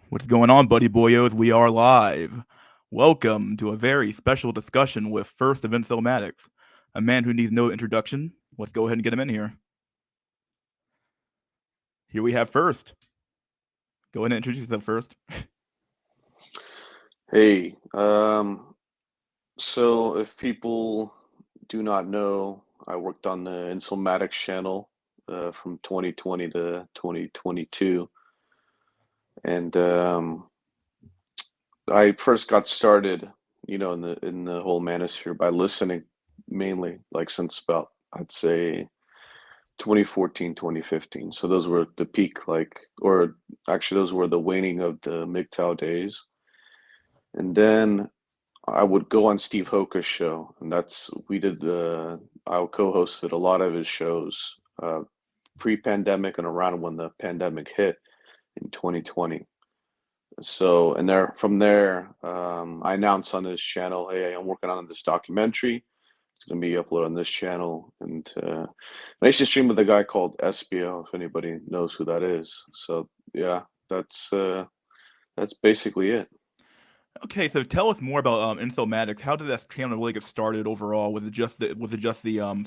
What's going on, buddy boyos? We are live. Welcome to a very special discussion with First of Incelmatics, a man who needs no introduction. Let's go ahead and get him in here. Here we have First. Go ahead and introduce yourself first. Hey, so if people do not know, I worked on the Incelmatics channel from 2020 to 2022, and I first got started, in the whole manosphere by listening mainly, like since about I'd say 2014, 2015. So those were the peak, or actually those were the waning of the MGTOW days, and then I would go on Steve Hoka's show, and I co-hosted a lot of his shows pre-pandemic and around when the pandemic hit in 2020. So, and from there, I announced on this channel, hey, I'm working on this documentary. It's going to be uploaded on this channel, and I used to stream with a guy called SBO, if anybody knows who that is. So, yeah, that's basically it. Okay, so tell us more about Incelmatics. How did that channel really get started overall? Was it just the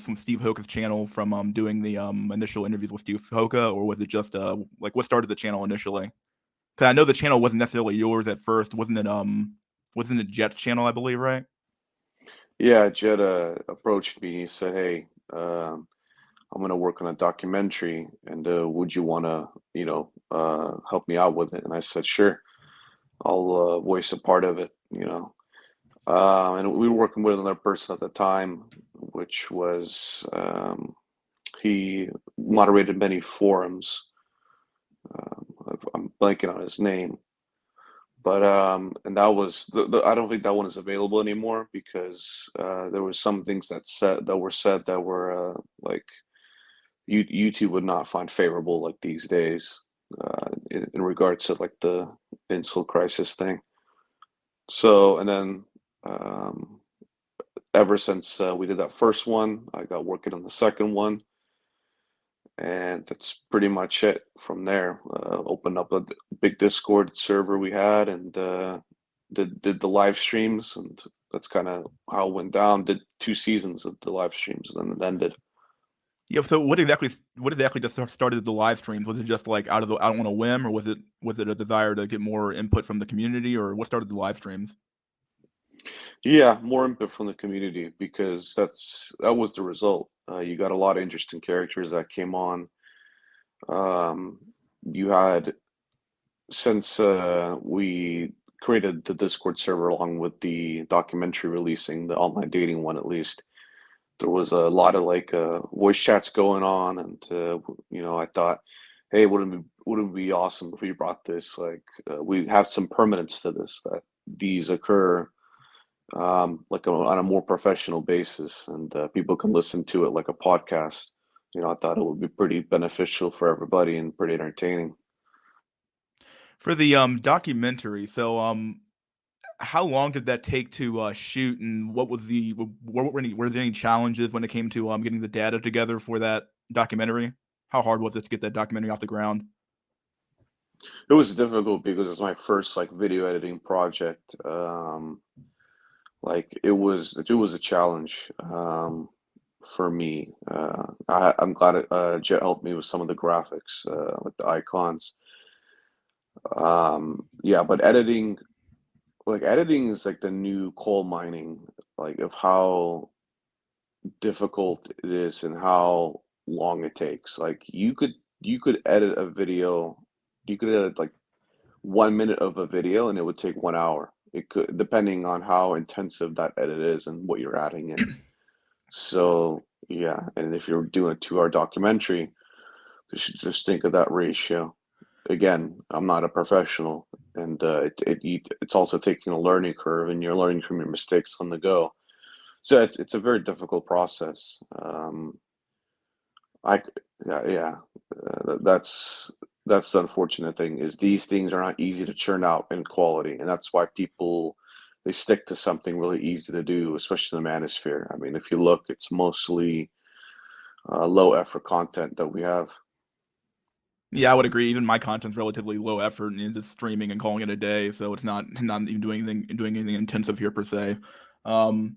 from Steve Hoka's channel from doing the initial interviews with Steve Hoka, or was it just like what started the channel initially? Because I know the channel wasn't necessarily yours at first. Wasn't it Jet's channel, I believe, right? Yeah, Jed approached me. He said, "Hey, I'm gonna work on a documentary, and would you wanna, help me out with it?" And I said, "Sure, I'll voice a part of it." And we were working with another person at the time, which was he moderated many forums. I'm blanking on his name, but and that was I don't think that one is available anymore because there were some things that were like YouTube would not find favorable like these days in regards to like the incel crisis thing. So, and then um, ever since we did that first one, I got working on the second one, and that's pretty much it from there. Opened up a big Discord server we had, and did the live streams, and that's kind of how it went down. Did 2 seasons of the live streams, and then it ended. Yeah. So what exactly just started the live streams? Was it just like out on a whim, or was it a desire to get more input from the community, or what started the live streams? Yeah, more input from the community because that was the result. You got a lot of interesting characters that came on. Um, you had since we created the Discord server along with the documentary releasing, the online dating one at least, there was a lot of like voice chats going on, and I thought, hey, wouldn't it be awesome if we brought this we have some permanence to this that these occur on a more professional basis, and people can listen to it like a podcast. I thought it would be pretty beneficial for everybody and pretty entertaining. For the documentary, so how long did that take to shoot, and were there any challenges when it came to getting the data together for that documentary? How hard was it to get that documentary off the ground? It was difficult because it's my first like video editing project. It was a challenge for me. I'm glad Jet helped me with some of the graphics, like the icons. Yeah, but editing is like the new coal mining, like of how difficult it is and how long it takes. Like you could edit a video, you could edit like 1 minute of a video and it would take 1 hour. It could, depending on how intensive that edit is and what you're adding in. So yeah, and if you're doing a 2 hour documentary, you should just think of that ratio. Again, I'm not a professional, and it's also taking a learning curve, and you're learning from your mistakes on the go. So it's a very difficult process. I yeah, yeah, that's the unfortunate thing is these things are not easy to churn out in quality, and that's why people they stick to something really easy to do, especially in the manosphere. I mean, if you look, it's mostly low effort content that we have. Yeah, I would agree. Even my content's relatively low effort and just streaming and calling it a day, so it's not even doing anything intensive here per se. Um,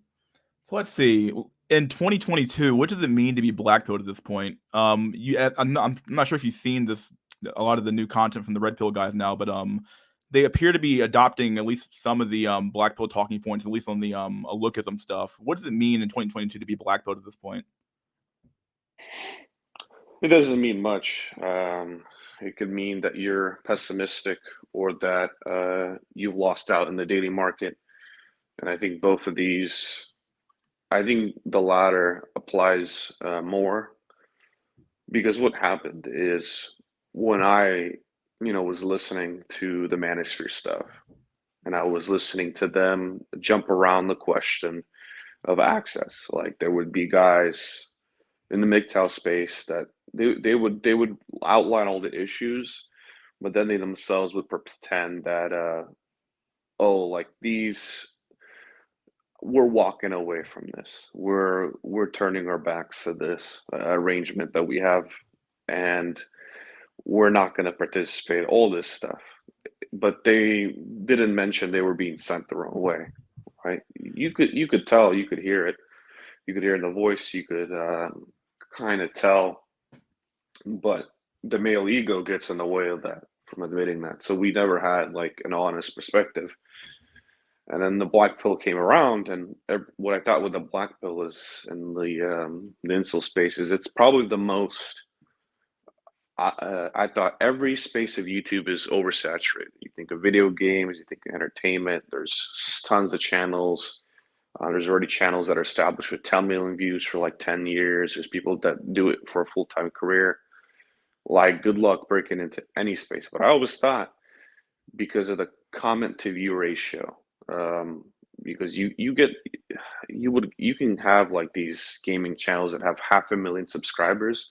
So let's see. In 2022, what does it mean to be black pilled at this point? I'm not sure if you've seen this, a lot of the new content from the red pill guys now, but they appear to be adopting at least some of the black pill talking points, at least on the lookism stuff. What does it mean in 2022 to be black pilled at this point? It doesn't mean much. It could mean that you're pessimistic or that you've lost out in the dating market. And I think both of these, I think the latter applies more because what happened is when I, was listening to the Manosphere stuff and I was listening to them jump around the question of access, like there would be guys in the MGTOW space that they would outline all the issues, but then they themselves would pretend that oh, like these, we're walking away from this. We're turning our backs to this arrangement that we have, and we're not going to participate. All this stuff, but they didn't mention they were being sent the wrong way, right? You could tell, you could hear it, you could hear it in the voice, you could kind of tell, but the male ego gets in the way of that from admitting that. So we never had like an honest perspective. And then the black pill came around, and what I thought with the black pill is in the incel space is it's probably the most. I thought every space of YouTube is oversaturated. You think of video games, you think of entertainment. There's tons of channels. There's already channels that are established with 10 million views for like 10 years. There's people that do it for a full-time career. Like, good luck breaking into any space. But I always thought because of the comment to view ratio, um, because you can have like these gaming channels that have 500,000 subscribers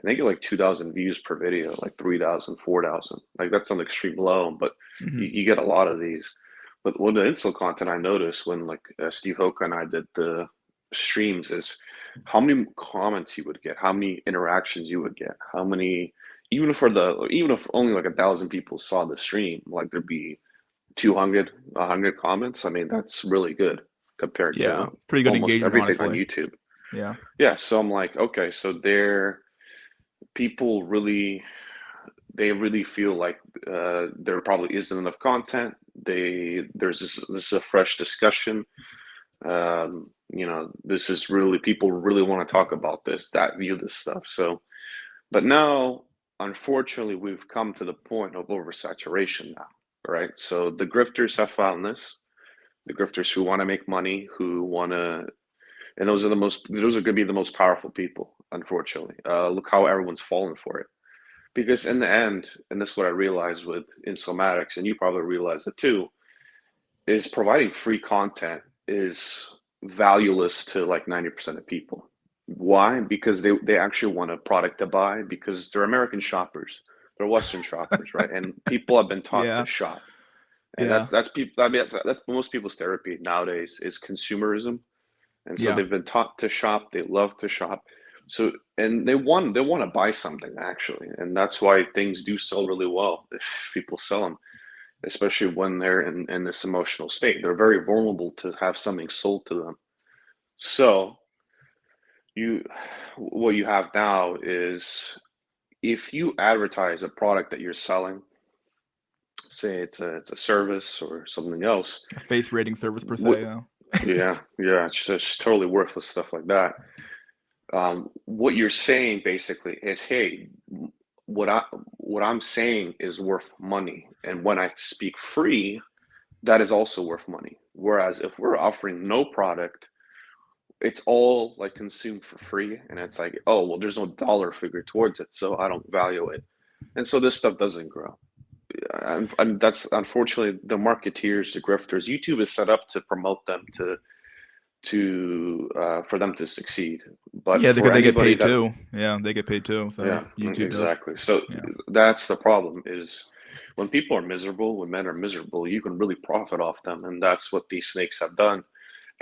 and they get like 2,000 views per video, like 3,000, 4,000. Like that's on the extreme low, but Hmm. you get a lot of these. But when the insult content I noticed when like Steve Hoka and I did the streams is how many comments you would get, how many interactions you would get, how many even if only like 1,000 people saw the stream, like there'd be 200, 100 comments. I mean, that's really good compared Yeah, to pretty good almost engagement, everything on honestly. YouTube. Yeah, Yeah, so I'm like, okay, so people really they really feel like there probably isn't enough content. There's this is a fresh discussion. This is really people really want to talk about this, that view this stuff. So, but now, unfortunately, we've come to the point of oversaturation now, right? So the grifters have found this. The grifters who want to make money, who want to, and those are going to be the most powerful people. Unfortunately, look how everyone's fallen for it. Because in the end, and this is what I realized with Incelmatics, and you probably realize it too, is providing free content is valueless to like 90% of people. Why? Because they actually want a product to buy because they're American shoppers. They're Western shoppers, right? And people have been taught to yeah, shop. And yeah, that's people I mean that's most people's therapy nowadays is consumerism. And so yeah, they've been taught to shop, they love to shop. So and they want to buy something actually. And that's why things do sell really well if people sell them, especially when they're in this emotional state. They're very vulnerable to have something sold to them. So you what you have now is if you advertise a product that you're selling, say it's a service or something else, a face rating service per what se. Yeah, yeah, it's just totally worthless stuff like that. What you're saying basically is, hey, what I what I'm saying is worth money, and when I speak free, that is also worth money. Whereas if we're offering no product, it's all like consumed for free, and it's like, oh well, there's no dollar figure towards it, so I don't value it, and so this stuff doesn't grow. And that's unfortunately the marketeers, the grifters. YouTube is set up to promote them to for them to succeed. But yeah, for because they get anybody paid that, too. Yeah, they get paid too. So yeah, YouTube does. exactly. So Yeah, that's the problem is when people are miserable, when men are miserable, you can really profit off them, and that's what these snakes have done.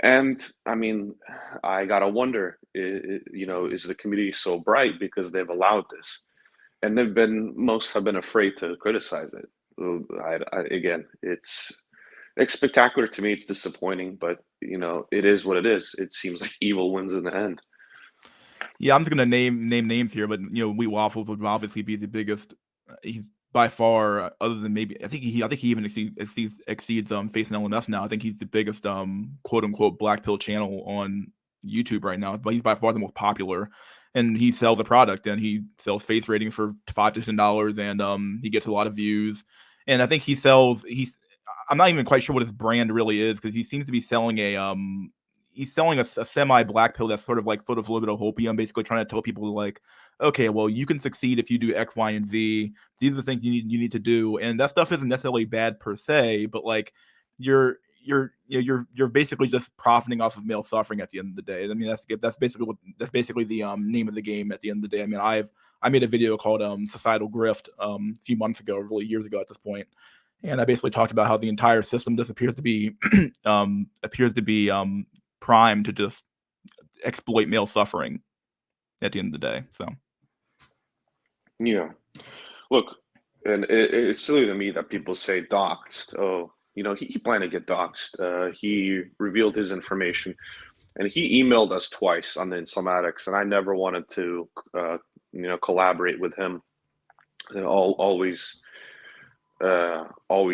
And I mean, I gotta wonder, is the community so bright because they've allowed this? and most have been afraid to criticize it. Again, it's spectacular to me. It's disappointing, but it is what it is. It seems like evil wins in the end. Yeah, I'm just gonna name names here, but Wheat Waffles would obviously be the biggest. He's by far, other than maybe I think he even exceeds Face and LMS now. I think he's the biggest quote unquote black pill channel on YouTube right now. But he's by far the most popular, and he sells a product, and he sells face ratings for $5 to $10, and he gets a lot of views. And I think he's I'm not even quite sure what his brand really is, because he seems to be selling he's selling a semi black pill that's sort of like full of a little bit of hopium, basically trying to tell people like, okay, well, you can succeed if you do X, Y, and Z. These are the things you need to do, and that stuff isn't necessarily bad per se, but like you're basically just profiting off of male suffering at the end of the day. I mean, that's basically the name of the game at the end of the day. I mean, I made a video called Societal Grift a few months ago, really years ago at this point, and I basically talked about how the entire system just appears to be primed to just exploit male suffering at the end of the day. So Yeah. Look, and it's silly to me that people say doxed. Oh, he planned to get doxed. He revealed his information, and he emailed us twice on the Incelmatics, and I never wanted to, collaborate with him. It always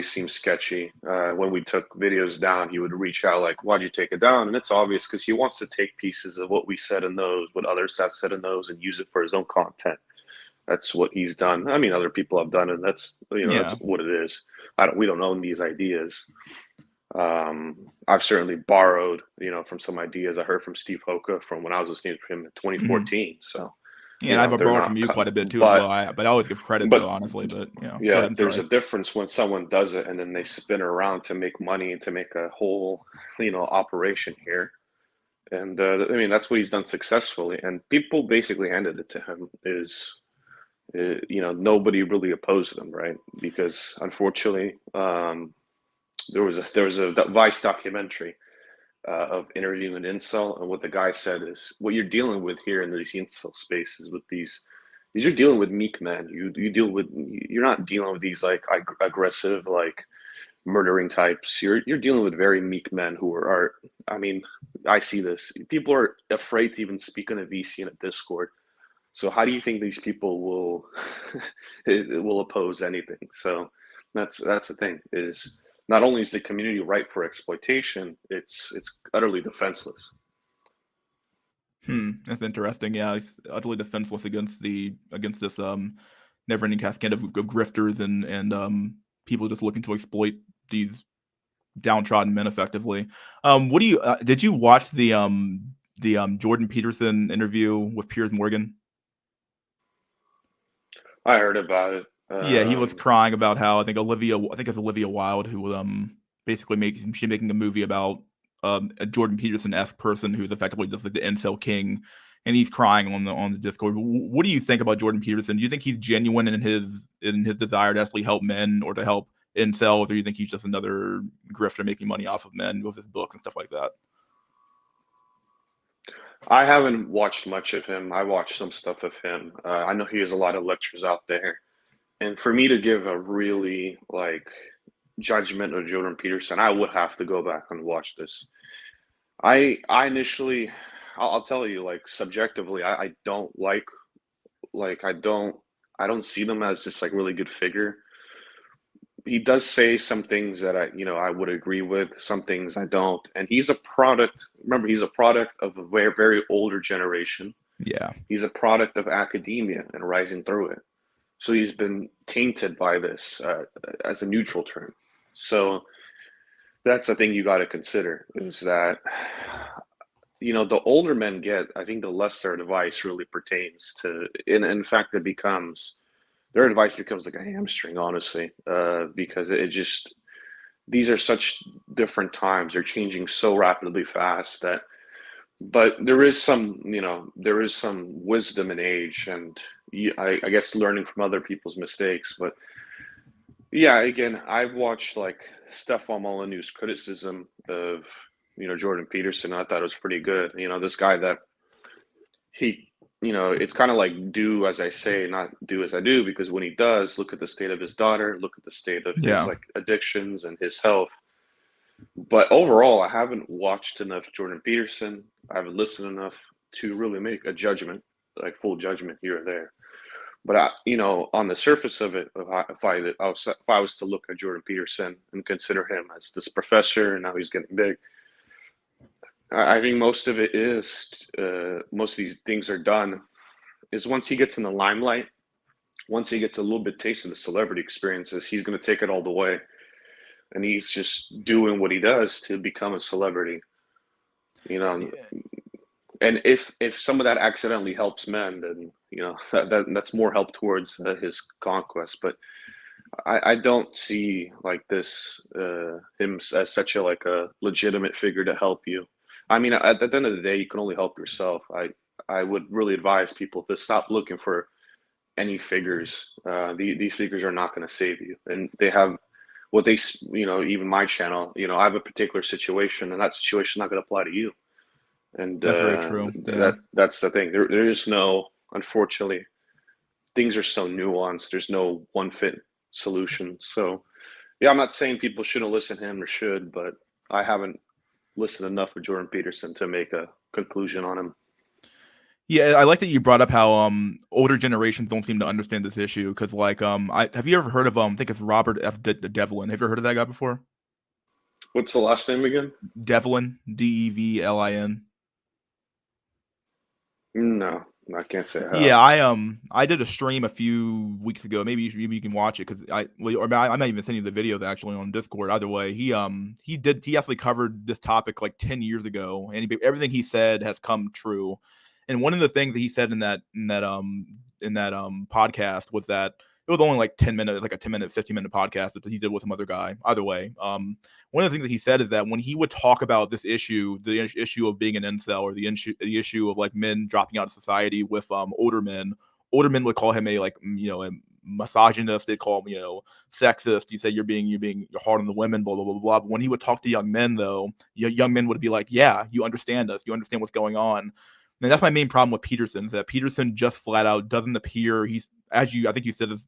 seemed sketchy. When we took videos down, he would reach out like, "Why'd you take it down?" And it's obvious because he wants to take pieces of what we said in those, what others have said in those, and use it for his own content. That's what he's done. I mean, other people have done it. That's that's yeah, what it is. We don't own these ideas. I've certainly borrowed, from some ideas I heard from Steve Hoka from when I was listening to him in mm-hmm. 2014. So, Yeah, and I've they're borrowed from not, you quite a bit too as but well. But I always give credit though, but honestly. But go yeah, ahead. I'm there's sorry. a difference when someone does it and then they spin around to make money and to make a whole, operation here. And I mean, that's what he's done successfully. And people basically handed it to him. Nobody really opposed him, right? Because unfortunately, there was a Vice documentary of interviewing an incel, and what the guy said is, what you're dealing with here in these incel spaces with these are dealing with meek men. You're not dealing with these like aggressive like murdering types. You're dealing with very meek men who are. I mean, I see this. People are afraid to even speak on a VC in a Discord. So how do you think these people will will oppose anything? So that's the thing is not only is the community ripe for exploitation, it's utterly defenseless. That's interesting. Yeah, he's utterly defenseless against this never-ending cascade of grifters and people just looking to exploit these downtrodden men effectively. What do you did you watch the Jordan Peterson interview with Piers Morgan? I heard about it. Yeah, he was crying about how I think it's Olivia Wilde who basically making a movie about a Jordan Peterson-esque person who's effectively just like the incel king, and he's crying on the Discord. What do you think about Jordan Peterson? Do you think he's genuine in his desire to actually help men or to help incels, or do you think he's just another grifter making money off of men with his books and stuff like that? I haven't watched much of him. I watched some stuff of him. I know he has a lot of lectures out there, and for me to give a really like judgment of Jordan Peterson, I would have to go back and watch this. I initially, I'll tell you, like subjectively, I don't like I don't see them as this like really good figure. He does say some things that I would agree with, some things I don't. And he's a product. Remember, he's a product of a very very older generation. Yeah. He's a product of academia and rising through it. So he's been tainted by this as a neutral term. So that's the thing you got to consider is that the older men get, I think the less their advice really pertains to. In fact, their advice becomes like a hamstring, honestly, because it just these are such different times. They're changing so rapidly fast that. But there is some wisdom in age, and I guess learning from other people's mistakes. But yeah, again, I've watched like Stefan Molyneux's criticism of Jordan Peterson. I thought it was pretty good. This guy that he it's kind of like do as I say, not do as I do, because when he does, look at the state of his daughter, look at the state of his Yeah, like addictions and his health. But overall, I haven't watched enough Jordan Peterson. I haven't listened enough to really make a judgment, like full judgment here or there. But on the surface of it, if I was to look at Jordan Peterson and consider him as this professor, and now he's getting big, I think most of it is most of these things are done is once he gets in the limelight, once he gets a little bit taste of the celebrity experiences, he's going to take it all the way, and he's just doing what he does to become a celebrity. You know, yeah, and if some of that accidentally helps men, then that's more help towards his conquest. But I don't see like this him as such a like a legitimate figure to help you. I mean, at the end of the day, you can only help yourself. I would really advise people to stop looking for any figures. These figures are not going to save you, and they have what they even my channel. I have a particular situation, and that situation is not going to apply to you. And that's very true. Yeah. that's the thing. There is no, unfortunately, things are so nuanced. There's no one fit solution. So yeah, I'm not saying people shouldn't listen to him or should, but I haven't listened enough of Jordan Peterson to make a conclusion on him. Yeah, I like that you brought up how older generations don't seem to understand this issue because like I have you ever heard of I think it's Robert F. Devlin. Have you ever heard of that guy before? What's the last name again? Devlin, Devlin. No, I can't say I Yeah, have. I did a stream a few weeks ago. Maybe you can watch it because I might even send you the videos actually on Discord. Either way, he actually covered this topic like 10 years ago, and everything he said has come true. And one of the things that he said in that podcast was that it was only like 10 minutes, like a 10-minute, 15-minute podcast that he did with some other guy. Either way, one of the things that he said is that when he would talk about this issue, the issue of being an incel or the issue of like men dropping out of society with older men would call him a like a misogynist. They'd call him sexist. You say you're hard on the women, blah blah blah blah. But when he would talk to young men, though, young men would be like, "Yeah, you understand us. You understand what's going on." And that's my main problem with Peterson is that Peterson just flat out doesn't appear. He's I think you said this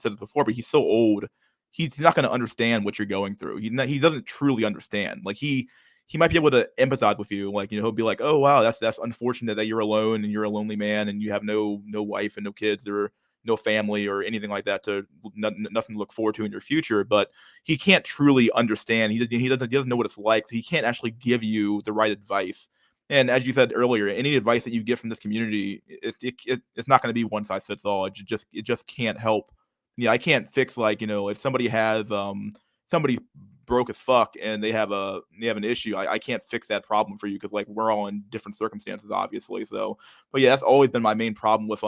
before, but he's so old. He's not going to understand what you're going through. He doesn't truly understand. Like he might be able to empathize with you. Like he'll be like, oh wow, that's unfortunate that you're alone and you're a lonely man and you have no wife and no kids or no family or anything like that to nothing to look forward to in your future. But he can't truly understand. He doesn't know what it's like. So he can't actually give you the right advice. And as you said earlier, any advice that you get from this community, it's not going to be one size fits all. It just can't help. Yeah, I can't fix like if somebody broke as fuck and they have an issue. I can't fix that problem for you because like we're all in different circumstances, obviously. So, but yeah, that's always been my main problem with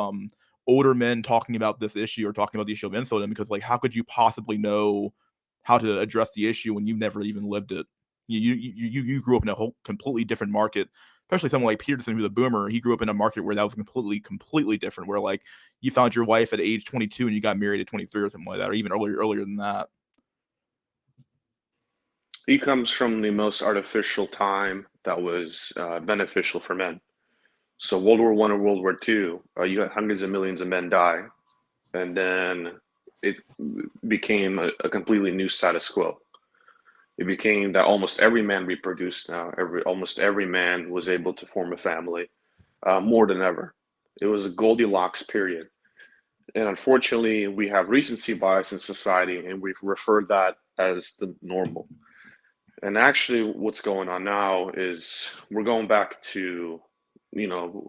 older men talking about this issue or talking about the issue of insulin because like how could you possibly know how to address the issue when you've never even lived it? You grew up in a whole completely different market, especially someone like Peterson who's a boomer. He grew up in a market where that was completely different. Where like you found your wife at age 22 and you got married at 23 or something like that, or even earlier than that. He comes from the most artificial time that was beneficial for men. So World War I and World War II, you had hundreds of millions of men die, and then it became a completely new status quo. It became that almost every man reproduced now. Almost every man was able to form a family, more than ever. It was a Goldilocks period, and unfortunately, we have recency bias in society, and we've referred that as the normal. And actually, what's going on now is we're going back to, you know,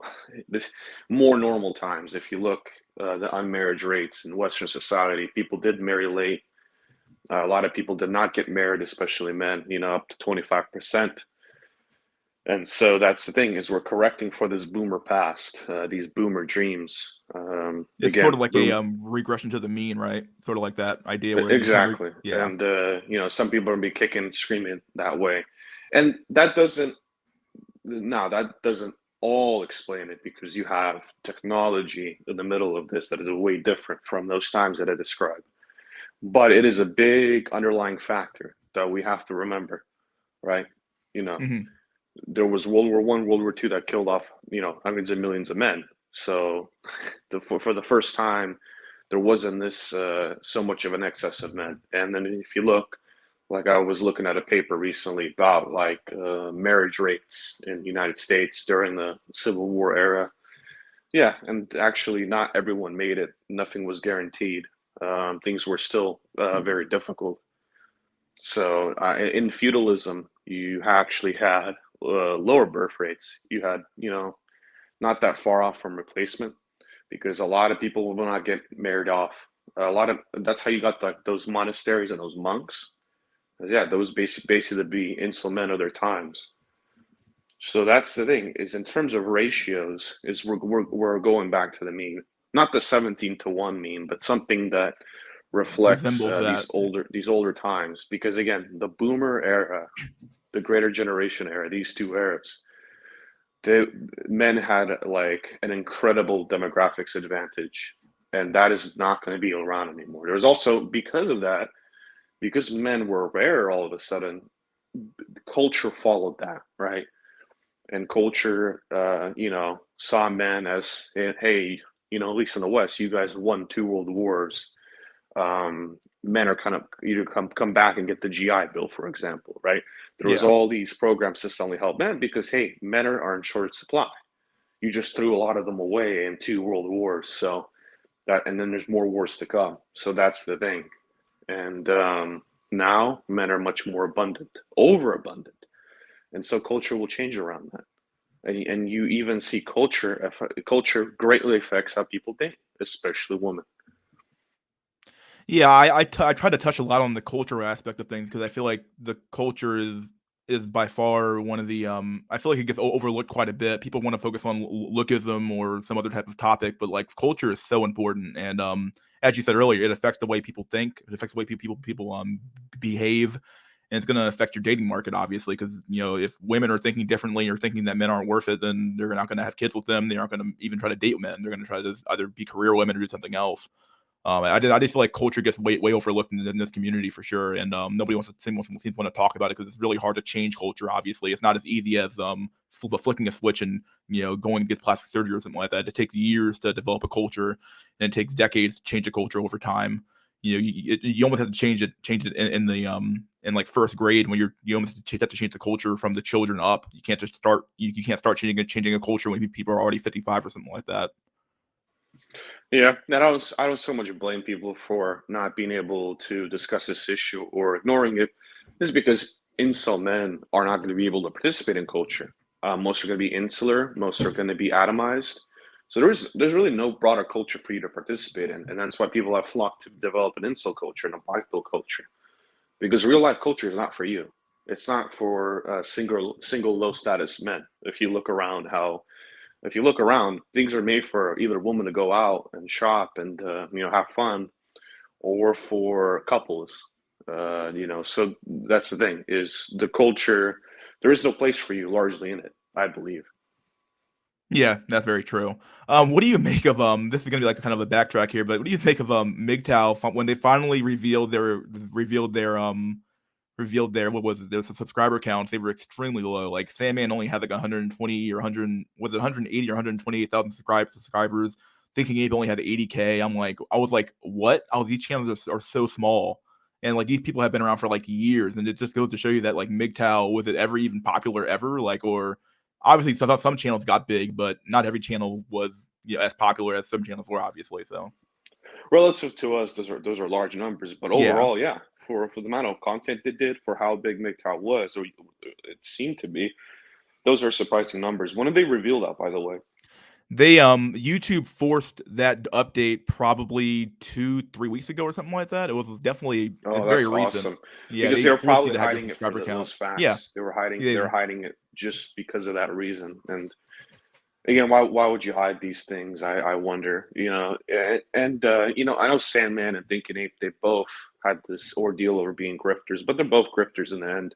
more normal times. If you look, the unmarriage rates in Western society, people did marry late. A lot of people did not get married, especially men, up to 25%. And so that's the thing is we're correcting for this boomer past, these boomer dreams. It's sort Again, of like a boom, regression to the mean, right? Sort of like that idea where you kind of exactly. yeah. And, some people are going to be kicking, screaming that way. And that doesn't all explain it because you have technology in the middle of this that is way different from those times that I described. But it is a big underlying factor that we have to remember, right? You know, Hmm. there was World War I, World War II that killed off, hundreds of millions of men. So for the first time, there wasn't this so much of an excess of men. And then if you look, like I was looking at a paper recently about like marriage rates in the United States during the Civil War era. Yeah, and actually, not everyone made it. Nothing was guaranteed. Things were still very difficult. So in feudalism, you actually had lower birth rates. You had, not that far off from replacement because a lot of people will not get married off. A lot of that's how you got those monasteries and those monks. Yeah, those basically to be insular men of their times. So that's the thing is in terms of ratios, is we're going back to the mean, not the 17-1 mean, but something that reflects Resembles these that. older times. Because again, the boomer era, the greater generation era, these two eras, the men had like an incredible demographics advantage, and that is not going to be around anymore. There's also because of that, because men were rare all of a sudden, culture followed that, right? And culture, saw men as, hey, at least in the West, you guys won two world wars. Men are kind of either come back and get the GI Bill, for example, right? There was Yeah. all these programs to suddenly help men because hey, men are in short supply. You just threw a lot of them away in two world wars, so that, and then there's more wars to come. So that's the thing, and now men are much more abundant, overabundant, and so culture will change around that. And you even see culture greatly affects how people date, especially women. Yeah, I try to touch a lot on the cultural aspect of things because I feel like the culture is by far one of the I feel like it gets overlooked quite a bit. People want to focus on lookism or some other type of topic, but like culture is so important. And as you said earlier, it affects the way people think. It affects the way people behave, and it's going to affect your dating market obviously because if women are thinking differently or thinking that men aren't worth it, then they're not going to have kids with them. They aren't going to even try to date men. They're going to try to either be career women or do something else. I just feel like culture gets way overlooked in this community for sure, and nobody seems want to talk about it because it's really hard to change culture. Obviously, it's not as easy as flicking a switch and going to get plastic surgery or something like that. It takes years to develop a culture, and it takes decades to change a culture over time. You almost have to change it in the in like first grade when you almost have to change the culture from the children up. You can't just start you can't start changing a culture when people are already 55 or something like that. Yeah, and I don't so much blame people for not being able to discuss this issue or ignoring it. This is because incel men are not going to be able to participate in culture. Most are going to be insular. Most are going to be atomized. So there's really no broader culture for you to participate in, and that's why people have flocked to develop an incel culture and a black pill culture. Because real life culture is not for you. It's not for single low status men. If you look around, things are made for either women to go out and shop and have fun, or for couples. So that's the thing: is the culture. There is no place for you largely in it, I believe. Yeah, that's very true. What do you make of this is gonna be like kind of a backtrack here, but what do you think of MGTOW when they finally revealed their what was it, their subscriber counts? They were extremely low. Like Sandman only had like 120 or 100, was it 180 or 128,000 subscribers. Thinking Ape only had 80K. I was like, what? Oh, these channels are so small. And like these people have been around for like years, and it just goes to show you that like MGTOW was it ever even popular ever? Like or obviously some channels got big, but not every channel was as popular as some channels were, obviously. So Relative to us, those are large numbers, but yeah, overall, yeah, for the amount of content they did, for how big MGTOW was, or it seemed to be, those are surprising numbers. When did they reveal that, by the way? they YouTube forced that update probably 2-3 weeks ago or something like that. It's Oh, very that's recent. awesome. Yeah, Because they they were forced you probably to have your hiding it for subscriber count. those Yeah, facts. They they were hiding it just because of that reason. And again, why would you hide these things? I wonder. I know Sandman and Thinking Ape, they both had this ordeal over being grifters, but they're both grifters in the end.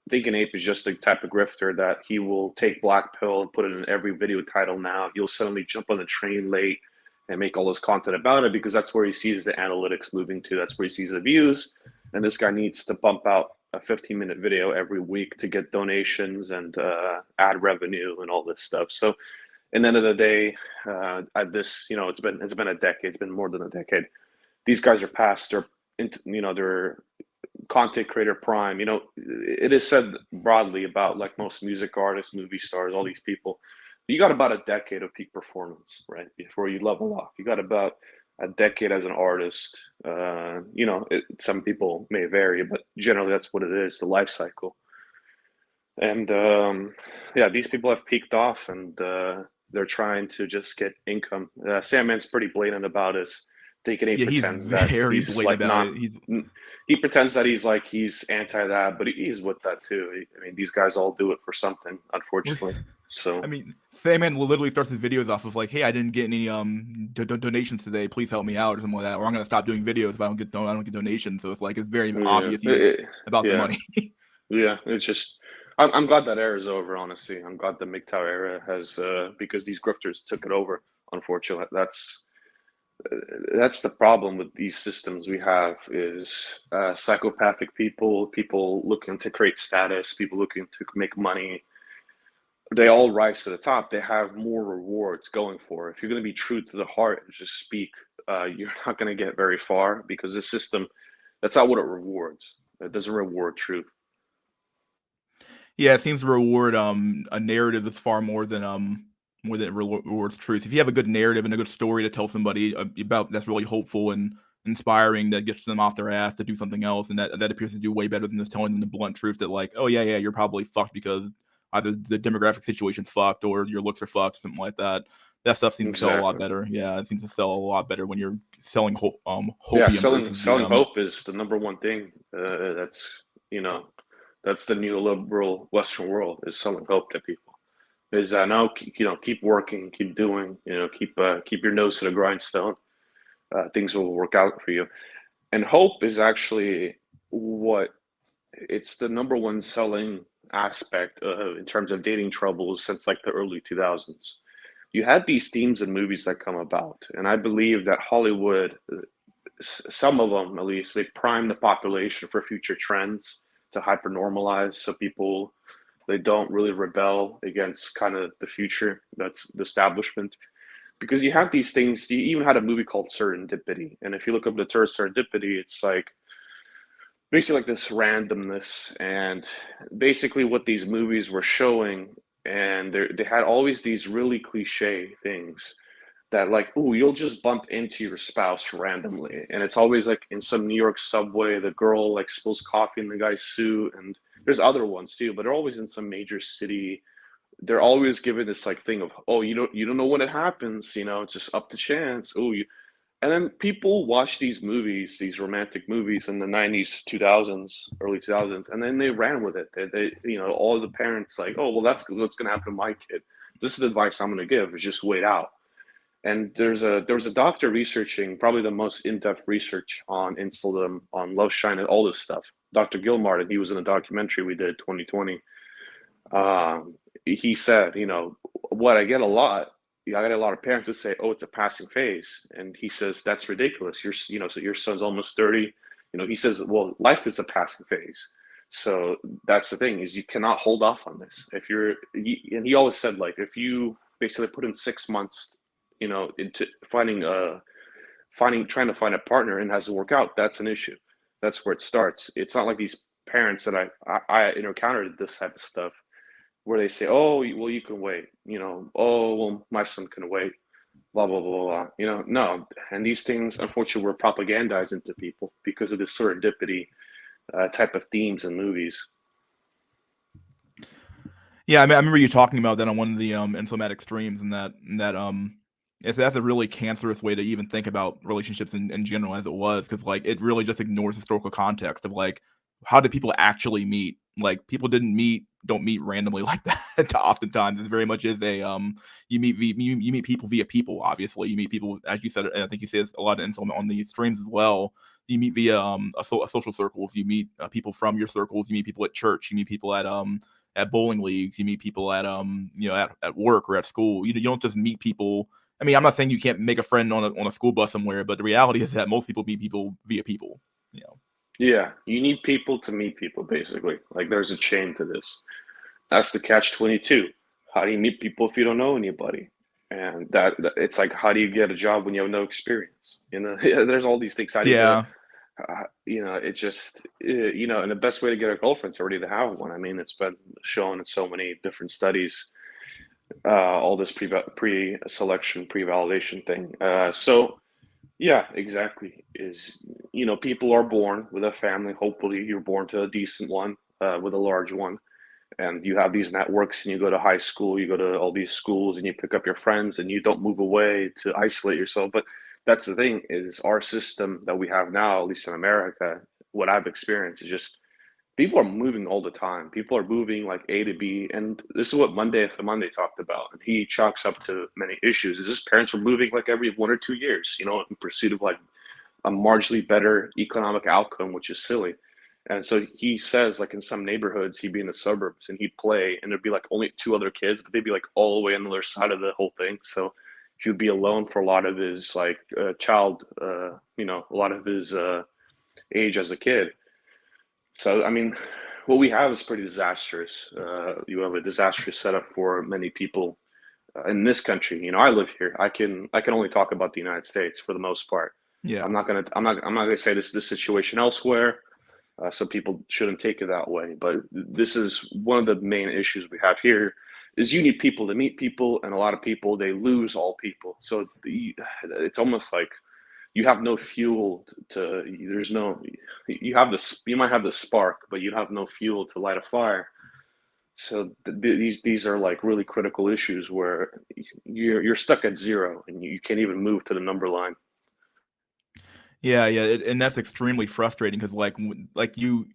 Thinking Ape is just the type of grifter that he will take black pill and put it in every video title now. He'll suddenly jump on the train late and make all this content about it because that's where he sees the analytics moving to. That's where he sees the views. And this guy needs to bump out a 15-minute video every week to get donations and ad revenue and all this stuff. So And end of the day, at this, it's been a decade. It's been more than a decade. These guys are past their, their content creator prime. It is said broadly about like most music artists, movie stars, all these people. You got about a decade of peak performance, right? Before you level off. You got about a decade as an artist. Some people may vary, but generally that's what it is, the life cycle. And yeah, these people have peaked off, and they're trying to just get income. Sandman's pretty blatant about his thinking. He Yeah, he's pretends that very he's blatant like about not. it. He's He pretends that he's anti that, but he's with that too. I mean, these guys all do it for something, unfortunately. I So mean, Sandman literally starts his videos off of like, "Hey, I didn't get any donations today. Please help me out," or something like that. Or I'm gonna stop doing videos if I don't get donations. So it's like it's very yeah, obvious he's about the yeah, money. yeah. It's just I'm glad that era is over. Honestly, I'm glad the MGTOW era has because these grifters took it over. Unfortunately, that's the problem with these systems we have is psychopathic people looking to create status, people looking to make money. They all rise to the top. They have more rewards going for it. If you're going to be true to the heart and just speak, you're not going to get very far because the system, that's not what it rewards. It doesn't reward truth. Yeah, it seems to reward a narrative that's far more than it rewards truth. If you have a good narrative and a good story to tell somebody about that's really hopeful and inspiring, that gets them off their ass to do something else, and that appears to do way better than just telling them the blunt truth that like, oh yeah, you're probably fucked because either the demographic situation's fucked or your looks are fucked, something like that. That stuff seems to sell a lot Exactly. better. Yeah, it seems to sell a lot better when you're selling Yeah, hopium selling versus the selling hope is the number one thing. You know, that's the neoliberal Western world is selling hope to people. Is no, keep working, keep doing, keep your nose to the grindstone. Things will work out for you. And hope is actually what it's the number one selling aspect in terms of dating troubles since like the early 2000s. You had these themes in movies that come about, and I believe that Hollywood, some of them at least, they prime the population for future trends to hypernormalize so people they don't really rebel against kind of the future that's the establishment because you have these things. You even had a movie called Serendipity, and if you look up the term Serendipity, it's like basically like this randomness and basically what these movies were showing. And they had always these really cliche things that like, oh, you'll just bump into your spouse randomly, and it's always like in some New York subway, the girl like spills coffee in the guy's suit, and there's other ones too, but they're always in some major city. They're always given this like thing of, oh, you don't know when it happens, it's just up to chance. Oh, and then people watch these movies, these romantic movies in the 90s, 2000s, early 2000s, and then they ran with it. All the parents like, oh, well, that's what's going to happen to my kid. This is the advice I'm going to give is just wait out. And there was a doctor researching probably the most in-depth research on insulin, on love shine, and all this stuff. Dr. Gilmar, and he was in a documentary we did 2020. He said, what I get a lot, I get a lot of parents who say, "Oh, it's a passing phase," and he says that's ridiculous. So your son's almost 30. He says, "Well, life is a passing phase." So that's the thing is you cannot hold off on this. And he always said like if you basically put in 6 months, into trying to find a partner and has to work out, that's an issue. That's where it starts. It's not like these parents that I encountered this type of stuff where they say, "Oh, well, you can wait," "Oh, well, my son can wait," blah blah blah blah. No, and these things, unfortunately, were propagandized into people because of this serendipity type of themes in movies. Yeah, I mean, I remember you talking about that on one of the Infomatic streams, and that's a really cancerous way to even think about relationships in general, as it was, because like it really just ignores historical context of like how did people actually meet? Like people don't meet randomly like that. Oftentimes, it very much is a you meet people via people. Obviously, you meet people as you said. And I think you say this a lot of on the streams as well. You meet via a social circles. You meet people from your circles. You meet people at church. You meet people at bowling leagues, you meet people at work or at school. You don't just meet people. I mean, I'm not saying you can't make a friend on a school bus somewhere, but the reality is that most people meet people via people. You know. Yeah, you need people to meet people, basically. Like there's a chain to this. That's the catch 22. How do you meet people if you don't know anybody? And it's like, how do you get a job when you have no experience? You know, there's all these things. How do you get a Yeah. it just and the best way to get a girlfriend is already to have one. I mean, it's been shown in so many different studies, all this pre-selection, pre-validation thing. So yeah, exactly. Is people are born with a family. Hopefully, you're born to a decent one, with a large one, and you have these networks, and you go to high school, you go to all these schools, and you pick up your friends, and you don't move away to isolate yourself. But that's the thing, is our system that we have now, at least in America, what I've experienced is just people are moving all the time. People are moving like A to B, and this is what Monday After Monday talked about, and he chalks up to many issues. Is his parents were moving like every 1 or 2 years, in pursuit of like a marginally better economic outcome, which is silly. And so he says, like in some neighborhoods, he'd be in the suburbs and he'd play, and there'd be like only two other kids, but they'd be like all the way on the other side of the whole thing. So he would be alone for a lot of his like a lot of his age as a kid. So I mean, what we have is pretty disastrous. You have a disastrous setup for many people in this country. I live here. I can only talk about the United States for the most part. Yeah. I'm not gonna say this is the situation elsewhere. So people shouldn't take it that way. But this is one of the main issues we have here. Is you need people to meet people, and a lot of people they lose all people. So it's almost like you have no fuel to. There's no. You have this. You might have the spark, but you have no fuel to light a fire. So these are like really critical issues where you're stuck at zero and you can't even move to the number line. Yeah, yeah, and that's extremely frustrating because like you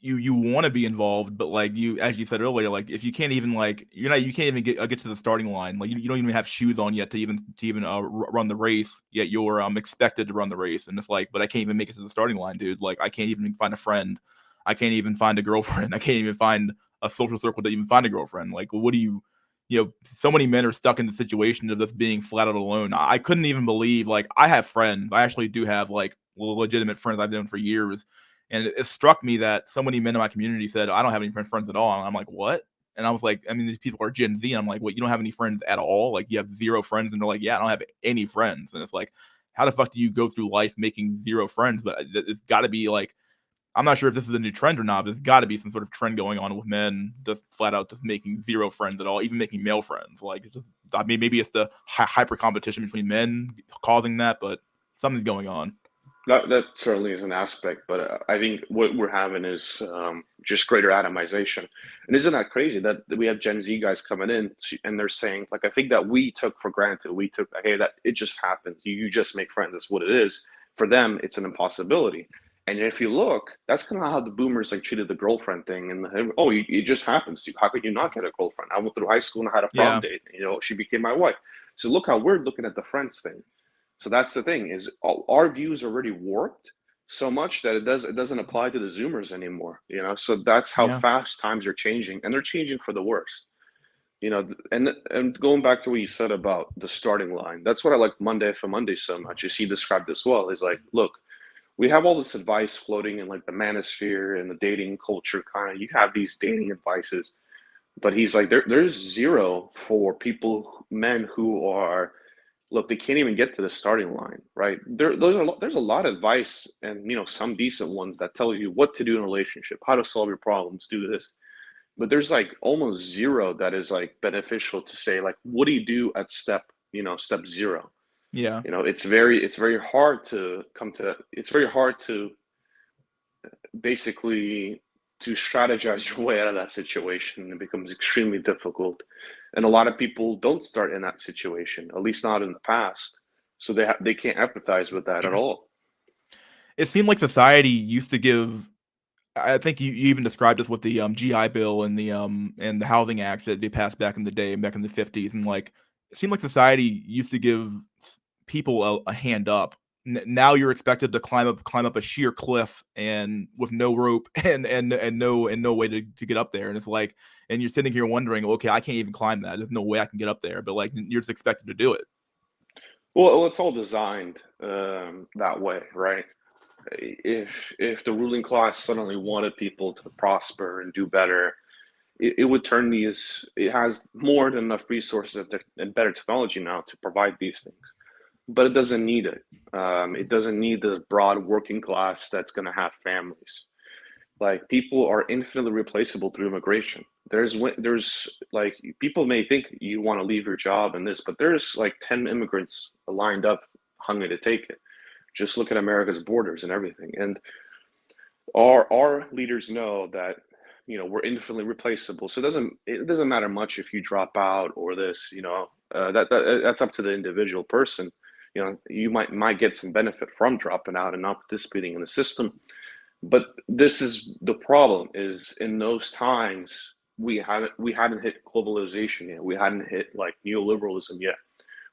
want to be involved, but like you, as you said earlier, like if you can't even like you can't even get to the starting line. Like you don't even have shoes on yet to even run the race. Yet you're expected to run the race, and it's like, but I can't even make it to the starting line, dude. Like I can't even find a friend. I can't even find a girlfriend. I can't even find a social circle to even find a girlfriend. Like what do so many men are stuck in the situation of just being flat out alone. I couldn't even believe, like, I have friends. I actually do have like legitimate friends I've known for years. And it struck me that so many men in my community said, I don't have any friends at all. And I'm like, what? And I was like, I mean, these people are Gen Z. And I'm like, what, you don't have any friends at all? Like, you have zero friends? And they're like, yeah, I don't have any friends. And it's like, how the fuck do you go through life making zero friends? But it's got to be like, I'm not sure if this is a new trend or not, but there's got to be some sort of trend going on with men just flat out just making zero friends at all, even making male friends. Like, it's just, I mean, maybe it's the hyper competition between men causing that, but something's going on. That certainly is an aspect, but I think what we're having is just greater atomization. And isn't that crazy that we have Gen Z guys coming in and they're saying, like, I think that we took for granted, we took, hey, that it just happens. You just make friends. That's what it is. For them, it's an impossibility. And if you look, that's kind of how the boomers like treated the girlfriend thing. And oh, it just happens to you. How could you not get a girlfriend? I went through high school and I had a prom Yeah. date. She became my wife. So look how we're looking at the friends thing. So that's the thing, is our views are already warped so much that it doesn't apply to the Zoomers anymore. So that's how Yeah. fast times are changing, and they're changing for the worst. And going back to what you said about the starting line, that's what I like Monday for Monday so much. As he described this well, is like, look, we have all this advice floating in like the manosphere and the dating culture kind of. You have these dating advices, but he's like, there's zero for people, men who are, look, they can't even get to the starting line, right? There's a lot of advice, and some decent ones that tell you what to do in a relationship, how to solve your problems, do this. But there's like almost zero that is like beneficial to say, like, what do you do at step zero? Yeah. It's very hard to come to. It's very hard to basically to strategize your way out of that situation. It becomes extremely difficult, and a lot of people don't start in that situation, at least not in the past, so they can't empathize with that at all. It seemed like society used to give. I think you even described this with the GI Bill and the Housing Acts that they passed back in the day, back in the 50s, and like it seemed like society used to give people a hand up. Now you're expected to climb up a sheer cliff and with no rope and no way to get up there, and it's like, and you're sitting here wondering, okay, I can't even climb that. There's no way I can get up there, but like you're just expected to do it. Well, it's all designed that way, right? If the ruling class suddenly wanted people to prosper and do better, it would turn these. It has more than enough resources and better technology now to provide these things, but it doesn't need it. It doesn't need the broad working class that's going to have families. Like people are infinitely replaceable through immigration. There's like people may think you want to leave your job and this, but there's like 10 immigrants lined up, hungry to take it. Just look at America's borders and everything. And our leaders know that we're infinitely replaceable. So it doesn't matter much if you drop out or this. That's up to the individual person. You might get some benefit from dropping out and not participating in the system. But this is the problem: is in those times we hadn't hit globalization yet. We hadn't hit like neoliberalism yet.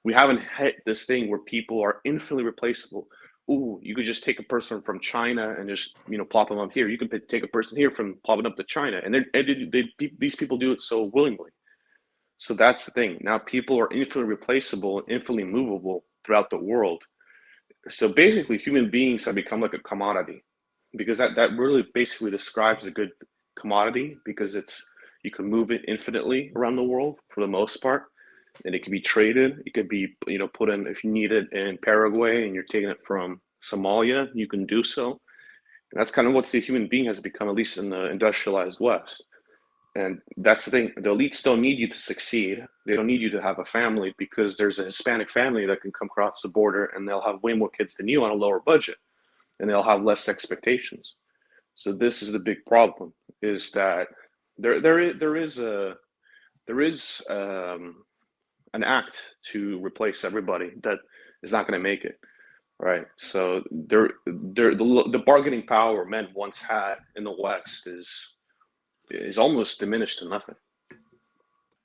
We haven't hit this thing where people are infinitely replaceable. Ooh, you could just take a person from China and just plop them up here. You could take a person here from plopping up to China, and these people do it so willingly. So that's the thing. Now people are infinitely replaceable and infinitely movable throughout the world. So basically, human beings have become like a commodity, because that really basically describes a good commodity, because you can move it infinitely around the world for the most part, and it can be traded. It could be put in, if you need it in Paraguay and you're taking it from Somalia, you can do so. And that's kind of what the human being has become, at least in the industrialized West. And that's the thing. The elites don't need you to succeed. They don't need you to have a family, because there's a Hispanic family that can come across the border and they'll have way more kids than you on a lower budget, and they'll have less expectations. So this is the big problem: is that there is an act to replace everybody that is not going to make it, right? So the bargaining power men once had in the West is almost diminished to nothing.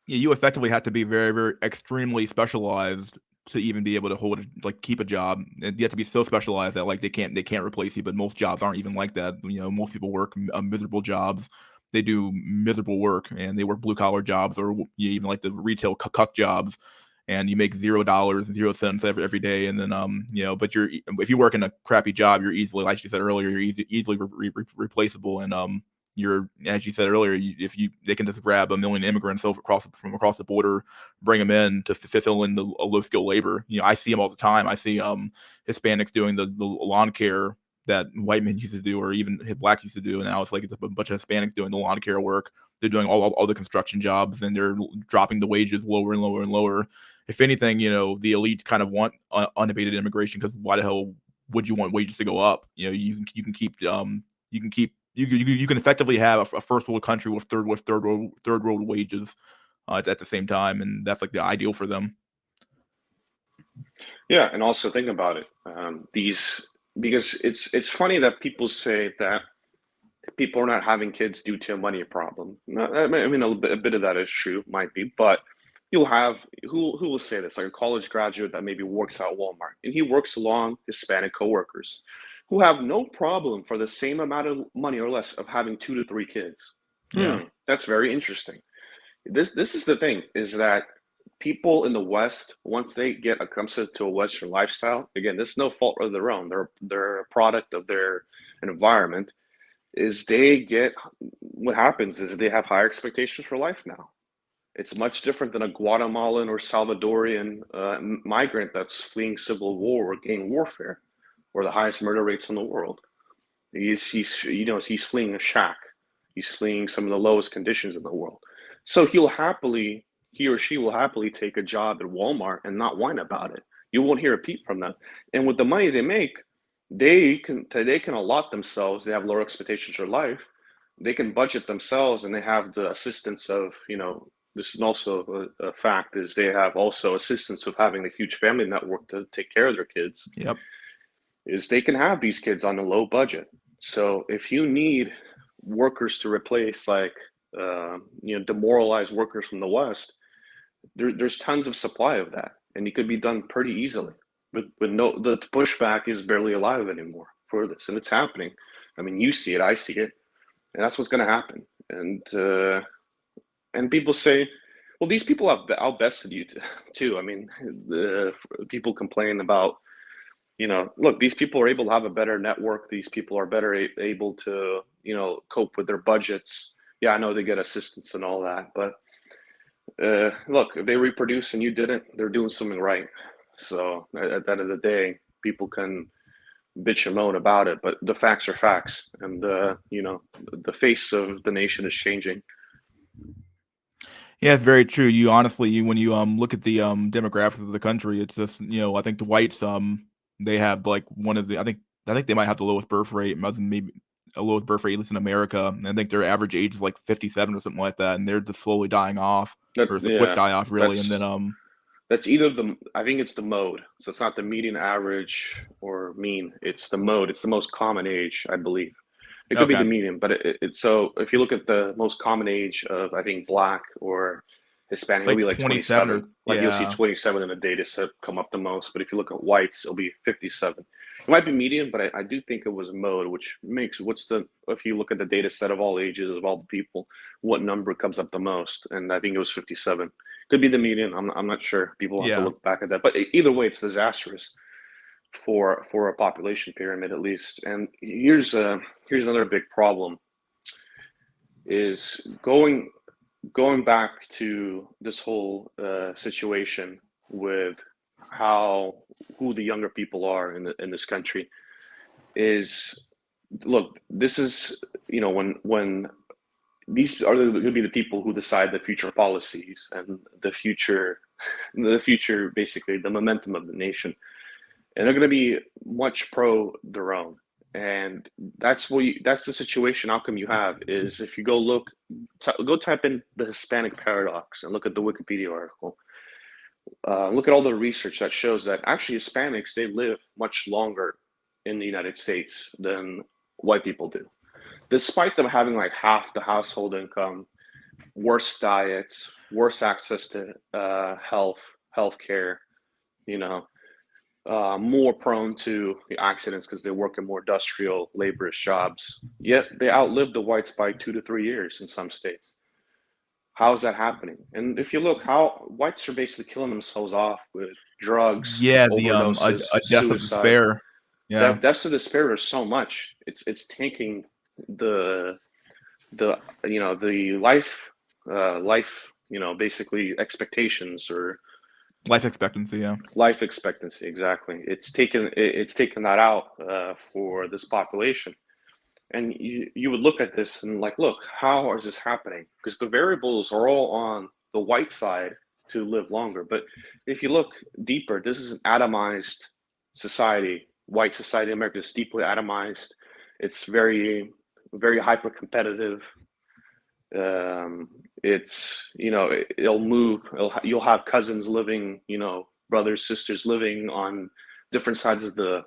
Yeah, you effectively have to be very, very extremely specialized to even be able to keep a job. And you have to be so specialized that like they can't replace you. But most jobs aren't even like that. Most people work miserable jobs. They do miserable work, and they work blue collar jobs, or even like the retail cuck jobs, and you make $0, 0 cents every day. And then but if you work in a crappy job, you're easily, like you said earlier, you're easily replaceable. And as you said earlier, they can just grab a million immigrants from across the border, bring them in to fill in the low skill labor. I see them all the time. I see Hispanics doing the lawn care that white men used to do, or even blacks used to do, and now it's like it's a bunch of Hispanics doing the lawn care work. They're doing all the construction jobs, and they're dropping the wages lower and lower and lower. If anything, the elites kind of want unabated immigration, because why the hell would you want wages to go up? You can effectively have a first world country with third world wages at the same time, and that's like the ideal for them. Yeah, and also think about it. These Because it's funny that people say that people are not having kids due to a money problem. I mean, a bit of that is true, might be, but you'll have who will say this, like a college graduate that maybe works at Walmart, and he works along Hispanic coworkers who have no problem for the same amount of money or less of having 2 to 3 kids. Yeah. That's very interesting. This is the thing, is that people in the West, once they get accustomed to a Western lifestyle, again, this is no fault of their own. They're a product of their environment. Is they get What happens is they have higher expectations for life now. It's much different than a Guatemalan or Salvadorian migrant that's fleeing civil war or gang warfare, or the highest murder rates in the world. He's fleeing a shack. He's fleeing some of the lowest conditions in the world. So he or she will happily take a job at Walmart and not whine about it. You won't hear a peep from them. And with the money they make, they can allot themselves. They have lower expectations for life. They can budget themselves, and they have the assistance of, this is also a fact, is they have also assistance of having a huge family network to take care of their kids. Yep. Is they can have these kids on a low budget. So if you need workers to replace, like demoralized workers from the West, there's tons of supply of that, and it could be done pretty easily. But no, the pushback is barely alive anymore for this, and it's happening. I mean, you see it, I see it, and that's what's going to happen. And people say, well, these people have outbested you too. I mean, the people complain about, look, these people are able to have a better network. These people are better able to, cope with their budgets. yeah, I know they get assistance and all that, but look, if they reproduce and you didn't, they're doing something right. So at the end of the day, people can bitch and moan about it, but the facts are facts, and the face of the nation is changing. Yeah, it's very true. You honestly, when you look at the demographics of the country, it's just I think the whites they have like one of the I think they might have the lowest birth rate, maybe a lowest birth rate at least in America. And I think their average age is like 57 or something like that, and they're just slowly dying off, or it's a quick Yeah, die off really. And then that's either I think it's the mode. So it's not the median average or mean. It's the mode. It's the most common age, I believe. It could be the median, but it's so if you look at the most common age of, I think, Black or Hispanic, it'll be like 27. Like you'll see 27 in the data set come up the most. But if you look at whites, it'll be 57. It might be median, but I do think it was mode, which makes if you look at the data set of all ages of all the people, what number comes up the most? And I think it was 57. Could be the median. I'm not sure. People have to look back at that. But either way, it's disastrous for a population pyramid at least. And here's another big problem is going back to this whole situation with who the younger people are in this country is, look, this is when these are going to be the people who decide the future policies and the future basically the momentum of the nation, and they're going to be much pro their own. And that's the situation outcome you have is if you go type in the Hispanic paradox and look at the Wikipedia article. Look at all the research that shows that actually Hispanics, they live much longer in the United States than white people do, despite them having like half the household income, worse diets, worse access to health care, more prone to the accidents because they work in more industrial laborious jobs. Yet they outlive the whites by 2 to 3 years in some states. How is that happening? And if you look, how whites are basically killing themselves off with drugs, overdoses, a death of suicide. despair. Yeah, Deaths of despair are so much. It's taking the life basically expectations or life expectancy. Yeah, life expectancy, exactly. It's taken that out for this population. And you would look at this and like, look, how is this happening? Because the variables are all on the white side to live longer. But if you look deeper, this is an atomized society. White society in America is deeply atomized. It's very, very hyper competitive. It's it'll move. You'll have cousins living, brothers, sisters living on different sides of the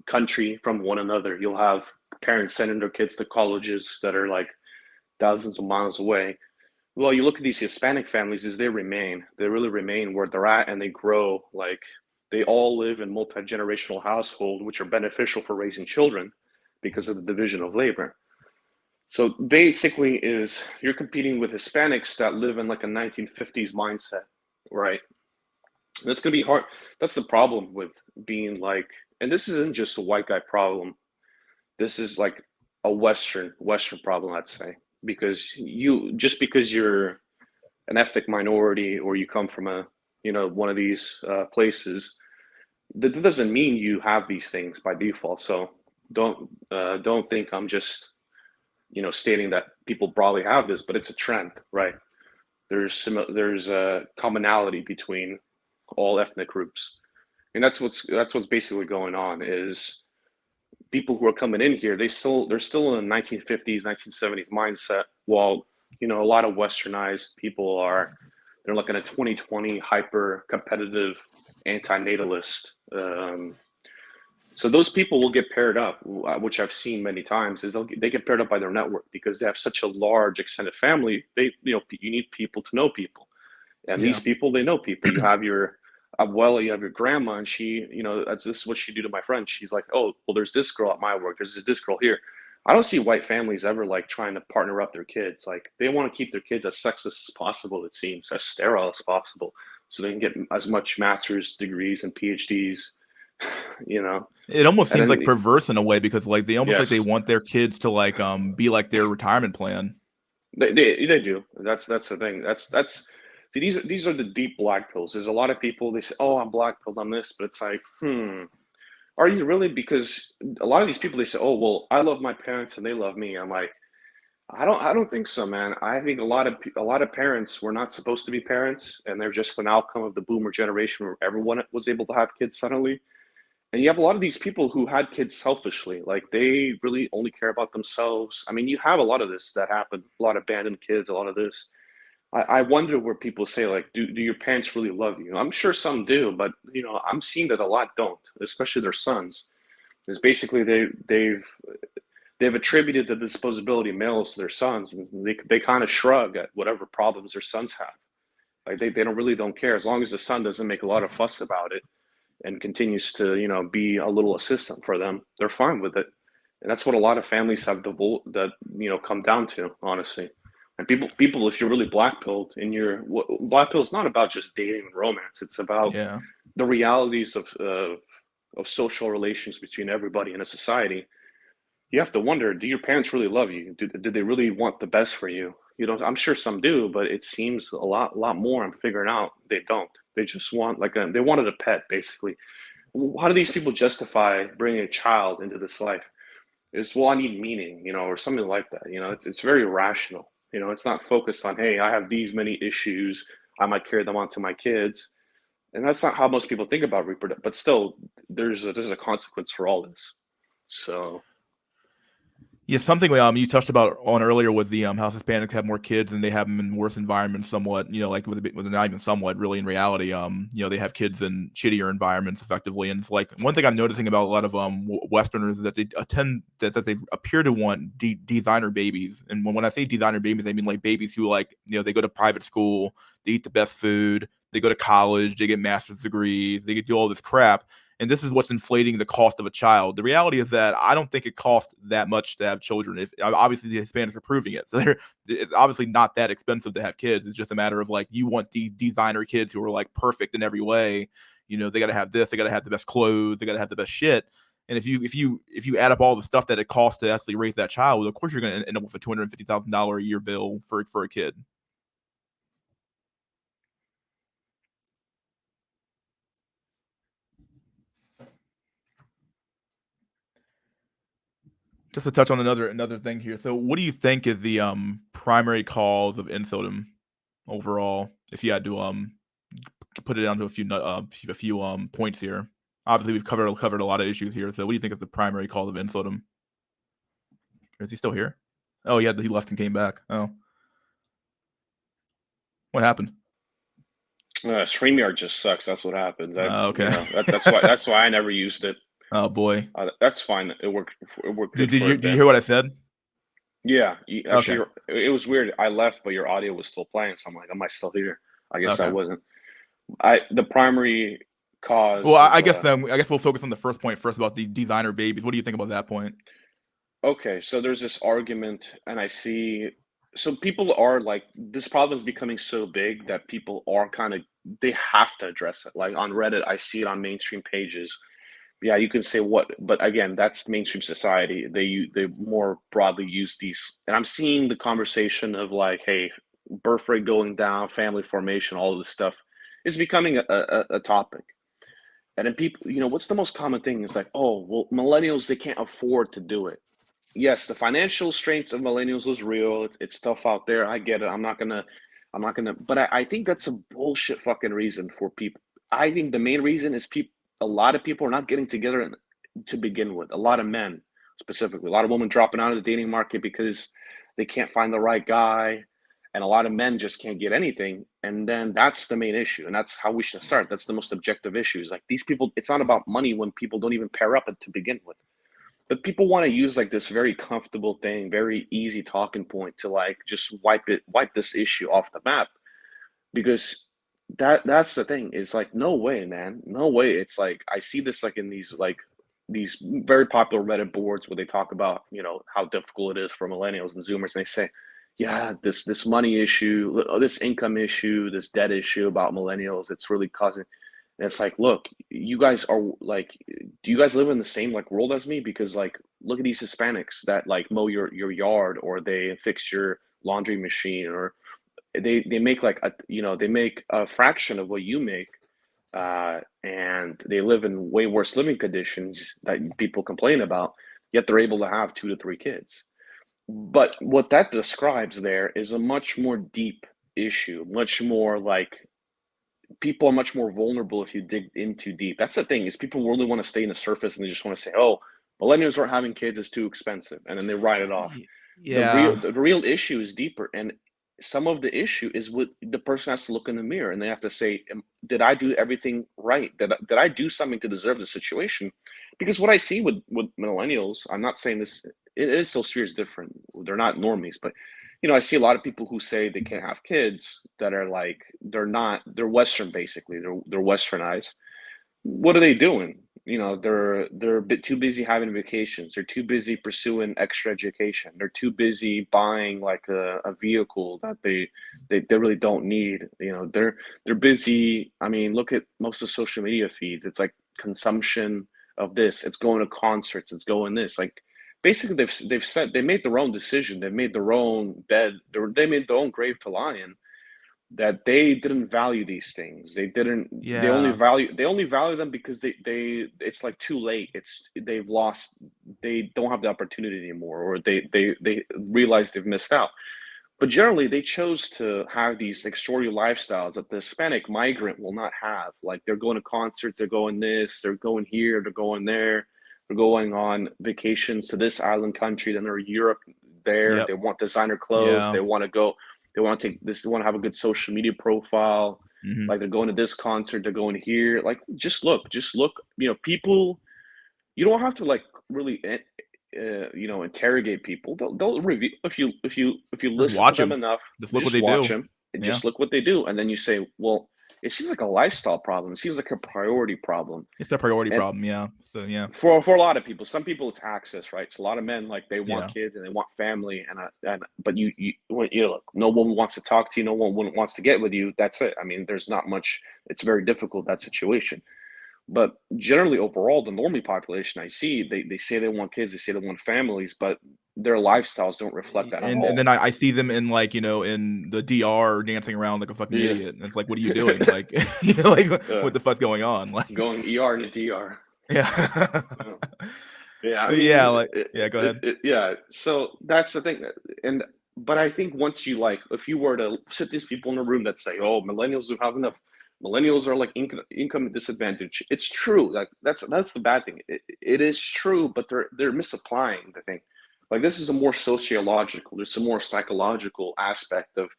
country from one another. You'll have parents sending their kids to colleges that are like thousands of miles away. Well, you look at these Hispanic families, they really remain where they're at, and they grow. Like they all live in multi-generational households, which are beneficial for raising children because of the division of labor. So basically you're competing with Hispanics that live in like a 1950s mindset, right? That's going to be hard. That's the problem with being like, and this isn't just a white guy problem. This is like a Western problem, I'd say, because because you're an ethnic minority or you come from one of these places, that doesn't mean you have these things by default. So don't think I'm just stating that people broadly have this, but it's a trend, right? There's a commonality between all ethnic groups, and that's what's basically going on. Is people who are coming in here, they're still in the 1950s, 1970s mindset, while a lot of westernized people they're looking at 2020 hyper competitive anti-natalist. So those people will get paired up, which I've seen many times. Is they get paired up by their network because they have such a large extended family. You need people to know people, and these people, they know people. You have your abuela, you have your grandma, and she, this is what she do to my friend. She's like, oh, well, there's this girl at my work. There's this girl here. I don't see white families ever like trying to partner up their kids. Like they want to keep their kids as sexless as possible. It seems as sterile as possible, so they can get as much master's degrees and PhDs. It almost seems like perverse in a way because like they almost like they want their kids to like be like their retirement plan. They do. That's the thing. These are the deep black pills. There's a lot of people, they say, "Oh, I'm black pilled on this," but it's like, are you really? Because a lot of these people, they say, "Oh, well, I love my parents and they love me." I'm like, I don't think so, man. I think a lot of parents were not supposed to be parents, and they're just an outcome of the boomer generation where everyone was able to have kids suddenly. And you have a lot of these people who had kids selfishly, like they really only care about themselves. I mean, you have a lot of this that happened, a lot of abandoned kids, a lot of this. I wonder where people say like, do your parents really love you? I'm sure some do, but I'm seeing that a lot don't, especially their sons. Is basically they've attributed the disposability of males to their sons, and they kind of shrug at whatever problems their sons have. Like they don't care as long as the son doesn't make a lot of fuss about it and continues to be a little assistant for them. They're fine with it, and that's what a lot of families have come down to, honestly. And people, if you're really black pilled, and black pill is not about just dating and romance. It's about Yeah. the realities of social relations between everybody in a society. You have to wonder: do your parents really love you? Do they really want the best for you? I'm sure some do, but it seems a lot more. I'm figuring out they don't. They just want they wanted a pet, basically. How do these people justify bringing a child into this life? Is, well, I need meaning, or something like that. It's very rational. It's not focused on, hey, I have these many issues, I might carry them on to my kids, and that's not how most people think about reproduction. But still, there's a consequence for all this. So Yeah, something you touched about on earlier with the how Hispanics have more kids and they have them in worse environments somewhat, like with not even somewhat really in reality, they have kids in shittier environments effectively. And it's like one thing I'm noticing about a lot of Westerners is that they appear to want designer babies. And when I say designer babies, I mean like babies who they go to private school, they eat the best food, they go to college, they get master's degrees, they do all this crap, and this is what's inflating the cost of a child. The reality is that I don't think it costs that much to have children. If obviously the Hispanics are proving it, so it's obviously not that expensive to have kids. It's just a matter of you want these designer kids who are perfect in every way. They got to have this, they got to have the best clothes, they got to have the best shit. And if you add up all the stuff that it costs to actually raise that child, of course you're going to end up with a $250,000 a year bill for a kid. Just to touch on another thing here. So, what do you think is the primary cause of insulin overall? If you had to put it down to a few points here. Obviously, we've covered a lot of issues here. So, what do you think is the primary cause of insulin? Is he still here? Oh, yeah, he left and came back. Oh, what happened? StreamYard just sucks. That's what happens. Okay. That's why I never used it. Oh boy. That's fine. It worked. It worked. Did you hear what I said? Yeah. Actually, Okay. it was weird. I left, but your audio was still playing. So I'm like, am I still here? I guess I Okay. wasn't. The primary cause. Well, I guess we'll focus on the first point first about the designer babies. What do you think about that point? Okay, so there's this argument, and I see. So people are like, this problem is becoming so big that people are they have to address it. Like on Reddit, I see it on mainstream pages. Yeah, you can say what, but again, that's mainstream society. They more broadly use these, and I'm seeing the conversation of like, hey, birth rate going down, family formation, all of this stuff is becoming a topic. And then people, what's the most common thing is like, oh, well, millennials, they can't afford to do it. Yes, the financial strength of millennials was real. It's tough out there. I get it. I'm not gonna, but I think that's a bullshit fucking reason for people. I think the main reason is a lot of people are not getting together to begin with. A lot of men, specifically, a lot of women dropping out of the dating market because they can't find the right guy, and a lot of men just can't get anything. And then that's the main issue, and that's how we should start. That's the most objective issue. Is like these people. It's not about money when people don't even pair up to begin with. But people want to use like this very comfortable thing, very easy talking point to like just wipe this issue off the map, because that's the thing. It's like, no way, man, no way. It's like I see this like in these very popular Reddit boards where they talk about how difficult it is for millennials and Zoomers, and they say, yeah, this money issue, this income issue, this debt issue about millennials, it's really causing. And it's like, look, you guys are like, do you guys live in the same like world as me? Because like, look at these Hispanics that like mow your yard, or they fix your laundry machine, or they make like a, they make a fraction of what you make, and they live in way worse living conditions that people complain about, yet they're able to have 2 to 3 kids. But what that describes there is a much more deep issue, much more like people are much more vulnerable if you dig in too deep. That's the thing, is people really want to stay in the surface, and they just want to say, "Oh, millennials aren't having kids; it's too expensive," and then they write it off. The Yeah. real the real issue is deeper, and some of the issue is what the person has to look in the mirror and they have to say, "Did I do everything right? Did I do something to deserve the situation?" Because what I see with millennials, I'm not saying this. It is so serious, different. They're not normies, but I see a lot of people who say they can't have kids that are like they're Western basically. They're Westernized. What are they doing? They're a bit too busy having vacations. They're too busy pursuing extra education. They're too busy buying like a vehicle that they really don't need. They're busy. I mean, look at most of the social media feeds. It's like consumption of this. It's going to concerts. It's going this. Like basically, they made their own decision. They've made their own bed. They made their own grave to lie in, that they didn't value these things. Yeah. They only value them because they it's like too late. They've lost, they don't have the opportunity anymore, or they realize they've missed out. But generally they chose to have these extraordinary lifestyles that the Hispanic migrant will not have. Like they're going to concerts, they're going this, they're going here, they're going there, they're going on vacations to this island country, then they're Europe there. They Yep. want designer clothes, Yeah. they want to take this, they want to have a good social media profile. Hmm. Like they're going to this concert, they're going here. Like just look. People. You don't have to like really, interrogate people. They'll review if you Just listen to watch them them. enough. Just look what Just they watch do. them and Yeah. just look what they do, and then you say, well, it seems like a lifestyle problem. It seems like a priority problem. It's a priority And problem. Yeah. So yeah. for a lot of people, some people it's access, right? So a lot of men like they want Yeah. kids and they want family, and but look, no one wants to talk to you, no one wants to get with you. That's it. I mean, there's not much. It's very difficult, that situation. But generally, overall, the normie population I see, they say they want kids, they say they want families, but their lifestyles don't reflect that at And then all. I see them in like in the DR dancing around like a fucking Yeah. idiot. And it's like, what are you doing? Like, like Yeah. what the fuck's going on? Like, Going ER to DR. yeah. Yeah. Yeah, I Yeah, mean, like yeah, go ahead. yeah. So that's the thing, and but I think once you like, if you were to sit these people in a room that say, "Oh, millennials don't have enough," millennials are like income disadvantage. It's true. Like that's the bad thing. It is true, but they're misapplying the thing. Like this is a more sociological. There's a more psychological aspect of,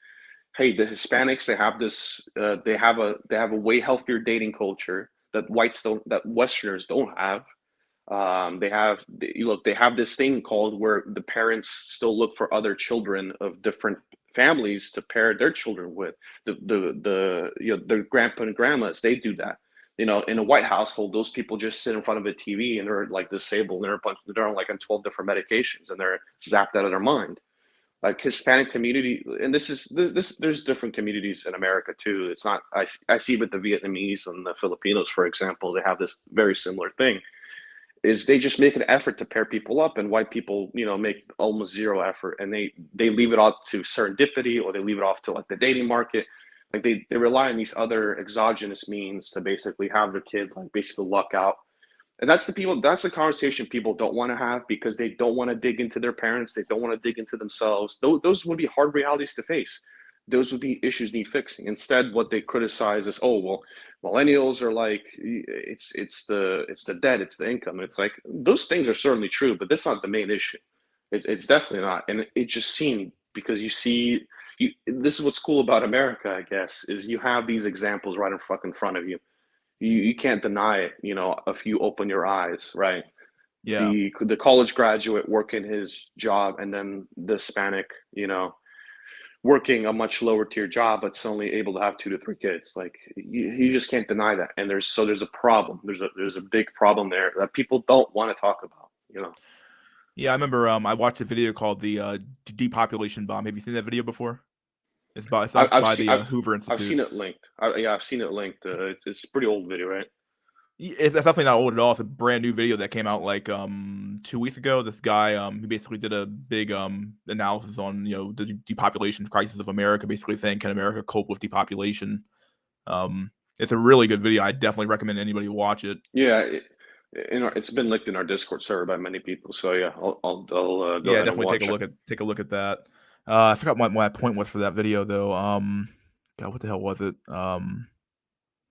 hey, the Hispanics, they have this, they have a way healthier dating culture that Westerners don't have. They have this thing called where the parents still look for other children of different families to pair their children with. The grandpa and grandmas, they do that. In a white household, those people just sit in front of a TV and they're like disabled, and they're on like on 12 different medications, and they're zapped out of their mind. Like Hispanic community, and this there's different communities in America too. It's not, I see with the Vietnamese and the Filipinos, for example, they have this very similar thing, is they just make an effort to pair people up, and white people make almost zero effort, and they leave it off to serendipity, or they leave it off to like the dating market. Like they rely on these other exogenous means to basically have their kids like basically luck out. And that's the conversation people don't want to have, because they don't want to dig into their parents, they don't want to dig into themselves. Those would be hard realities to face. Those would be issues need fixing. Instead, what they criticize is, oh well, millennials are like, it's the debt, it's the income. And it's like, those things are certainly true, but that's not the main issue. It's definitely not. And it just seemed, because you see, this is what's cool about America, I guess, is you have these examples right in fucking front of you. You can't deny it, if you open your eyes, right? Yeah. The college graduate working his job, and then the Hispanic, working a much lower tier job, but suddenly able to have 2 to 3 kids. Like you just can't deny that. And there's a problem. There's a big problem there that people don't want to talk about. Yeah, I remember I watched a video called the depopulation bomb. Have you seen that video before? It's by I, I've by seen the Hoover I've Institute. seen it linked. Yeah, I've seen it linked. It's a pretty old video, right? It's definitely not old at all. It's a brand new video that came out like 2 weeks ago. This guy he basically did a big analysis on the depopulation crisis of America, basically saying can America cope with depopulation. It's a really good video. I definitely recommend anybody watch it. Yeah, it's been linked in our Discord server by many people. So yeah, I'll go Yeah, ahead and definitely watch it. take a look at that. I forgot what my point was for that video though. God, what the hell was it?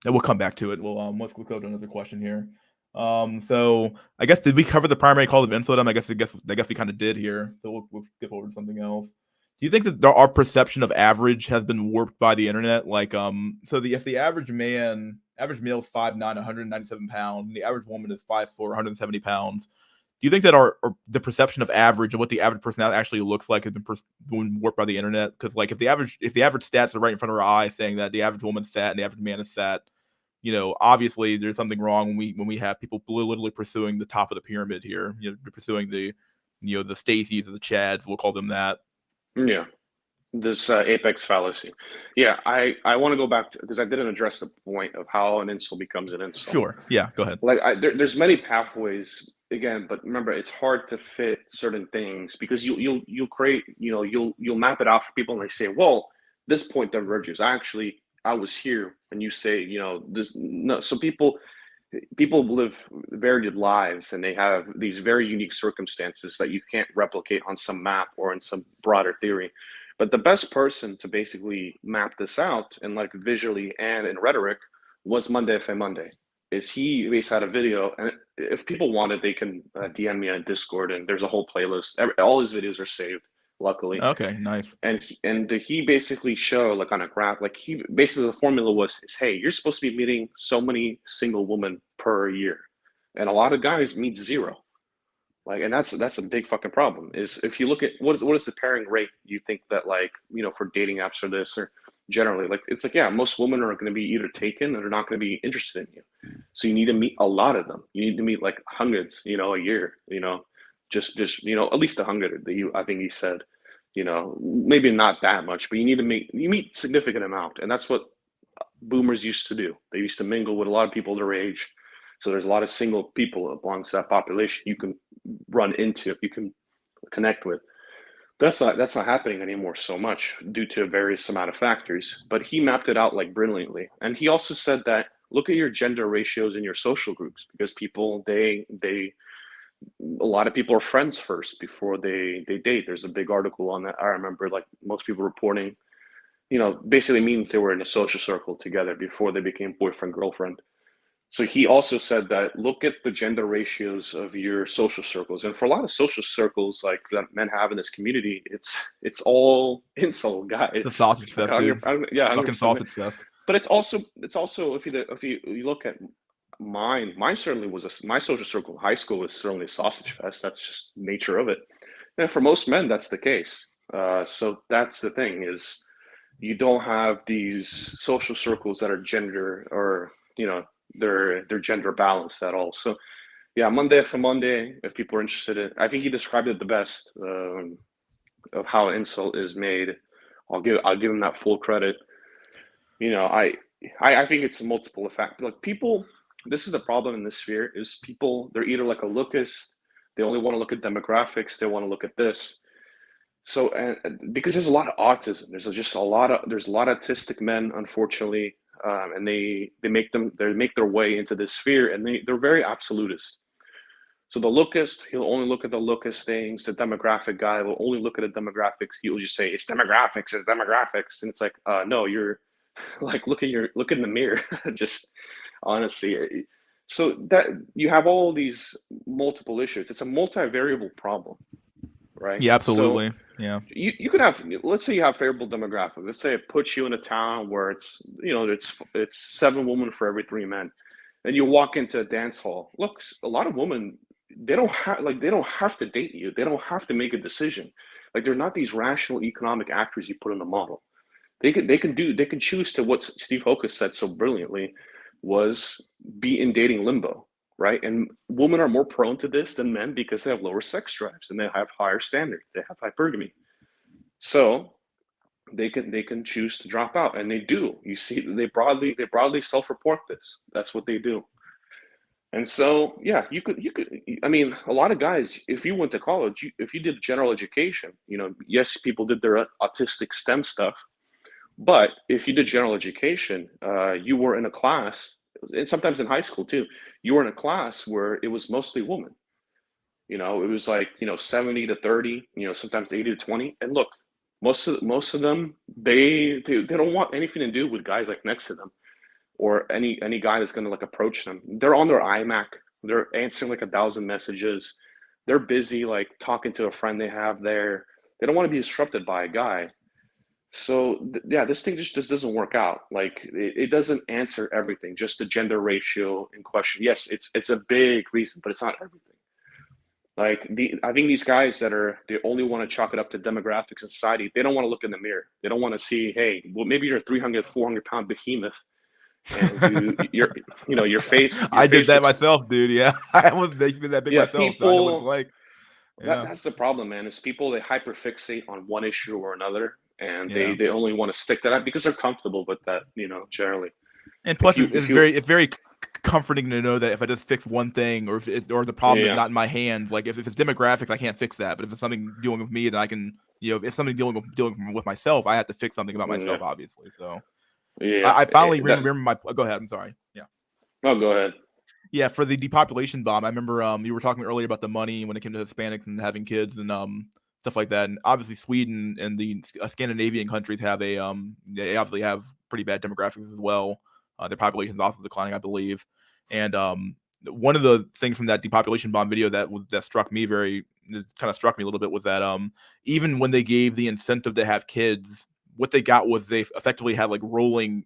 And we'll come back to it. Well, let's go to another question here. So I guess did we cover the primary cause of infodom? I guess we kind of did here. So we'll skip over to something else. Do you think that our perception of average has been warped by the internet? Like, if the average male is 5'9", 197 pounds, and the average woman is 5'4", 170 pounds, do you think that the perception of average and what the average person actually looks like has been warped by the internet? Because like if the average stats are right in front of our eyes saying that the average woman's fat and the average man is fat, obviously there's something wrong when we have people literally pursuing the top of the pyramid here. Pursuing the the Stacys or the Chads, we'll call them that. Yeah, this apex fallacy. Yeah, I want to go back to, because I didn't address the point of how an insult becomes an insult. Sure. Yeah. Go ahead. Like there's many pathways again, but remember it's hard to fit certain things because you'll create you'll map it out for people and they say, well, this point diverges. I was here, and you say this no. So people live varied lives and they have these very unique circumstances that you can't replicate on some map or in some broader theory. But the best person to basically map this out and like visually and in rhetoric was Monday F Monday. Is he based out a video, and if people wanted, they can DM me on Discord, and there's a whole playlist. All his videos are saved, luckily. Okay, nice. And he basically show like on a graph, like he basically the formula was, hey, you're supposed to be meeting so many single women per year, and a lot of guys meet zero. Like, and that's a big fucking problem. Is if you look at what is the pairing rate, you think that like for dating apps or this or generally like it's like, yeah, most women are going to be either taken or they're not going to be interested in you. So you need to meet a lot of them. You need to meet like hundreds, a year. Just at least 100. I think he said. Maybe not that much, but you meet significant amount, and that's what boomers used to do. They used to mingle with a lot of people their age. So there's a lot of single people amongst that population you can run into, you can connect with. That's not happening anymore so much due to various amount of factors. But he mapped it out like brilliantly, and he also said that look at your gender ratios in your social groups because people they a lot of people are friends first before they date. There's a big article on that. I remember like most people reporting, basically means they were in a social circle together before they became boyfriend, girlfriend. So he also said that look at the gender ratios of your social circles. And for a lot of social circles like that men have in this community, it's all incel guys. The sausage fest, dude. Yeah, fucking sausage fest. But it's also if you look at mine certainly was my social circle in high school was certainly a sausage fest. That's just nature of it. And for most men, that's the case. So that's the thing is you don't have these social circles that are gender or they're gender balanced at all. So yeah, Monday for Monday, if people are interested in, I think he described it the best of how an insult is made. I'll give him that full credit. I think it's a multiple effect. Like people, this is the problem in this sphere is people, they're either like a lookist, they only want to look at demographics, they want to look at this. So, and because there's a lot of autism, there's a lot of autistic men, unfortunately, and they make their way into this sphere, and they're very absolutist. So the lookist, he'll only look at the lookist things. The demographic guy will only look at the demographics. He'll just say it's demographics, and it's like, no, you're like look in the mirror, just honestly. So that you have all these multiple issues. It's a multivariable problem, right? Yeah, absolutely. So yeah. You could have, let's say you have favorable demographics. Let's say it puts you in a town where it's 7 women for every 3 men, and you walk into a dance hall. Look, a lot of women, they don't have to date you. They don't have to make a decision. Like they're not these rational economic actors you put in the model. They can choose to what Steve Hokus said so brilliantly was be in dating limbo, right? And women are more prone to this than men because they have lower sex drives and they have higher standards. They have hypergamy. So they can choose to drop out, and they do. You see, they broadly self-report this. That's what they do. And so, yeah, you could. I mean, a lot of guys, if you went to college, if you did general education, yes, people did their autistic STEM stuff, but if you did general education, you were in a class, and sometimes in high school too, you were in a class where it was mostly women. It was like 70 to 30, sometimes 80 to 20. And look, most of them, they don't want anything to do with guys like next to them, or any guy that's going to like approach them. They're on their iMac. They're answering like 1,000 messages. They're busy like talking to a friend they have there. They don't want to be disrupted by a guy. So yeah, this thing just doesn't work out. Like it doesn't answer everything. Just the gender ratio in question. Yes, it's a big reason, but it's not everything. Like I think these guys they only want to chalk it up to demographics in society. They don't want to look in the mirror. They don't want to see, hey, well, maybe you're a 300, 400 pound behemoth, and your face. I did that myself, dude. Yeah, I was making that big Yeah, myself, so I know what it's people. like. Yeah, That's the problem, man. Is people, they hyperfixate on one issue or another, and yeah. they only want to stick to that because they're comfortable with that. Generally. And If plus, you it's if you very comforting to know that if I just fix one thing, or or the problem is Yeah, not in my hands, like if it's demographics, I can't fix that. But if it's something dealing with me, then I can, if it's something dealing with myself, I have to fix something about yeah, myself, obviously. So yeah. I finally That. remember my. Go ahead. I'm sorry. Yeah. No, go ahead. Yeah, for the depopulation bomb, I remember you were talking earlier about the money when it came to Hispanics and having kids and stuff like that. And obviously Sweden and the Scandinavian countries have they obviously have pretty bad demographics as well. Their population is also declining, I believe. And one of the things from that depopulation bomb video that struck me a little bit was that even when they gave the incentive to have kids, what they got was they effectively had like rolling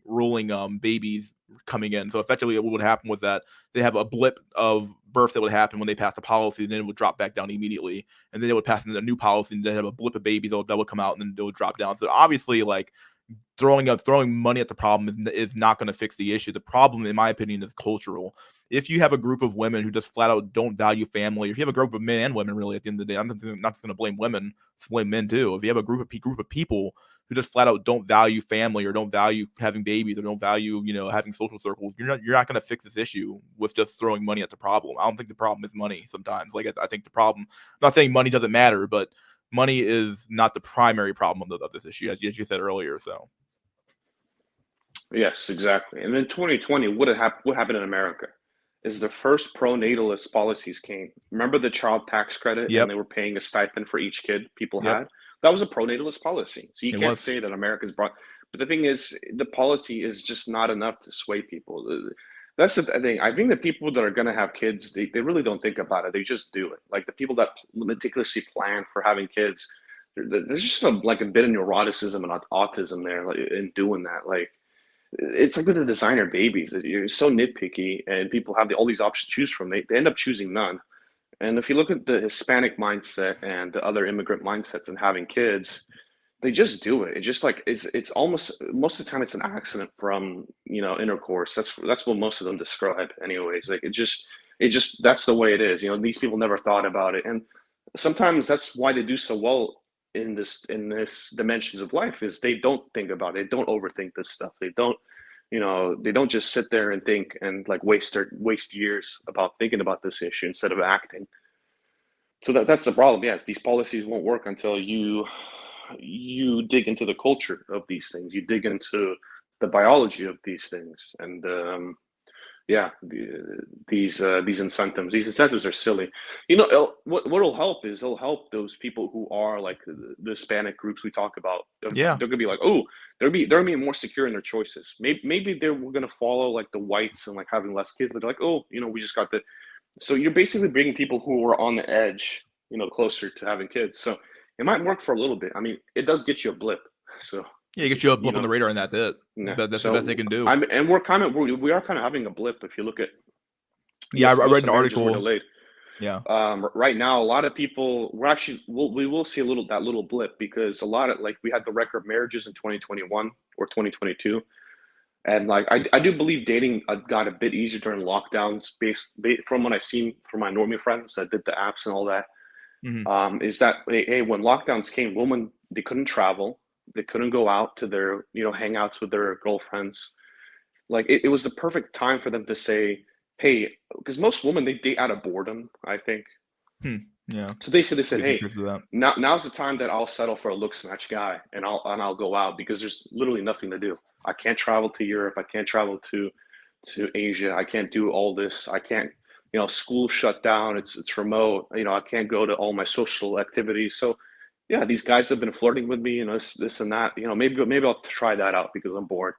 babies coming in. So effectively what would happen was that they have a blip of births that would happen when they passed a policy, and then it would drop back down immediately. And then they would pass in a new policy, and they have a blip of babies that would come out, and then it would drop down. So obviously, like throwing money at the problem is not going to fix the issue. The problem, in my opinion, is cultural. If you have a group of women who just flat out don't value family, or if you have a group of men and women, really, at the end of the day, I'm not just going to blame women, it's blame men too. If you have a group of people who just flat out don't value family, or don't value having babies, or don't value having social circles, you're not going to fix this issue with just throwing money at the problem. I don't think the problem is money. Sometimes, like I think the problem. I'm not saying money doesn't matter, but money is not the primary problem of this issue, as you said earlier. So. Yes, exactly. And in 2020, what happened in America is the first pro-natalist policies came. Remember the child tax credit, and Yep. they were paying a stipend for each kid people Yep. had? That was a pro-natalist policy. So you It can't was. say that America's brought. But the thing is, the policy is just not enough to sway people. That's the thing. I think the people that are going to have kids, they really don't think about it. They just do it. Like the people that meticulously plan for having kids, there's just like a bit of neuroticism and autism there, like, in doing that. Like, it's like with the designer babies. You're so nitpicky, and people have all these options to choose from. They end up choosing none. And if you look at the Hispanic mindset and the other immigrant mindsets and having kids, they just do it. It's just like it's almost, most of the time it's an accident from intercourse. That's what most of them describe, anyways. Like it just that's the way it is. These people never thought about it, and sometimes that's why they do so well in this dimensions of life, is they don't think about it. They don't overthink this stuff. They don't just sit there and think and like waste years about thinking about this issue instead of acting. So that's the problem. Yes, these policies won't work until you dig into the culture of these things. You dig into the biology of these things, and yeah, these incentives are silly. What'll help is it'll help those people who are like the Hispanic groups we talk about. Yeah. They're gonna be like, oh, they're gonna be more secure in their choices. Maybe they're gonna follow like the whites and like having less kids, but they're like, oh, we just got the. So you're basically bringing people who are on the edge, closer to having kids. So it might work for a little bit. I mean, it does get you a blip. So Yeah, you get you a you blip on the know, radar, and that's it. yeah. That's the So best they can do. and we are kind of having a blip if you look at. Yeah, Yes, I read most an of the marriages were article. delayed. Yeah. Right now, a lot of people we will see that little blip, because a lot of, like, we had the record marriages in 2021 or 2022, and like I do believe dating got a bit easier during lockdowns, based from what I've seen from my normie friends that did the apps and all that. Hmm. Is that, hey, when lockdowns came, women, they couldn't travel, They couldn't go out to their, hangouts with their girlfriends. Like it was the perfect time for them to say, hey, because most women, they date out of boredom, I think. Yeah. So they said, Get some hey, truth to that. now's the time that I'll settle for a looks match guy, and I'll go out because there's literally nothing to do. I can't travel to Europe. I can't travel to Asia. I can't do all this. I can't, school shut down. It's remote. I can't go to all my social activities. So yeah, these guys have been flirting with me, this and that. Maybe I'll try that out because I'm bored.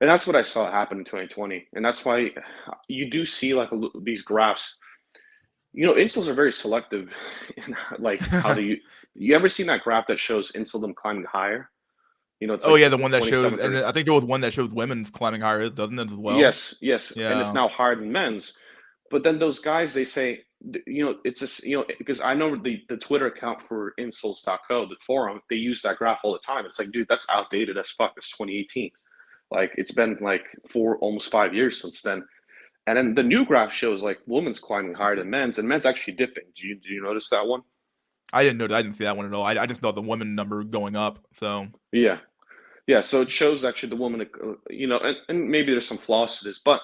And that's what I saw happen in 2020. And that's why you do see like these graphs. Insoles are very selective in like how you ever seen that graph that shows them climbing higher? It's Oh like yeah, the one that shows, 27, and 30. I think there was one that shows women's climbing higher, doesn't it, as well? Yes, yes, and it's Yeah. now higher than men's. But then those guys, they say, it's just, because I know the Twitter account for insoles.co, the forum, they use that graph all the time. It's like, dude, that's outdated as fuck. It's 2018. Like it's been like almost 5 years since then. And then the new graph shows like women's climbing higher than men's, and men's actually dipping. Do you notice that one? I didn't know that. I didn't see that one at all. I just know the women number going up. So Yeah, yeah. So it shows actually the woman, and maybe there's some flaws to this, but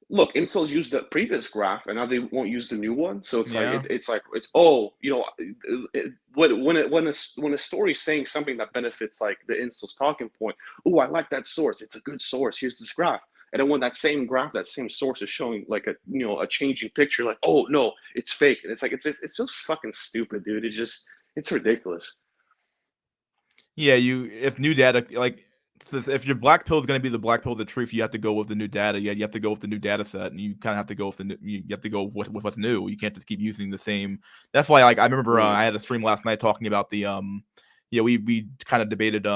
look, incels use the previous graph, and now they won't use the new one. So it's like yeah. it's like it's oh, when a story's saying something that benefits like the incel's talking point. Oh, I like that source. It's a good source. Here's this graph. And then when that same graph, that same source is showing like a changing picture, like, oh no, it's fake. And it's like it's so fucking stupid, dude. It's ridiculous. Yeah, if new data, like, if your black pill is going to be the black pill of the truth, you have to go with the new data. Yeah, you have to go with the new data set, and you kind of have to go with you have to go with what's new. You can't just keep using the same. That's why, like, I remember I had a stream last night talking about the yeah, we kind of debated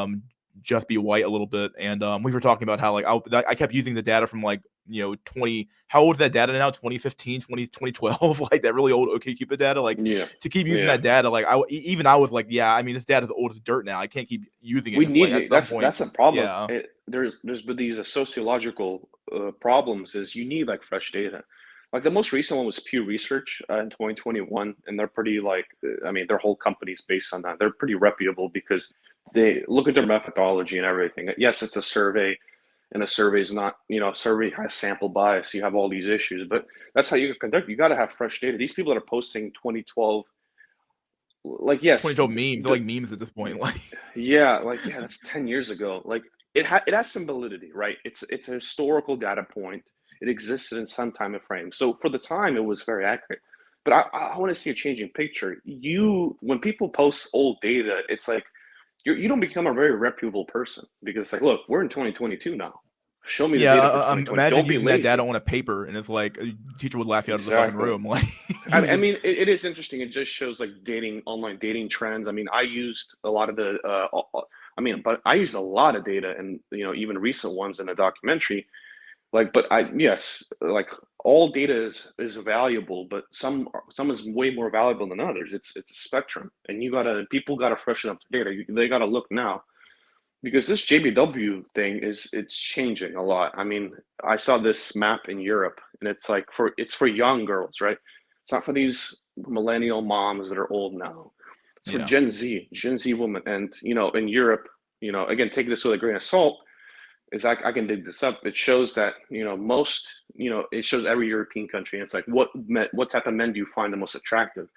just be white a little bit, and we were talking about how like I kept using the data from like 20, how old is that data now, 2015, 2012, like that really old OkCupid data, like Yeah, to keep using yeah. that data, like I was like, yeah, I mean, this data is old as dirt now. I can't keep using it We because like need at it. some point, That's a problem. yeah. There's been these sociological problems. Is you need like fresh data. Like the most recent one was Pew Research in 2021, and they're pretty like I mean their whole company's based on that. They're pretty reputable because they look at their methodology and everything. Yes, it's a survey, and a survey is not survey has sample bias. You have all these issues, but that's how you conduct. You got to have fresh data. These people that are posting 2012, like yes, 2012 memes, they're like memes at this point, like yeah, like yeah, that's 10 years ago. Like it has some validity, right? It's a historical data point. It existed in some time frame. So for the time it was very accurate. But I want to see a changing picture. When people post old data, it's like you don't become a very reputable person because it's like, look, we're in 2022 now. Show me the yeah. data for 2020. Imagine Don't be using that data lazy. on a paper, and it's like a teacher would laugh you out of the fucking Exactly. room, like I mean, it is interesting. It just shows like online dating trends. I mean, I used a lot of but I used a lot of data and even recent ones in a documentary. Like, but yes, like all data is valuable, but some is way more valuable than others. It's a spectrum, and people gotta freshen up the data. They gotta look now because this JBW thing it's changing a lot. I mean, I saw this map in Europe, and it's like it's for young girls, right? It's not for these millennial moms that are old now. It's for yeah. Gen Z women, and in Europe, again, take this with a grain of salt. Is I can dig this up. It shows that it shows every European country. And it's like what type of men do you find the most attractive?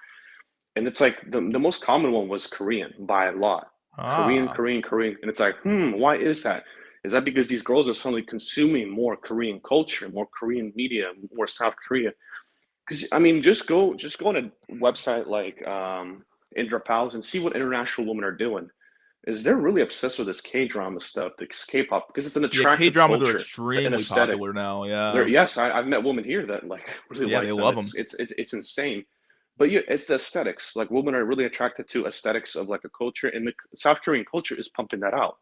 And it's like the most common one was Korean by a lot. Ah, Korean. And it's like, why is that? Is that because these girls are suddenly consuming more Korean culture, more Korean media, more South Korea? Because I mean, just go on a website like Indra Palace and see what international women are doing. Is they're really obsessed with this K drama stuff, this K-pop, because it's an yeah. K attractive dramas are culture. It's an extremely aesthetic. popular now. There, Yeah, yes, I've met women here that like really yeah, they like them. love It's them. it's it's it's insane. But yeah, it's the aesthetics. Like women are really attracted to aesthetics of like a culture, and the South Korean culture is pumping that out.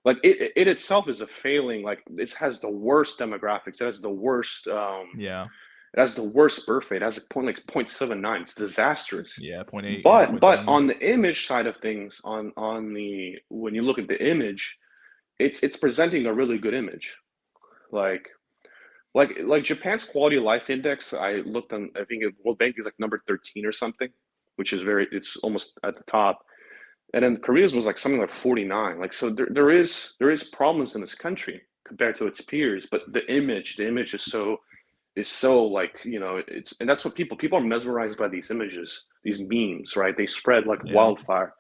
Like it itself is a failing. Like this has the worst demographics. It has the worst. Yeah, It has the worst birth rate. It has a point like 0.79. It's disastrous. yeah, point 0.8, yeah, But 0.7. on the image side of things, on the when you look at the image, it's presenting a really good image. Like like Japan's quality of life index, I looked on. I think World Bank is like number 13 or something, which is it's almost at the top. And then Korea's was like something like 49. Like, so there is problems in this country compared to its peers, but the image is so like, it's, and that's what people are mesmerized by these images, these memes, right? They spread like Yeah. wildfire.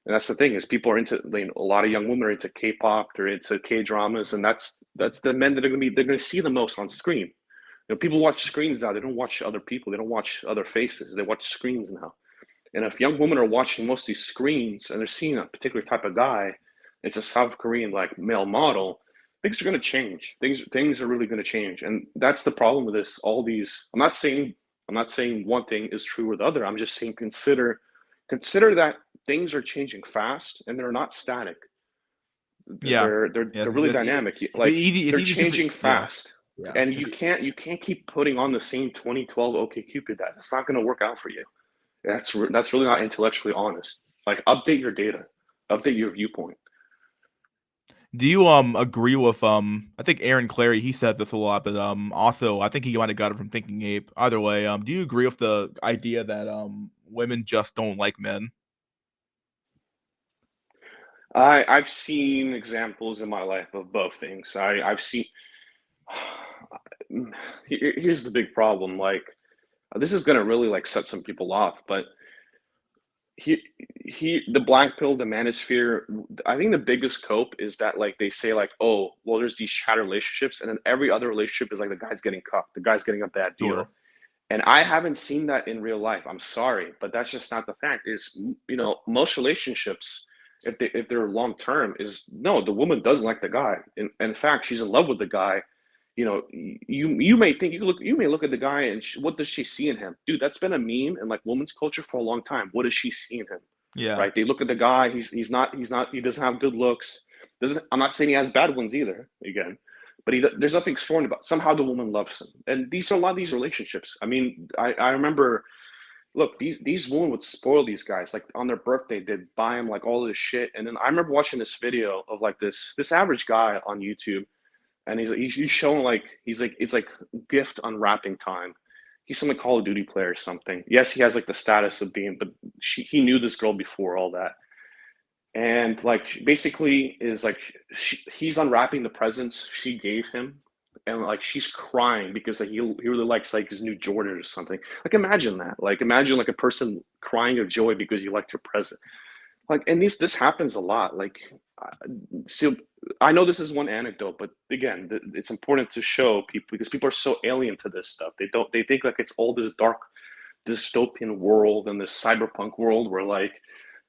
And that's the thing, is people are into, a lot of young women are into K-pop, they're into K-dramas, and that's the men that they're gonna see the most on screen. People watch screens now. They don't watch other people. They don't watch other faces. They watch screens now. And if young women are watching most of these screens and they're seeing a particular type of guy, it's a South Korean like male model, things are going to change. Things are really going to change. And that's the problem with this. All these, I'm not saying one thing is true or the other. I'm just saying consider that things are changing fast and they're not static. Yeah. They're really dynamic. Like, It's they're easy to changing yeah. fast. Yeah. And you can't keep putting on the same 2012 OkCupid. That's not going to work out for you. That's really not intellectually honest. Like, update your data, update your viewpoint. Do you agree with I think Aaron Clary, he says this a lot, but also I think he might have got it from Thinking Ape. Either way, do you agree with the idea that women just don't like men? I've seen examples in my life of both things. I've seen. Here's the big problem. Like, this is gonna really like set some people off, but the black pill, the manosphere. I think the biggest cope is that, like, they say like, oh, well, there's these shadow relationships, and then every other relationship is like the guy's getting cucked, the guy's getting a bad deal. Sure. And I haven't seen that in real life. I'm sorry, but that's just not the fact. Is, most relationships, if they're long term, is no, the woman doesn't like the guy. In fact, she's in love with the guy. You may think, you may look at the guy and what does she see in him, dude? That's been a meme in like women's culture for a long time. What does she see in him, Yeah. right? They look at the guy. He doesn't have good looks. Doesn't I'm not saying he has bad ones either. Again, but there's nothing sworn about. Somehow the woman loves him, and these are a lot of these relationships. I mean, I remember. Look, these women would spoil these guys. Like, on their birthday, they'd buy them like all this shit. And then I remember watching this video of like this average guy on YouTube, and he's showing like, he's like, it's like gift unwrapping time. He's some like Call of Duty player or something. Yes, he has like the status of being, but he knew this girl before all that. And like, basically is like, he's unwrapping the presents she gave him, and like she's crying because like he really likes like his new Jordan or something. Like, imagine that. Like, imagine like a person crying of joy because you liked your present. Like, and this happens a lot. Like, so I know this is one anecdote, but again, it's important to show people, because people are so alien to this stuff. They think like it's all this dark dystopian world and this cyberpunk world where like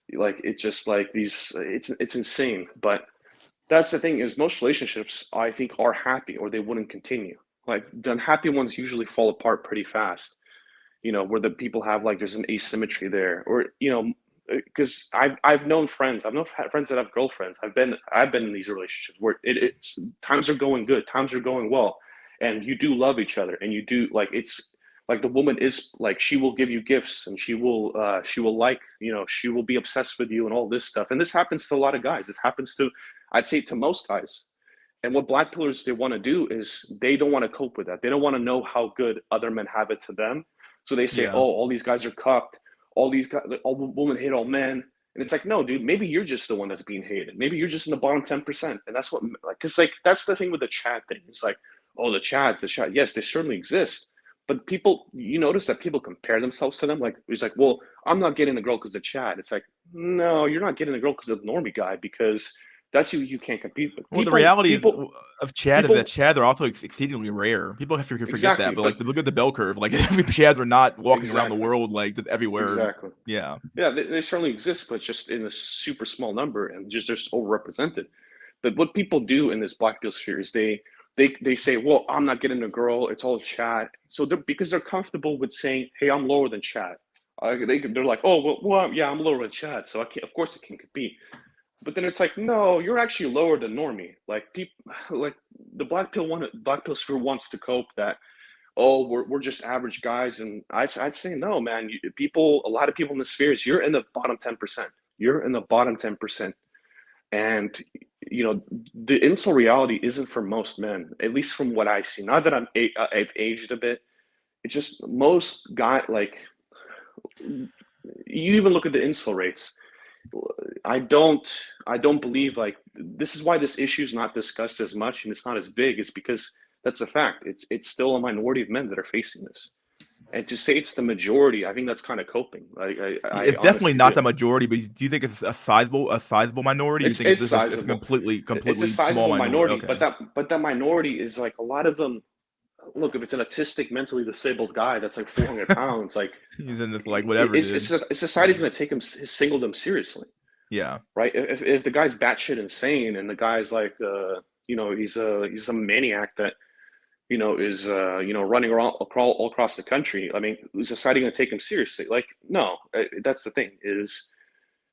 it's just like these, it's insane. But that's the thing, is most relationships, I think, are happy or they wouldn't continue. Like, the unhappy ones usually fall apart pretty fast, where the people have like, there's an asymmetry there, or because I've known friends, I've known friends that have girlfriends. I've been in these relationships where it's times are going good, times are going well, and you do love each other, and you do like, it's like the woman is like, she will give you gifts, and she will like, she will be obsessed with you and all this stuff. And this happens to a lot of guys. This happens to, I'd say, to most guys. And what black pillars they want to do is they don't want to cope with that. They don't want to know how good other men have it to them. So they say, Yeah. oh, all these guys are cucked. All these guys, all women hate all men. And it's like, no, dude, maybe you're just the one that's being hated. Maybe you're just in the bottom 10%. And that's what, like, because like, that's the thing with the Chad thing. It's like, oh, the Chad. Yes, they certainly exist. But people, you notice that people compare themselves to them. Like, it's like, well, I'm not getting the girl because of Chad. It's like, no, you're not getting the girl because of the normie guy, because that's who you can't compete with. Well, the reality People, of Chad is that people, Chad are also exceedingly rare. People have to forget exactly. that, but But like, look at the bell curve. Like, every Chads are not walking around the exactly, world like just everywhere. exactly. Yeah. Yeah, they certainly exist, but just in a super small number, and just overrepresented. But what people do in this black pill sphere is they say, well, I'm not getting a girl, it's all Chad. So because they're comfortable with saying, hey, I'm lower than Chad. They're like, oh, well, yeah, I'm lower than Chad, so I can't, of course it can compete. But then it's like, no, you're actually lower than normie. Like, people, like, the black pill sphere wants to cope that, oh, we're just average guys. And I'd say, no, man. A lot of people in the spheres, you're in the bottom 10%. You're in the bottom 10%. And the incel reality isn't for most men, at least from what I see. Not that I've aged a bit. It's just most guy, like, you even look at the incel rates. I don't believe like this is why this issue is not discussed as much and it's not as big is because that's a fact. It's still a minority of men that are facing this. And to say it's the majority, I think that's kind of coping. I It's definitely honestly not do. the majority, but do you think it's a sizable minority? Or you think It's it's a sizable. completely It's a small sizable minority? minority, Okay. but that minority is like a lot of them. Look, if it's an autistic, mentally disabled guy that's like 400 pounds, like Then it's like whatever, dude. society's going to take him, single them seriously, Yeah. right? If the guy's batshit insane and the guy's like, he's a maniac that is running around all across the country. I mean, is society going to take him seriously? Like, no. That's the thing is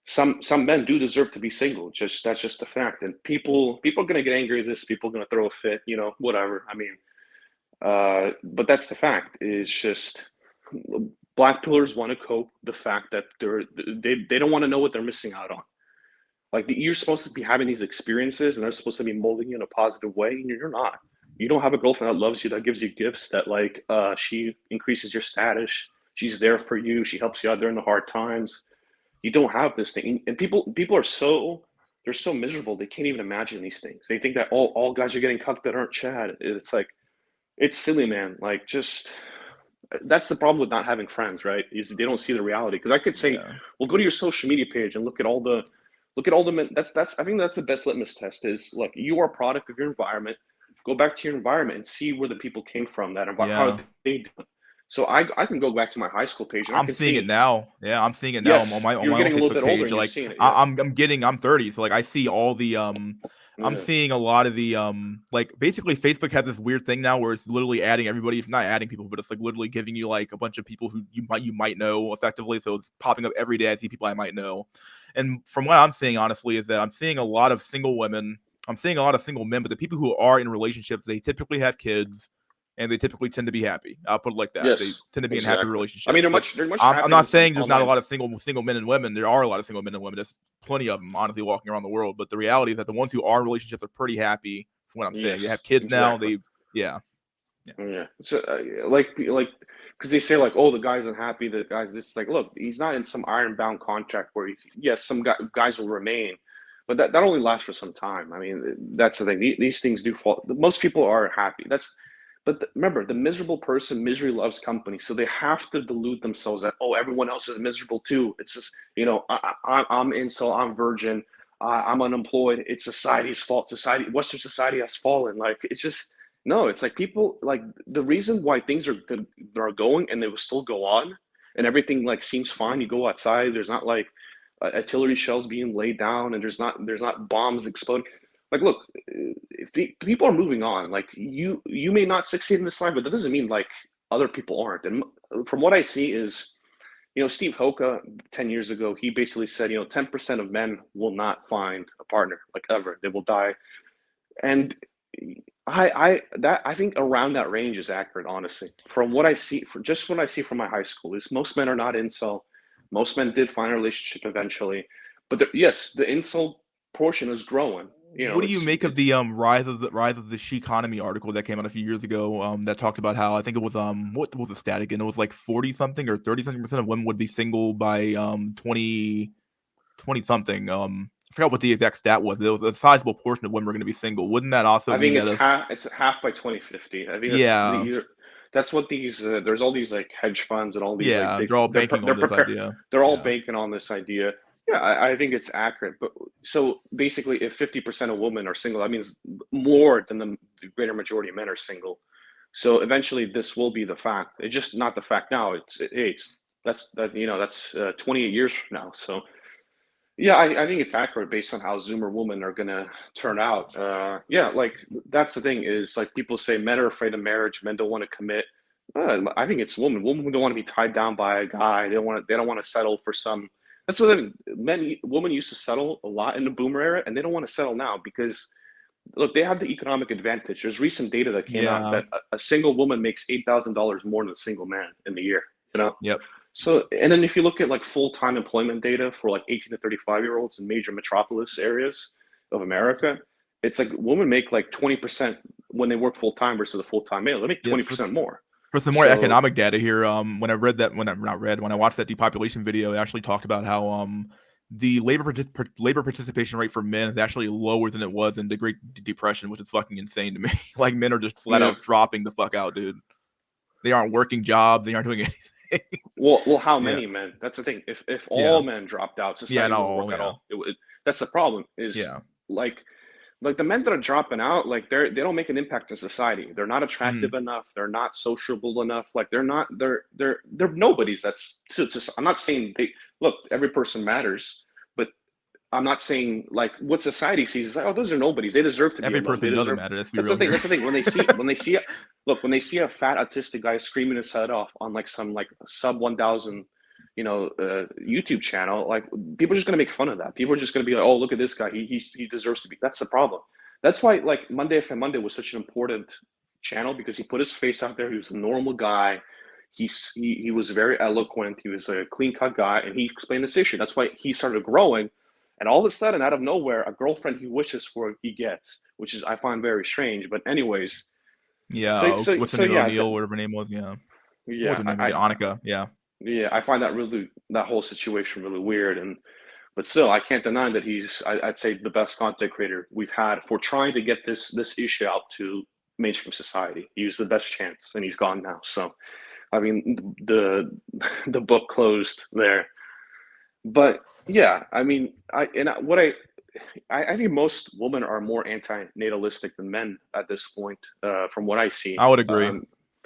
some men do deserve to be single. That's just a fact. And people are going to get angry at this. People are going to throw a fit. Whatever. I mean, but that's the fact. Is just black pillars want to cope the fact that they don't want to know what they're missing out on. Like you're supposed to be having these experiences, and they're supposed to be molding you in a positive way, and you're not. You don't have a girlfriend that loves you, that gives you gifts, that like she increases your status. She's there for you. She helps you out during the hard times. You don't have this thing, and people are they're so miserable. They can't even imagine these things. They think that all guys are getting cucked that aren't Chad. It's like it's silly, man. Like just that's the problem with not having friends, right? Is they don't see the reality. Because I could say, Yeah. well, go to your social media page and look at all the men. That's I think that's the best litmus test. Is look, you are a product of your environment. Go back to your environment and see where the people came from. That environment, Yeah. how they do it. So I can go back to my high school page and I I'm can seeing it see. now. Yeah, I'm seeing it now on Yes, my you're own getting a little Facebook bit older page. and you're Like seeing it. Yeah, I'm 30, so like I see all the I'm yeah, seeing a lot of the like basically Facebook has this weird thing now where it's literally adding everybody, it's not adding people, but it's like literally giving you like a bunch of people who you might know effectively. So it's popping up every day. I see people I might know. And from what I'm seeing, honestly, is that I'm seeing a lot of single women. I'm seeing a lot of single men, but the people who are in relationships, they typically have kids and they typically tend to be happy. I'll put it like that. They yes, tend to be in happy exactly. I relationships. mean, But they're much I'm happier not with some saying there's not a online. lot of single men and women. There are a lot of single men and women. There's plenty of them, honestly, walking around the world. But the reality is that the ones who are in relationships are pretty happy. Is what I'm saying. They Yes, have kids now. exactly. They've yeah. Yeah. So, like, because they say like, oh, the guy's unhappy. The guy's this. Like, look, he's not in some iron-bound contract where yes, some guys will remain, but that only lasts for some time. I mean, that's the thing. These things do fall. Most people are happy. But remember, the miserable person, misery loves company. So they have to delude themselves that oh, everyone else is miserable too. It's just I'm incel, I'm virgin, I'm unemployed. It's society's fault. Western society has fallen. Like it's just no, it's like people like the reason why things are good are going and they will still go on and everything like seems fine. You go outside, there's not like artillery shells being laid down and there's not bombs exploding. Like, look, if people are moving on, like you may not succeed in this life, but that doesn't mean like other people aren't. And from what I see is, Steve Hoka 10 years ago, he basically said, 10% of men will not find a partner like ever. They will die. And I think around that range is accurate, honestly. From what I see, just what I see from my high school, is most men are not incel. Most men did find a relationship eventually, but yes, the incel portion is growing. What do you make of It's the rise of the she economy article that came out a few years ago? That talked about how I think it was what was the stat again? It was like 40 something or 30 something% of women would be single by 20 something. I forgot what the exact stat was. There was a sizable portion of women were going to be single. Wouldn't that also I mean think that it's if half by 2050. I think yeah that's what these there's all these like hedge funds and all these like they're all banking on they're this prepared idea. they're all Yeah. banking on this idea. Yeah, I think it's accurate. But so basically, if 50% of women are single, that means more than the greater majority of men are single. So eventually, this will be the fact. It's just not the fact now. That's 28 years from now. So yeah, I think it's accurate based on how Zoomer women are gonna turn out. Yeah, like that's the thing is like people say men are afraid of marriage, men don't want to commit. I think it's women. Women who don't want to be tied down by a guy. They don't want to. They don't want to settle for some. That's what I mean. Women used to settle a lot in the boomer era, and they don't want to settle now because look, they have the economic advantage. There's recent data that came out Yeah. that a single woman makes $8,000 more than a single man in the year. You know, Yep. so, and then if you look at like full-time employment data for like 18 to 35-year-olds in major metropolis areas of America, it's like women make like 20% when they work full-time versus a full-time male. They make Yeah. 20% more. For some more So, economic data here, when I watched that depopulation video, it actually talked about how the labor participation rate for men is actually lower than it was in the Great Depression, which is fucking insane to me. Like men are just flat Yeah. out dropping the fuck out, dude. They aren't working jobs. They aren't doing anything. Well, how Yeah. many men? That's the thing. If Yeah. all men dropped out, society wouldn't work at all. That's the problem. Is Yeah. like the men that are dropping out, like they don't make an impact in society. They're not attractive enough. They're not sociable enough. Like they're nobodies. I'm not saying look, every person matters, but I'm not saying like what society sees is like, oh, those are nobodies. They deserve to be Every alone. person They doesn't deserve. matter. That's That's the thing. That's the thing. When they see a fat autistic guy screaming his head off on like some like sub 1,000, YouTube channel, like people are just gonna make fun of that. People are just gonna be like, oh, look at this guy. He deserves to be. That's the problem. That's why like Monday FM Monday was such an important channel, because he put his face out there. He was a normal guy. He was very eloquent. He was a clean cut guy, and he explained this issue. That's why he started growing. And all of a sudden, out of nowhere, a girlfriend he wishes for, he gets, which is I find very strange. But anyways, yeah. What's the name? yeah, O'Neill, whatever her name was. Yeah. yeah, What was her name? Annika. Yeah. Yeah, I find that whole situation really weird, but still, I can't deny that I'd say the best content creator we've had for trying to get this issue out to mainstream society. He was the best chance, and he's gone now. So, I mean, the book closed there. But yeah, I mean, I think most women are more anti-natalistic than men at this point, from what I see. I would agree.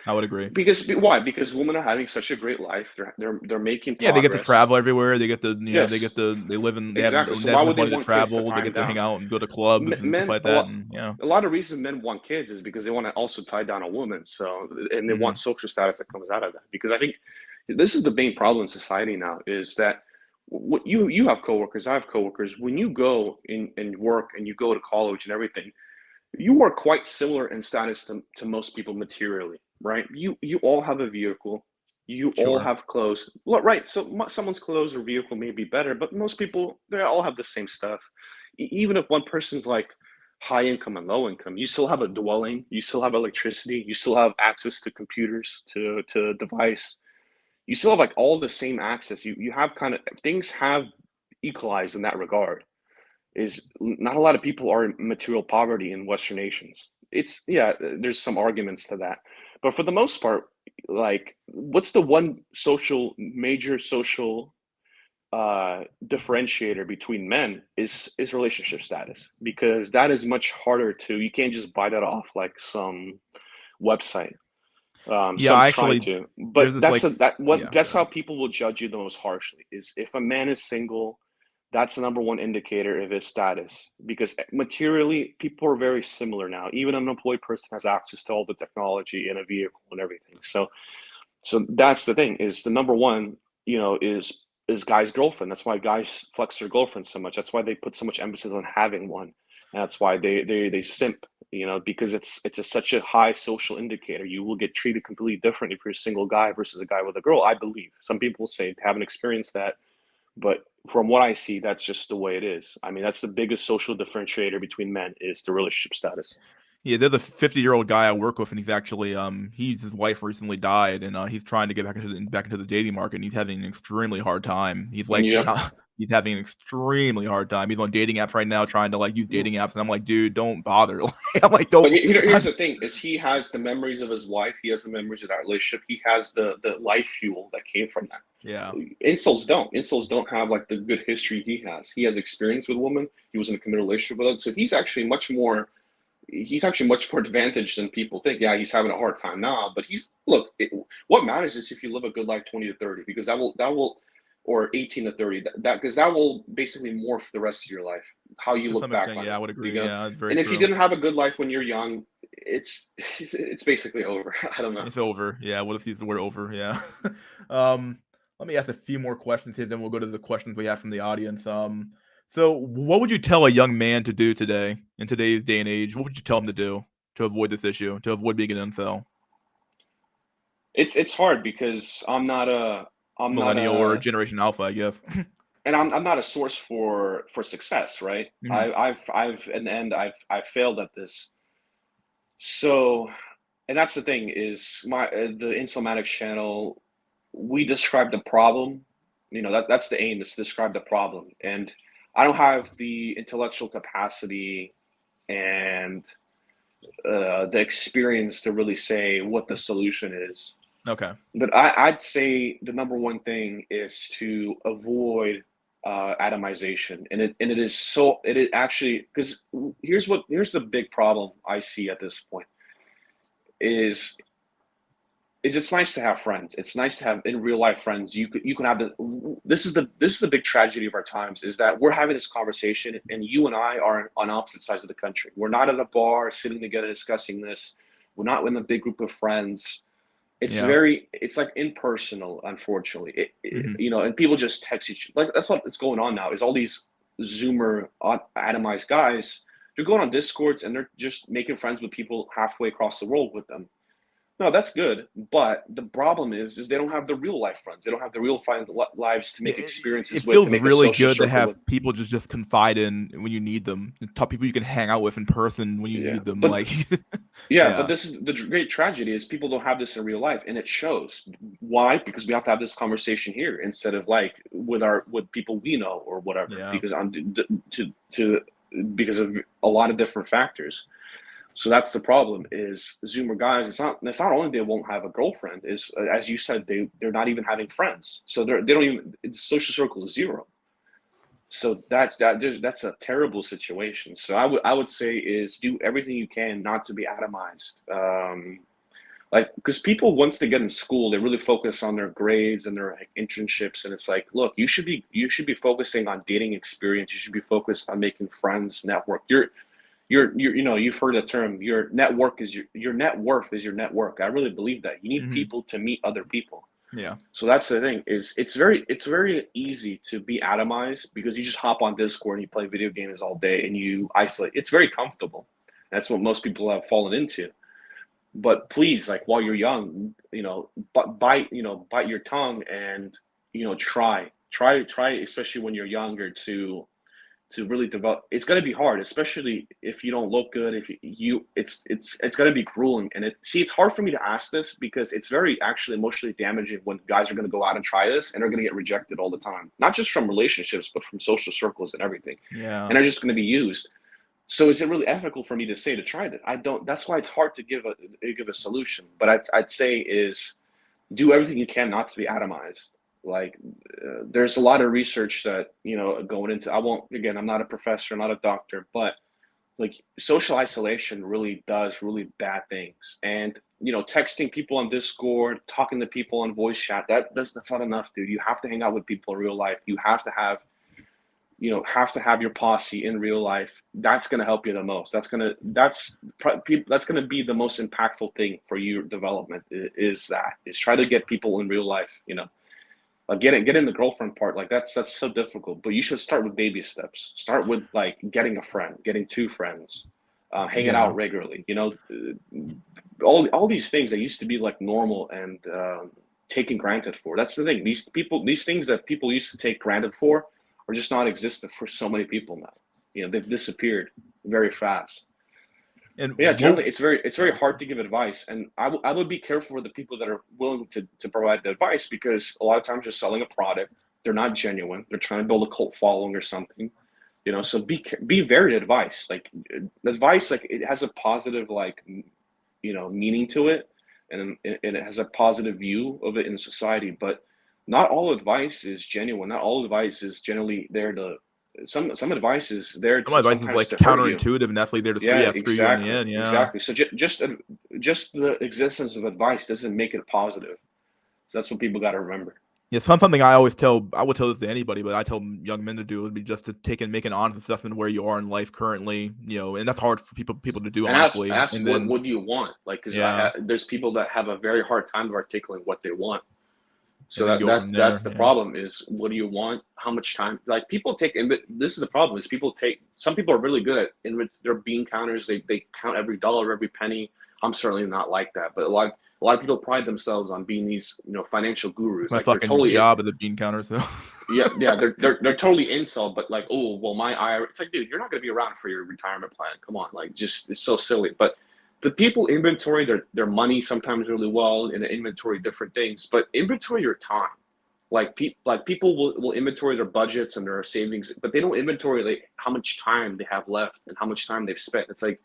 I would agree. Because why? Because women are having such a great life. They're making progress. Yeah, they get to travel everywhere. They get to Yes. they live in they Exactly. have So why would they money to want kids to travel. They tie get them to hang down? out and go to clubs and stuff like that. And yeah, A lot of reasons men want kids is because they want to also tie down a woman. So and they want social status that comes out of that. Because I think this is the main problem in society now, is that what you have coworkers, I have coworkers. When you go and work and you go to college and everything, you are quite similar in status to most people materially, right? You all have a vehicle, you all Sure. have clothes, well, right? So someone's clothes or vehicle may be better, but most people, they all have the same stuff. Even if one person's like high income and low income, you still have a dwelling, you still have electricity, you still have access to computers, to device, you still have like all the same access. You have kind of things have equalized in that regard. Is not a lot of people are in material poverty in Western nations. It's yeah, there's some arguments to that, but for the most part, like, what's the one major social differentiator between men is relationship status, because that is much harder to. You can't just buy that off like some website. Yeah, Some try actually, to, there's but this like that's how people will judge you the most harshly. Is if a man is single, that's the number one indicator of his status, because materially people are very similar now. Even an unemployed person has access to all the technology and a vehicle and everything. So that's the thing, is the number one, is guy's girlfriend. That's why guys flex their girlfriend so much. That's why they put so much emphasis on having one. And that's why they simp, because it's such a high social indicator. You will get treated completely different if you're a single guy versus a guy with a girl, I believe. Some people say haven't experienced that, but from what I see, that's just the way it is. I mean, that's the biggest social differentiator between men, is the relationship status. yeah, there's a 50-year-old guy I work with, and he's actually his wife recently died, and he's trying to get back into the dating market, and he's having an extremely hard time. He's like, Yeah. he's having an extremely hard time. He's on dating apps right now, trying to like use dating apps, and I'm like, dude, don't bother. I'm like, don't. But here's the thing: is he has the memories of his wife. He has the memories of that relationship. He has the life fuel that came from that. Yeah. Incels don't. Incels don't have like the good history he has. He has experience with women. He was in a committed relationship with them, so he's actually much more advantaged than people think. Yeah, he's having a hard time now, but what matters is if you live a good life 20 to 30, because that will, or 18 to 30, because that will basically morph the rest of your life, how you look back on it. Yeah, I would agree. Yeah, it's very and if true. you didn't have a good life when you're young, it's basically over. I don't know. It's over. Yeah, what if you use the word over? Yeah. Let me ask a few more questions here, then we'll go to the questions we have from the audience. So what would you tell a young man to do today, in today's day and age? What would you tell him to do to avoid this issue, to avoid being an incel? It's hard because Millennial or Generation Alpha, I guess. and I'm not a source for success, right? I've in the end I've failed at this. So, and that's the thing, is the Incelmatics channel, we describe the problem that's the aim, is to describe the problem. And I don't have the intellectual capacity and the experience to really say what the solution is. Okay. But I'd say the number one thing is to avoid atomization, and it is actually, because here's the big problem I see at this point is it's nice to have friends. It's nice to have in real life friends. You can have this is the big tragedy of our times, is that we're having this conversation and you and I are on opposite sides of the country. We're not at a bar sitting together discussing this. We're not in a big group of friends. It's like impersonal, unfortunately. And people just text each, like, that's what's going on now, is all these Zoomer atomized guys, they're going on Discords and they're just making friends with people halfway across the world with them. No, that's good, but the problem is they don't have the real life friends. They don't have the real lives to make experiences It with. feels To make really a social good to have with. people just confide in when you need them. Top people you can hang out with in person when you need them. But, like, but this is the great tragedy, is people don't have this in real life, and it shows. Why? Because we have to have this conversation here instead of like with people we know or whatever. Yeah. Because of a lot of different factors. So that's the problem, is Zoomer guys, it's not only they won't have a girlfriend, is, as you said, they're not even having friends. So they don't even, it's social circle is zero. So that's a terrible situation. So I would say is do everything you can not to be atomized. Because people, once they get in school, they really focus on their grades and their internships, and it's like, look, you should be focusing on dating experience. You should be focused on making friends, network. You've heard the term, your net worth is your net worth. I really believe that. You need people to meet other people. Yeah. So that's the thing, is it's very easy to be atomized because you just hop on Discord and you play video games all day and you isolate. It's very comfortable. That's what most people have fallen into. But please, like, while you're young, bite your tongue and, try, especially when you're younger, to really develop. It's going to be hard, especially if you don't look good. If it's going to be grueling. And it's hard for me to ask this because it's very actually emotionally damaging when guys are going to go out and try this and they're going to get rejected all the time, not just from relationships, but from social circles and everything. Yeah. And they're just going to be used. So is it really ethical for me to say to try that? I don't. That's why it's hard to give a solution. But I'd say is do everything you can not to be atomized. Like, there's a lot of research that, going into, I'm not a professor, I'm not a doctor, but like social isolation really does really bad things. And, texting people on Discord, talking to people on voice chat, that's not enough, dude. You have to hang out with people in real life. You have to have your posse in real life. That's going to help you the most. That's going to be the most impactful thing for your development, is try to get people in real life, get in the girlfriend part. Like, that's so difficult, but you should start with baby steps. Start with like getting a friend, getting two friends, hanging out regularly, all these things that used to be like normal and taken granted for. That's the thing. These things that people used to take granted for are just not existent for so many people now. They've disappeared very fast. And generally, it's very hard to give advice, and I would be careful with the people that are willing to provide the advice, because a lot of times they're selling a product. They're not genuine. They're trying to build a cult following or something. So be varied advice. Like, advice, like, it has a positive, like, meaning to it, and it has a positive view of it in society. But not all advice is genuine. Not all advice is generally there to. Some advice is there. Some advice is like counterintuitive, and that's like there to screw you in the end. Yeah, exactly. So just the existence of advice doesn't make it positive. So that's what people got to remember. Yeah, something I would tell this to anybody, but I tell young men to do would be just to make an honest assessment of where you are in life currently. And that's hard for people to do, and honestly. Ask what do you want? Like, because there's people that have a very hard time of articulating what they want. So that's the problem, is what do you want? How much time? Like, people take, this is the problem, is some people are really good at their bean counters. They count every dollar, every penny. I'm certainly not like that, but a lot of people pride themselves on being these, financial gurus. My like, fucking totally job at the bean counter, so. yeah, they're totally incel, but like, oh, well, my IRA. It's like, dude, you're not going to be around for your retirement plan. Come on, like, just, it's so silly. But the people inventory their money sometimes really well, and inventory different things, but inventory your time. Like people will inventory their budgets and their savings, but they don't inventory like how much time they have left and how much time they've spent. It's like,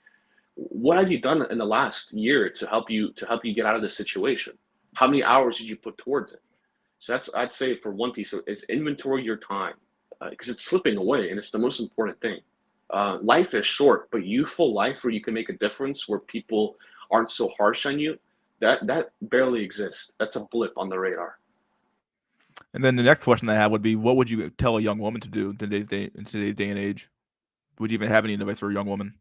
what have you done in the last year to help you get out of this situation? How many hours did you put towards it? So that's, I'd say, for one piece, it's inventory your time, because it's slipping away, and it's the most important thing. Life is short, but youthful life where you can make a difference, where people aren't so harsh on you, that barely exists. That's a blip on the radar. And then the next question I have would be, what would you tell a young woman to do in today's day and age? Would you even have any advice for a young woman?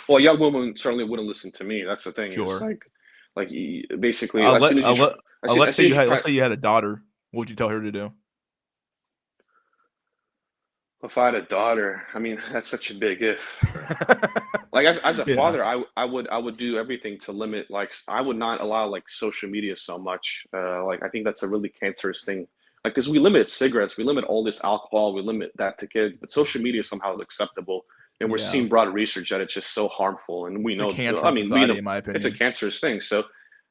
Well, a young woman certainly wouldn't listen to me. That's the thing. Sure. It's like basically, as soon as let's say you had a daughter. What would you tell her to do? If I had a daughter, I mean, that's such a big if. Like as a father, I would do everything to limit, like, I would not allow like social media so much. Like, I think that's a really cancerous thing. Like, because we limit cigarettes, we limit all this alcohol, we limit that to kids, but social media somehow is acceptable. And we're seeing broad research that it's just so harmful. And we know, I mean, in my opinion, it's a cancerous thing. So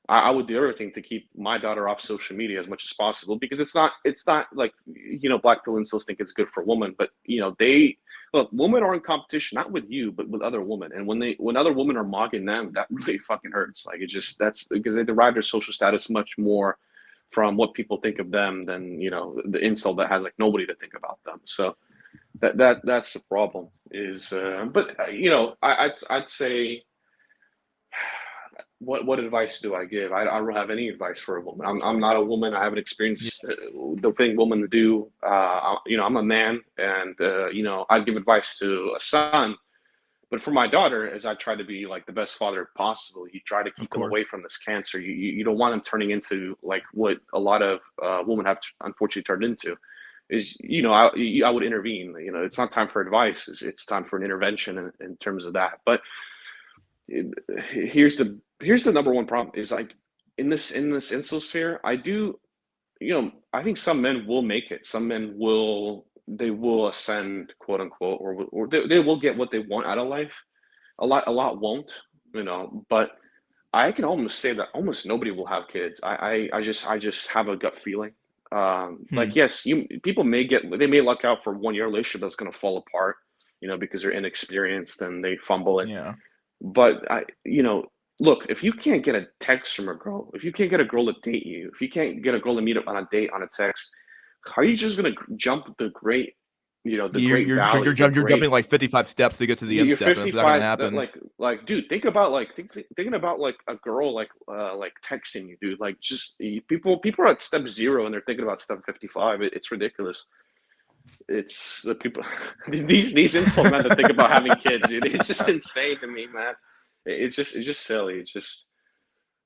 I would do everything to keep my daughter off social media as much as possible, because it's not like, black pill incels think it's good for women, but women are in competition, not with you, but with other women. And when other women are mocking them, that really fucking hurts. Like, that's because they derive their social status much more from what people think of them than, the incel that has like nobody to think about them. So that's the problem is, but I'd say, what advice do I give? I don't have any advice for a woman. I'm not a woman. I haven't experienced the thing women do. I'm a man, and I'd give advice to a son. But for my daughter, as I try to be like the best father possible, you try to keep them away from this cancer. You don't want them turning into like what a lot of women have unfortunately turned into. Is I would intervene. It's not time for advice. It's time for an intervention in terms of that. But here's the number one problem is, like, in this incel sphere, I think some men will make it. Some men will ascend, quote unquote, or they will get what they want out of life. A lot won't, but I can almost say that almost nobody will have kids. I just have a gut feeling. Like, yes, people may luck out for 1 year relationship that's going to fall apart, because they're inexperienced and they fumble it. Yeah. But look, if you can't get a text from a girl, if you can't get a girl to date you, if you can't get a girl to meet up on a date on a text, how are you just gonna jump the great, you're jumping like 55 steps to get to the end step, and it's not gonna happen. Like, dude, thinking about like a girl like texting you, dude. Like, just people are at step 0 and they're thinking about step 55. It's ridiculous. It's the people these incel men that think about having kids, dude. It's just insane to me, man. It's just silly. It's just.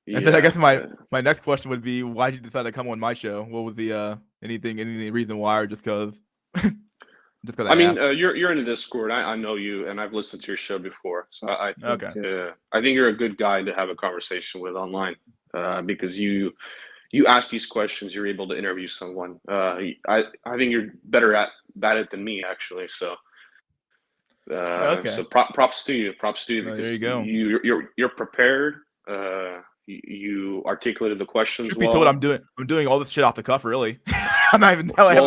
And then I guess my next question would be, why did you decide to come on my show? What was the anything reason why, or just because? I mean, you're in the Discord. I know you, and I've listened to your show before. So I think you're a good guy to have a conversation with online, because you ask these questions, you're able to interview someone. I think you're better at it than me, actually. So, so props to you. Props to you, because there you go. You're prepared. You articulated the questions. Truth be told, I'm doing all this shit off the cuff, really. I'm not even telling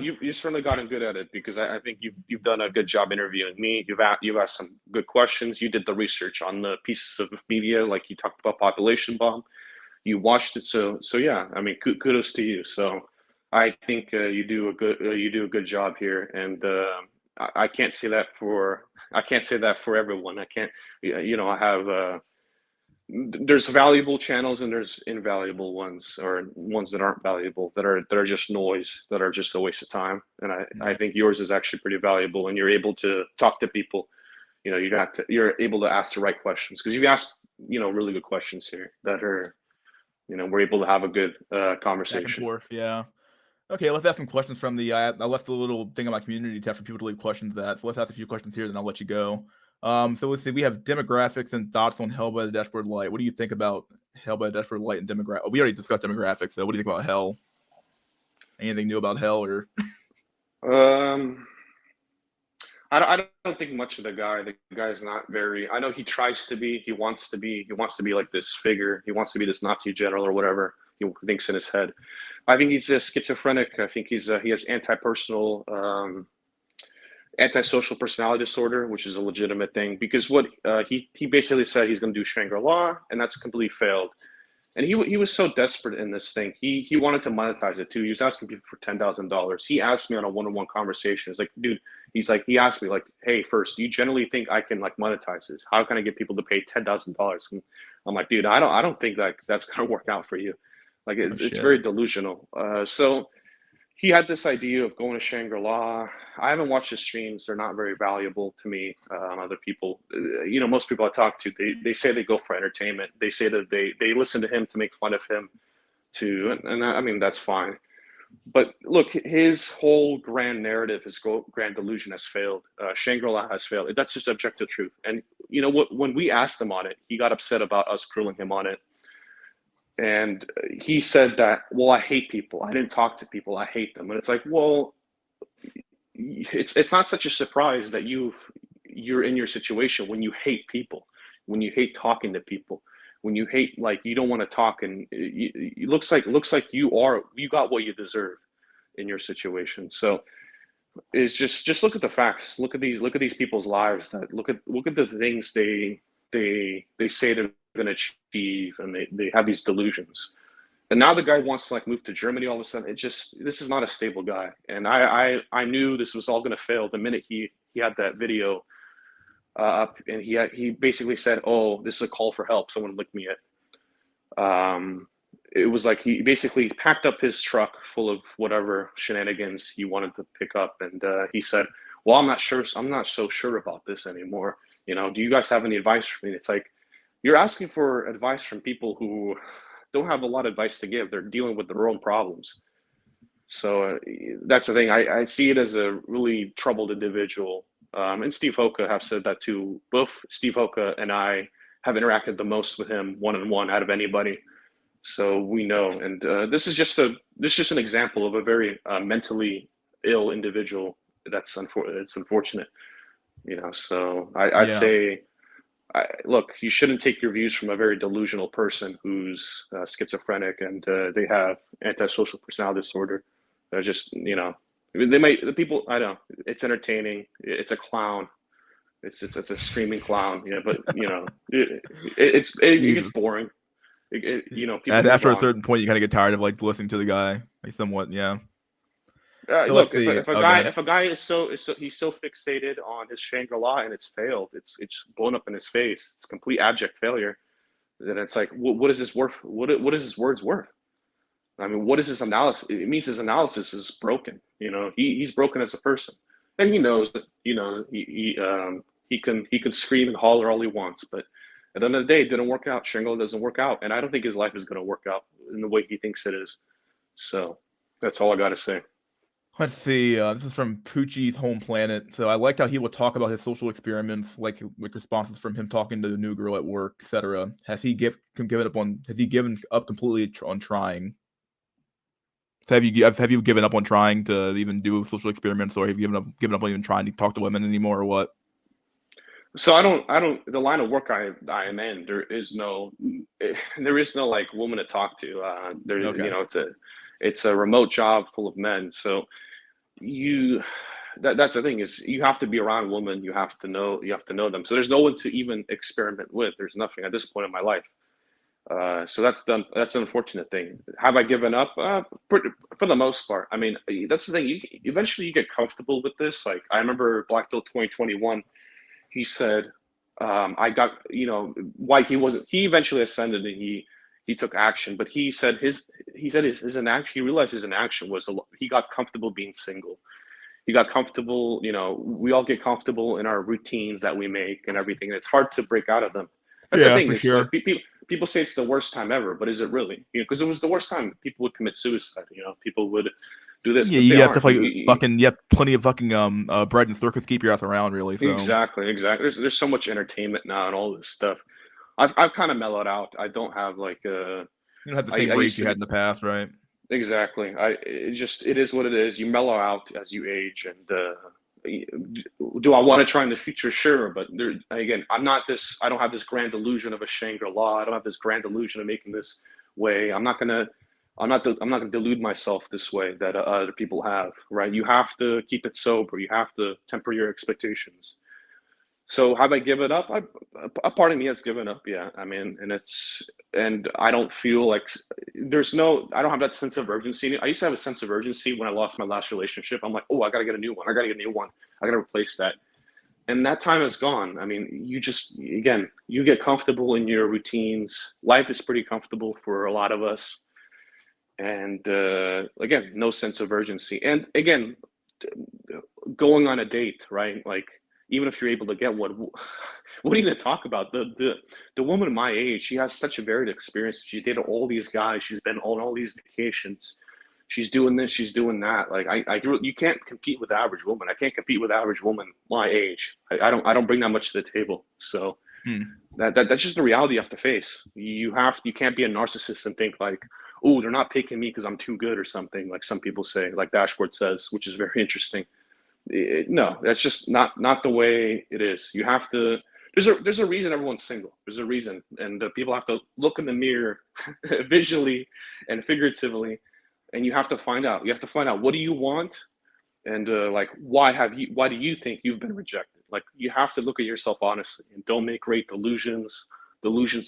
you've certainly gotten good at it, because I think you've done a good job interviewing me. You've asked some good questions. You did the research on the pieces of media, like you talked about Population Bomb. You watched it, so yeah. I mean, kudos to you. So I think you do a good job here, and I can't say that for everyone. I can't. I have. There's valuable channels and there's invaluable ones, or ones that aren't valuable, that are just noise, that are just a waste of time. And I think yours is actually pretty valuable, and you're able to talk to people. You're able to ask the right questions, because you've asked really good questions here that are. We're able to have a good conversation. Back and forth, yeah. Okay, let's ask some questions from the. I left a little thing on my community tab for people to leave questions at. So let's ask a few questions here, then I'll let you go. So let's see. We have demographics and thoughts on Hell by the Dashboard Light. What do you think about Hell by the Dashboard Light and demographics? We already discussed demographics. So what do you think about Hell? Anything new about Hell, or? I don't think much of the guy. The guy's not very. I know he tries to be. He wants to be like this figure. He wants to be this Nazi general or whatever. thinks in his head. I think he's a schizophrenic. I think he has antisocial personality disorder, which is a legitimate thing, because what he basically said he's going to do Shangri-La, and that's completely failed. And he was so desperate in this thing. He wanted to monetize it too. He was asking people for $10,000. He asked me on a one-on-one conversation. It's like, dude, he asked me like, hey, first, do you generally think I can like monetize this? How can I get people to pay $10,000? I'm like, dude, I don't think that that's gonna work out for you. Like it's very delusional. So he had this idea of going to Shangri-La. I haven't watched his streams. They're not very valuable to me. Other people, most people I talk to, they say they go for entertainment. They say that they listen to him to make fun of him too. And I mean, that's fine. But look, his whole grand narrative, his grand delusion has failed. Shangri-La has failed. That's just objective truth. And you know what? When we asked him on it, he got upset about us grilling him on it. And he said that, well, I hate people. I didn't talk to people. I hate them. And it's like, well, it's not such a surprise that you're in your situation when you hate people, when you hate talking to people, when you hate, like, you don't want to talk, and it looks like you got what you deserve in your situation. So it's just look at the facts. Look at these people's lives. Look at the things they say they're going to achieve, and they have these delusions. And now the guy wants to like move to Germany all of a sudden. This is not a stable guy. And I knew this was all going to fail the minute he had that video up, and he basically said, oh, this is a call for help. Someone lick me it. It was like he basically packed up his truck full of whatever shenanigans he wanted to pick up. And he said, well, I'm not so sure about this anymore. Do you guys have any advice for me? It's like, you're asking for advice from people who don't have a lot of advice to give. They're dealing with their own problems. So that's the thing. I see it as a really troubled individual. And Steve Hoka have said that too. Both Steve Hoka and I have interacted the most with him one-on-one out of anybody. So we know. And this is just an example of a very mentally ill individual. It's unfortunate. So I'd say, look, you shouldn't take your views from a very delusional person who's schizophrenic, and they have antisocial personality disorder. They're just, the people, I know, it's entertaining. It's a clown. It's a screaming clown. Yeah, but it gets boring. People. And after a certain point, you kind of get tired of like listening to the guy, like somewhat, yeah. So look, if a guy is so he's so fixated on his Shangri-La and it's failed, it's blown up in his face, it's complete abject failure, then it's like, what is this worth? What is his words worth? I mean, what is his analysis? It means his analysis is broken. He's broken as a person, and he knows that. He can scream and holler all he wants, but at the end of the day, it didn't work out. Shangri-La doesn't work out, and I don't think his life is going to work out in the way he thinks it is. So that's all I got to say. Let's see. This is from Poochie's Home Planet. So I liked how he would talk about his social experiments, like responses from him talking to the new girl at work, etc. Has he given up completely on trying? So have you given up on trying to even do social experiments, or have you given up on even trying to talk to women anymore, or what? So I don't. The line of work I am in, there is no like woman to talk to. Okay. It's a remote job full of men. So that's the thing, is you have to be around women. You have to know them. So there's no one to even experiment with. There's nothing at this point in my life. So that's the unfortunate thing. Have I given up? For the most part. I mean, that's the thing. Eventually you get comfortable with this. Like, I remember Black Belt 2021. He said, I got, why he eventually ascended, and he took action, but he said his inaction, he realized his inaction was he got comfortable being single. He got comfortable, we all get comfortable in our routines that we make and everything. And it's hard to break out of them. That's the thing. For sure. Like, people say it's the worst time ever, but is it really? Because it was the worst time people would commit suicide. People would do this. Yeah, you have stuff like you have plenty of fucking bread and circus keep your ass around, really. So. Exactly. There's so much entertainment now and all this stuff. I've kind of mellowed out. I don't have like you don't have the same rage you had in the past, right? Exactly. It is what it is. You mellow out as you age, and do I want to try in the future? Sure, but again, I don't have this grand delusion of a Shangri-La. I don't have this grand delusion of making this way. I'm not gonna I'm not going to delude myself this way that other people have, right? You have to keep it sober. You have to temper your expectations. So have I given up? A part of me has given up, yeah. I mean, and I don't feel like I don't have that sense of urgency. I used to have a sense of urgency when I lost my last relationship. I'm like, oh, I got to get a new one. I got to get a new one. I got to replace that. And that time is gone. I mean, again, you get comfortable in your routines. Life is pretty comfortable for a lot of us. And again, no sense of urgency. And again, going on a date, right? Like, even if you're able to get one, what are you going to talk about? The woman my age, she has such a varied experience. She's dated all these guys. She's been on all these vacations. She's doing this. She's doing that. Like, you can't compete with the average woman. I can't compete with the average woman my age. I don't bring that much to the table. So that's just the reality you have to face. You can't be a narcissist and think like, oh, they're not picking me because I'm too good or something, like some people say, like Dashboard says, which is very interesting. No, that's just not the way it is. You have to. There's a reason everyone's single. There's a reason, and people have to look in the mirror, visually and figuratively, and you have to find out. You have to find out, what do you want, and like, why do you think you've been rejected? Like, you have to look at yourself honestly, and don't make great delusions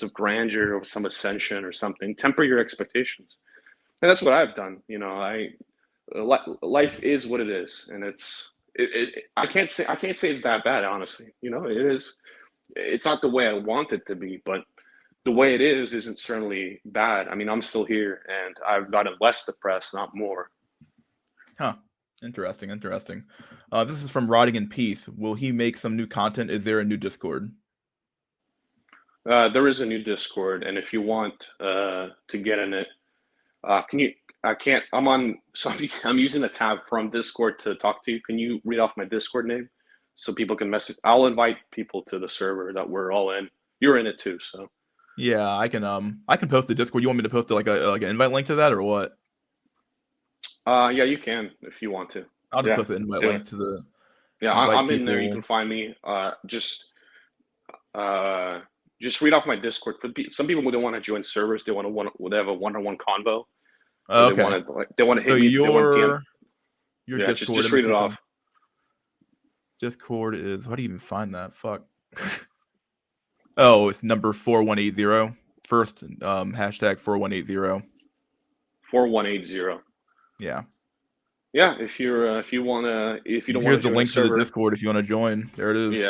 of grandeur or some ascension or something. Temper your expectations, and that's what I've done. Life is what it is, and I can't say it's that bad, honestly. It is. It's not the way I want it to be, but the way it is isn't certainly bad. I mean, I'm still here, and I've gotten less depressed, not more. Huh. Interesting. This is from Rotting in Peace. Will he make some new content? Is there a new Discord? There is a new Discord, and if you want to get in it, can you? I can't. I'm on. So I'm using a tab from Discord to talk to you. Can you read off my Discord name so people can message? I'll invite people to the server that we're all in. You're in it too, so. Yeah, I can post the Discord. You want me to post like an invite link to that or what? Yeah, you can if you want to. I'll just post the invite link to the. Yeah, I'm in there. You can find me. Just read off my Discord. Some people don't want to join servers. They have a one-on-one convo. Okay. They want to hit me. Your yeah, Discord. Just read it off. Discord is. How do you even find that? Fuck. Oh, it's number 4180. First hashtag 4180. 4180. Yeah. Yeah, if you don't want to, here's the link to the Discord if you want to join. There it is.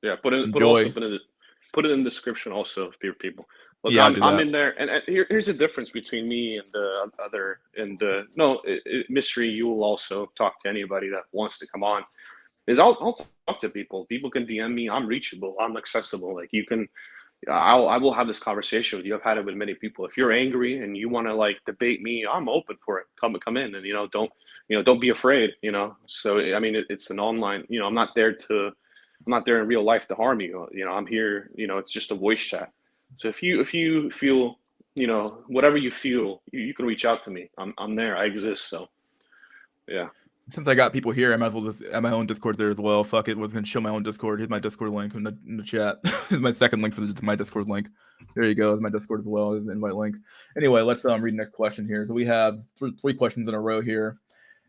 Yeah. Put it in the description also for your people. Look, yeah, I'm in there, and here's the difference between me and the other. And mystery, you will also talk to anybody that wants to come on. Is I'll talk to people. People can DM me. I'm reachable. I'm accessible. Like, you can. I will have this conversation with you. I've had it with many people. If you're angry and you want to like debate me, I'm open for it. Come in, and don't be afraid. So I mean, it's an online. I'm not there in real life to harm you. I'm here. It's just a voice chat. So if you feel, whatever you feel, you can reach out to me. I'm there. I exist. So, yeah. Since I got people here, I might as well just add my own Discord there as well. Fuck it, I was gonna show my own Discord. Here's my Discord link in the chat. Here's my second link to my Discord link. There you go. There's my Discord as well. There's the invite link. Anyway, let's read the next question here. So we have three questions in a row here.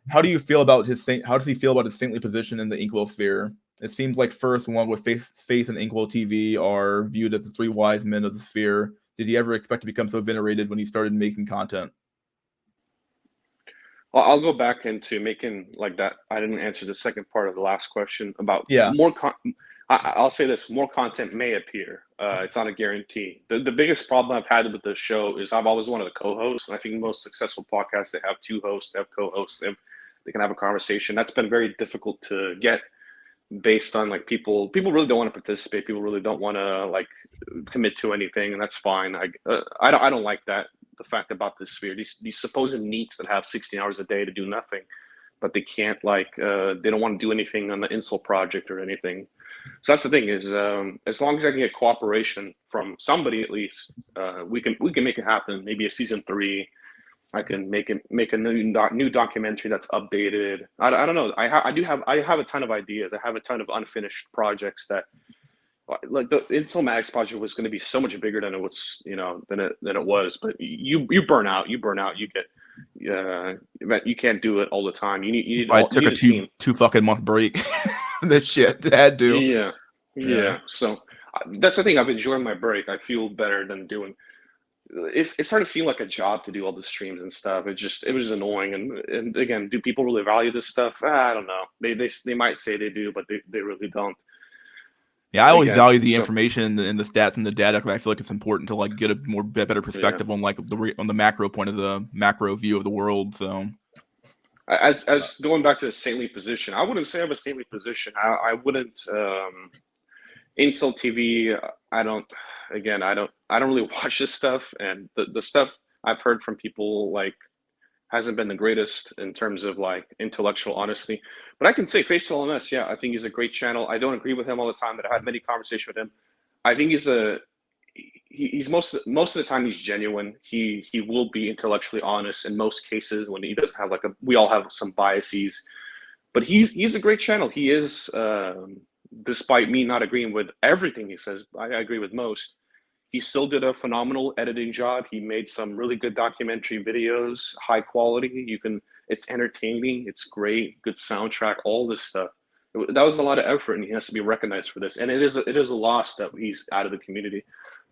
How does he feel about his saintly position in the Inkwell sphere? It seems like First, along with Face and Inkwell TV, are viewed as the three wise men of the sphere. Did he ever expect to become so venerated when he started making content? Well, I'll go back into making like that. I didn't answer the second part of the last question about more. I'll say this: more content may appear. It's not a guarantee. The biggest problem I've had with the show is I've always wanted a co-host, and I think most successful podcasts, they have two hosts, they have co-hosts, they can have a conversation. That's been very difficult to get, based on like people really don't want to participate. People really don't want to like commit to anything, and that's fine. I don't like that. The fact about this sphere, these supposed NEETs that have 16 hours a day to do nothing, but they can't they don't want to do anything on the Incel project or anything. So that's the thing is, as long as I can get cooperation from somebody, at least, we can make it happen. Maybe a season 3. I can make a new documentary that's updated. I don't know. I have a ton of ideas. I have a ton of unfinished projects that like the Incelmatics project was going to be so much bigger than it was, than it was. But you burn out. You burn out. You get, you can't do it all the time. If I took you a need a team. two fucking month break, this shit had to. Yeah, yeah. So that's the thing. I've enjoyed my break. I feel better than doing. It started to feel like a job to do all the streams and stuff. It was annoying. And again, do people really value this stuff? I don't know. They might say they do, but they really don't. Yeah, I always Again, value the so information and the stats and the data because I feel like it's important to like get a better perspective on like on the macro point of the macro view of the world. So as going back to the saintly position, I wouldn't say I have a saintly position. I wouldn't Incel TV. I don't really watch this stuff, and the stuff I've heard from people like hasn't been the greatest in terms of like intellectual honesty. But I can say Face of LMS, yeah, I think he's a great channel. I don't agree with him all the time, but I had many conversations with him. I think he's most of the time he's genuine. He will be intellectually honest in most cases when he doesn't have like we all have some biases, but he's a great channel. He is, despite me not agreeing with everything he says, I agree with most. He still did a phenomenal editing job. He made some really good documentary videos, high quality. It's entertaining. It's great. Good soundtrack. All this stuff. That was a lot of effort, and he has to be recognized for this. And it is a loss that he's out of the community.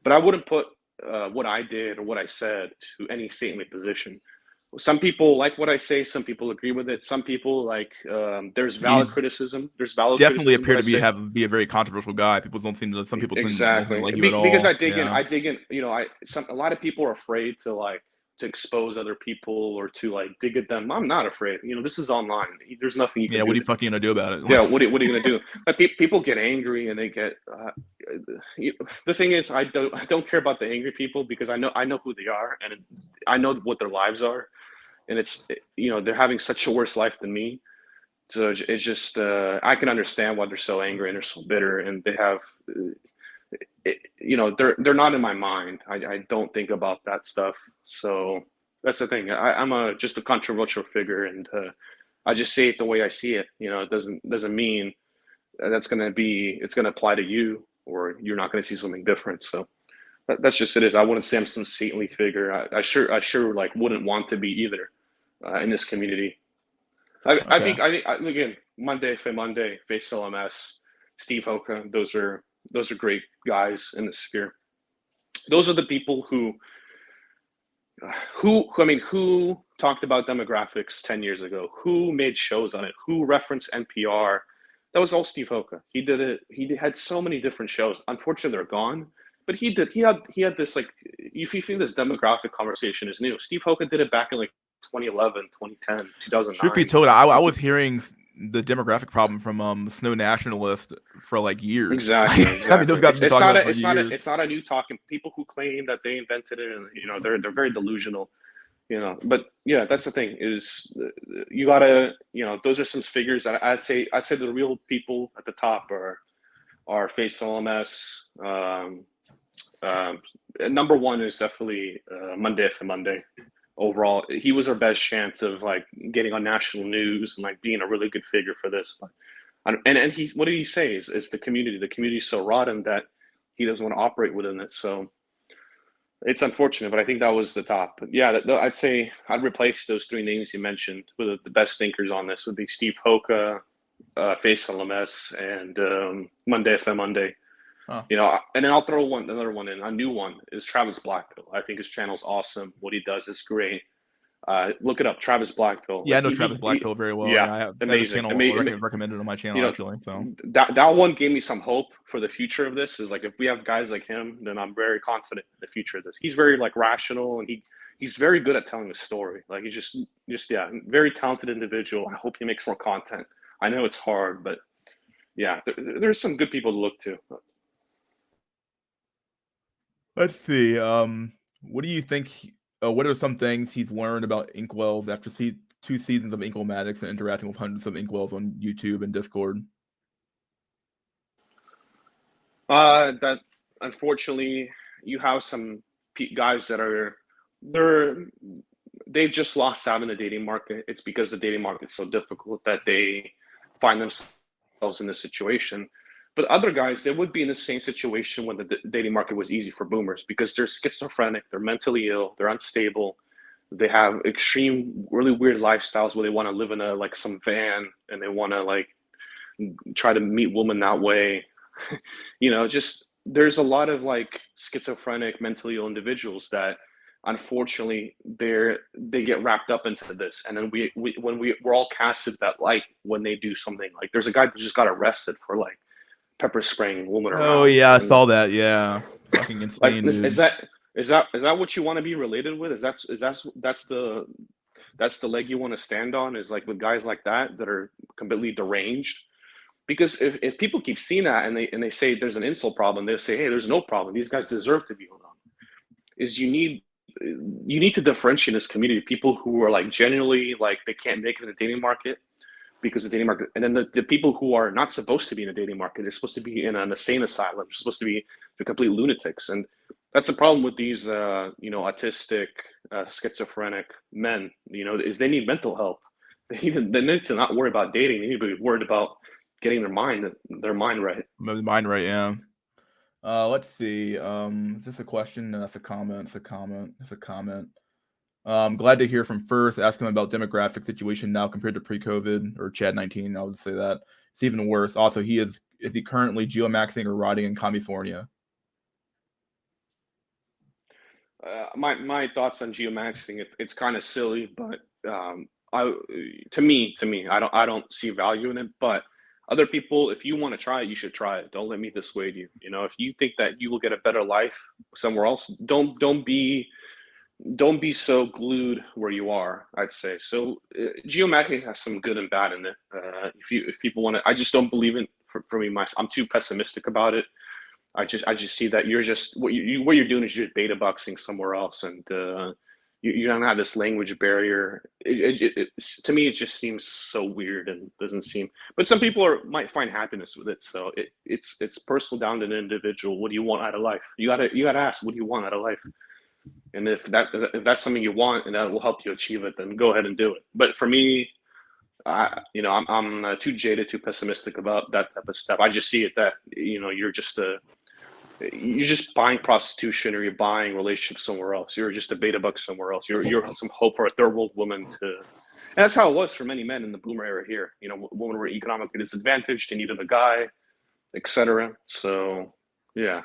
But I wouldn't put what I did or what I said to any saintly position. Some people like what I say. Some people agree with it. Some people like there's valid criticism. There's valid definitely criticism appear to be a very controversial guy. People don't seem to. Some people exactly don't like you at all. Because I dig in. I dig in. A lot of people are afraid to expose other people or to like dig at them. I'm not afraid. This is online. There's nothing you can do. What are you fucking gonna do about it? Yeah, what are you gonna do? Like, people get angry and they get. The thing is, I don't care about the angry people because I know who they are and I know what their lives are, and they're having such a worse life than me. So it's just I can understand why they're so angry and they're so bitter, and they have. They're not in my mind. I don't think about that stuff. So that's the thing. I'm just a controversial figure, and I just say it the way I see it. It doesn't mean it's going to apply to you, or you're not going to see something different. So that's just it is. I wouldn't say I'm some saintly figure. I sure like wouldn't want to be either in this community. I think again, Monday, Face LMS, Steve Hoka, those are great guys in the sphere. Those are the people who talked about demographics 10 years ago, who made shows on it, who referenced NPR. That was all Steve Hoka. He did it. He had so many different shows. Unfortunately, they're gone. But he had this, like, if you think this demographic conversation is new, Steve Hoka did it back in like 2011, 2010, 2009. Truth be told, I was hearing the demographic problem from Snow Nationalist for like years. Exactly. I mean, those guys have been talking about it for years. It's not a new talk, and people who claim that they invented it, and they're very delusional. But yeah, that's the thing is you gotta, those are some figures that I'd say the real people at the top are Face LMS. Number one is definitely Monday for Monday. Overall, he was our best chance of like getting on national news and like being a really good figure for this. And he, what did he say? Is the community is so rotten that he doesn't want to operate within it. So it's unfortunate, but I think that was the top. But yeah, I'd say I'd replace those three names you mentioned with the best thinkers on this would be Steve Hoka, Face LMS, and Monday FM Monday. Huh. And then I'll throw another one in. A new one is Travis Blackpill. I think his channel's awesome. What he does is great. Look it up, Travis Blackpill. Yeah, I know Travis Blackpill very well. Yeah, I have amazing. Recommended on my channel actually. So that one gave me some hope for the future of this. Is like if we have guys like him, then I'm very confident in the future of this. He's very like rational, and he's very good at telling a story. Like he's just very talented individual. I hope he makes more content. I know it's hard, but yeah, there's some good people to look to. Let's see. What do you think? What are some things he's learned about Inkwells after 2 seasons of Incelmatics and interacting with hundreds of Inkwells on YouTube and Discord? That unfortunately you have some guys that they've just lost out in the dating market. It's because the dating market is so difficult that they find themselves in this situation. But other guys, they would be in the same situation when the dating market was easy for boomers because they're schizophrenic, they're mentally ill, they're unstable, they have extreme, really weird lifestyles where they want to live in a like some van and they want to like try to meet women that way. Just there's a lot of like schizophrenic, mentally ill individuals that unfortunately they get wrapped up into this, and then we're all casted that light when they do something. Like there's a guy that just got arrested for like pepper spraying a woman Oh around. yeah, I And saw that. Yeah, fucking like insane, is dude. that what you want to be related with? That's the leg you want to stand on, is like with guys like that are completely deranged? Because if people keep seeing that and they say there's an insult problem, they'll say, hey, there's no problem, these guys deserve to be alone. Is you need to differentiate this community, people who are like genuinely like they can't make it in the dating market because the dating market, and then the people who are not supposed to be in a dating market, they're supposed to be in an insane asylum, they're supposed to be the complete lunatics. And that's the problem with these autistic schizophrenic men, is they need mental help. They need to not worry about dating, they need to be worried about getting their mind right. Mine right, yeah. Let's see. Is this a question? No, that's a comment. It's a comment. It's a comment. Glad to hear from First. Ask him about demographic situation now compared to pre-COVID or Chad 19. I would say that it's even worse. Also, is he currently geomaxing or riding in California? My thoughts on geomaxing, it's kind of silly, but to me, I don't see value in it. But other people, if you want to try it, you should try it. Don't let me dissuade you. If you think that you will get a better life somewhere else, don't be so glued where you are, I'd say. So geomacking has some good and bad in it. If people want to, I just don't believe in. For me, I'm too pessimistic about it. I just see that you're just what you're doing is you're just beta boxing somewhere else, and you don't have this language barrier. To me, it just seems so weird and doesn't seem. But some people might find happiness with it. So it's personal, down to an individual. What do you want out of life? You gotta ask, what do you want out of life? And if that's something you want and that will help you achieve it, then go ahead and do it. But for me, I'm too jaded, too pessimistic about that type of stuff. I just see it that you're just buying prostitution, or you're buying relationships somewhere else. You're just a beta buck somewhere else. You're some hope for a third world woman to. And that's how it was for many men in the boomer era here. Women were economically disadvantaged. They needed a guy, etc. So, yeah.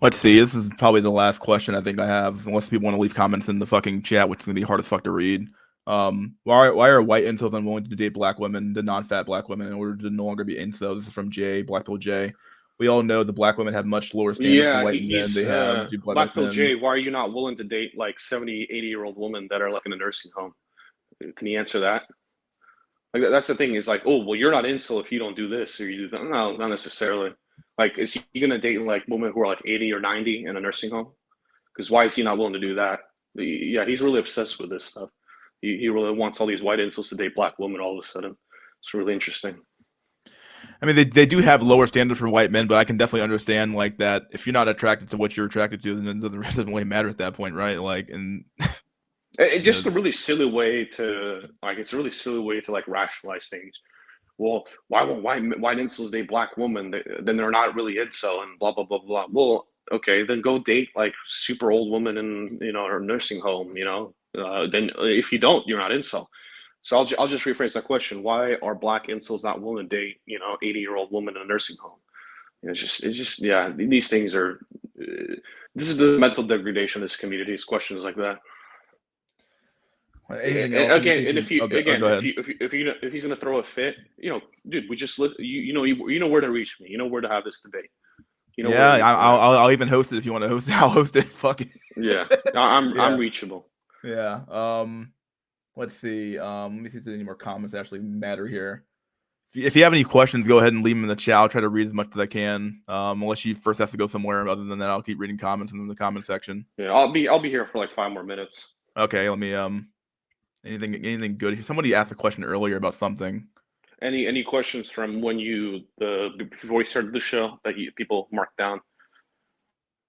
Let's see. This is probably the last question I think I have, unless people want to leave comments in the fucking chat, which is gonna be hard as fuck to read. Why are white incels unwilling to date black women, the non-fat black women, in order to no longer be incels? This is from Jay, Black Pill J. We all know the black women have much lower standards than Yeah, white men. he's They have Black Pill J. Why are you not willing to date like 70, 80-year-old women that are like in a nursing home? Can you answer that? Like that's the thing, is like, oh well, you're not incel if you don't do this or you do that. No, not necessarily. Like, is he gonna date like women who are like 80 or 90 in a nursing home? Because why is he not willing to do that? Yeah, he's really obsessed with this stuff. He really wants all these white incels to date black women all of a sudden. It's really interesting. I mean, they do have lower standards for white men, but I can definitely understand like that. If you're not attracted to what you're attracted to, then it doesn't really matter at that point, right? Like, and it's just a really silly way to like. It's a really silly way to like rationalize things. Well, why won't white incels date black women? Then they're not really incel and blah blah blah blah. Well, okay, then go date like super old woman in a nursing home. Then if you don't, you're not incel. So I'll just rephrase that question. Why are black incels not willing to date 80-year-old woman in a nursing home? It's just yeah. These things are. This is the mental degradation of this community. It's questions like that. anything else? Again, and if he's gonna throw a fit, dude, we just you know where to reach me. You know where to have this debate. Yeah, I'll even host it if you want to host it. I'll host it. Fuck it. Yeah, I'm reachable. Yeah. Let's see. Let me see if there's any more comments that actually matter here. If you have any questions, go ahead and leave them in the chat. I'll try to read as much as I can. Unless you first have to go somewhere. Other than that, I'll keep reading comments in the comment section. Yeah, I'll be here for like 5 more minutes. Okay, let me anything good? Somebody asked a question earlier about something. Any questions from when before we started the show that people marked down?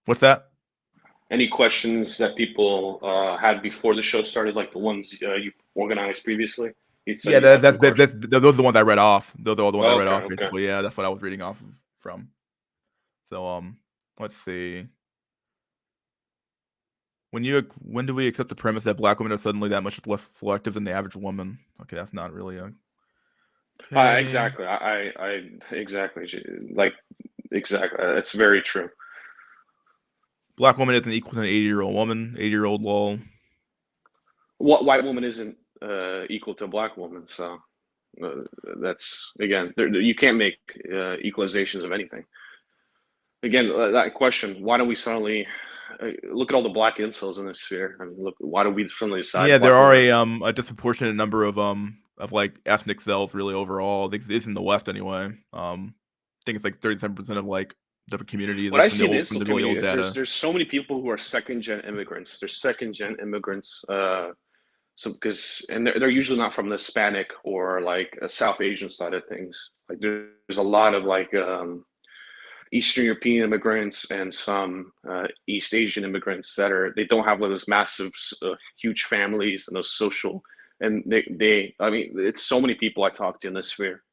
What's that? Any questions that people had before the show started, like the ones you organized previously? Yeah, those are the ones I read off. Those are all the ones I read off, Okay. basically. Yeah, that's what I was reading off from. So, let's see. When do we accept the premise that black women are suddenly that much less selective than the average woman? Okay, that's not really a. Okay. Exactly. Exactly. Like, exactly. That's very true. Black woman isn't equal to an 80-year-old woman. 80-year-old lol. What white woman isn't equal to a black woman? So that's, again, you can't make equalizations of anything. Again, that question: why don't we suddenly look at all the black incels in this sphere? I mean, look, why do we suddenly decide? Yeah, there are a disproportionate number of like ethnic cells really overall. I think it's in the West anyway. I think it's like 37% of like the community. What I see in the from incel the really old community is data. there's so many people who are second-gen immigrants. They're second-gen immigrants. So and they're usually not from the Hispanic or like a South Asian side of things. Like there's a lot of like Eastern European immigrants and some East Asian immigrants they don't have those massive, huge families and those social. And I mean, it's so many people I talk to in this sphere.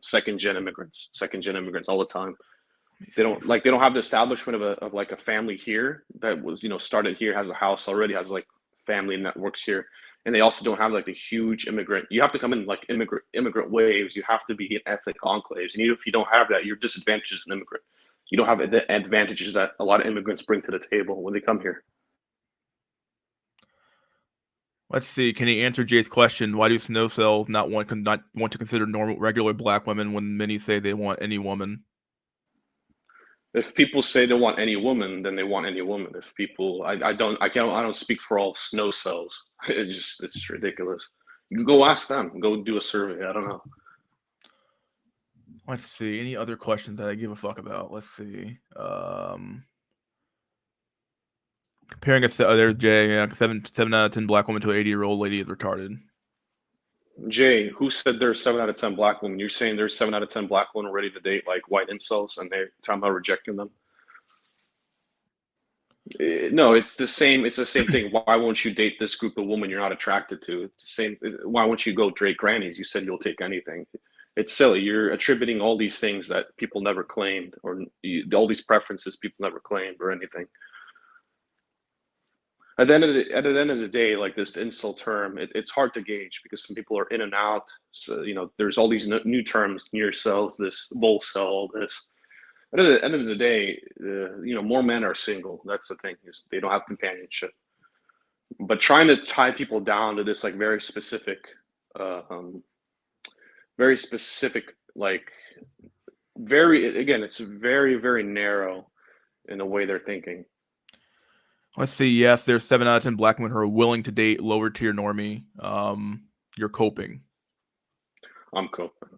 Second gen immigrants all the time. They don't have the establishment of like a family here that was started here, has a house already, has like family networks here, and they also don't have like the huge immigrant. You have to come in like immigrant waves. You have to be in ethnic enclaves, and even if you don't have that, you're disadvantaged as an immigrant. You don't have the advantages that a lot of immigrants bring to the table when they come here. Let's see. Can he answer Jay's question? Why do snow cells not want to consider regular black women when many say they want any woman? If people say they want any woman, then they want any woman. If people, I don't speak for all snow cells. It's just ridiculous. You can go ask them. Go do a survey. I don't know. Let's see. Any other questions that I give a fuck about? Let's see. Comparing us to there's Jay. Yeah, 7 out of 10 black women to an 80-year-old lady is retarded. Jay, who said there's 7 out of 10 black women? You're saying there's 7 out of 10 black women ready to date like white incels, and they're talking about rejecting them? No, it's the same. It's the same thing. Why won't you date this group of women you're not attracted to? It's the same. Why won't you go date grannies? You said you'll take anything. It's silly. You're attributing all these things that people never claimed, or all these preferences people never claimed, or anything. At the end of the day, like this incel term, it's hard to gauge because some people are in and out. So there's all these new terms: near cells, this bull cell, this. At the end of the day, more men are single. That's the thing, is they don't have companionship. But trying to tie people down to this like very specific, like it's very, very narrow in the way they're thinking. Let's see. Yes, there's 7 out of 10 black women who are willing to date lower tier normie. You're coping. I'm coping.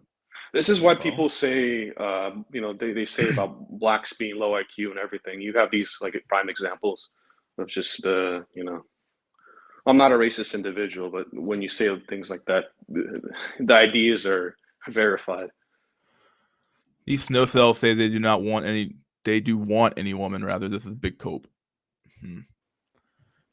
This is why people say, they say about blacks being low IQ and everything. You have these like prime examples of just, I'm not a racist individual, but when you say things like that, the ideas are verified. These snow cells say they do not want any. They do want any woman. Rather, this is big cope.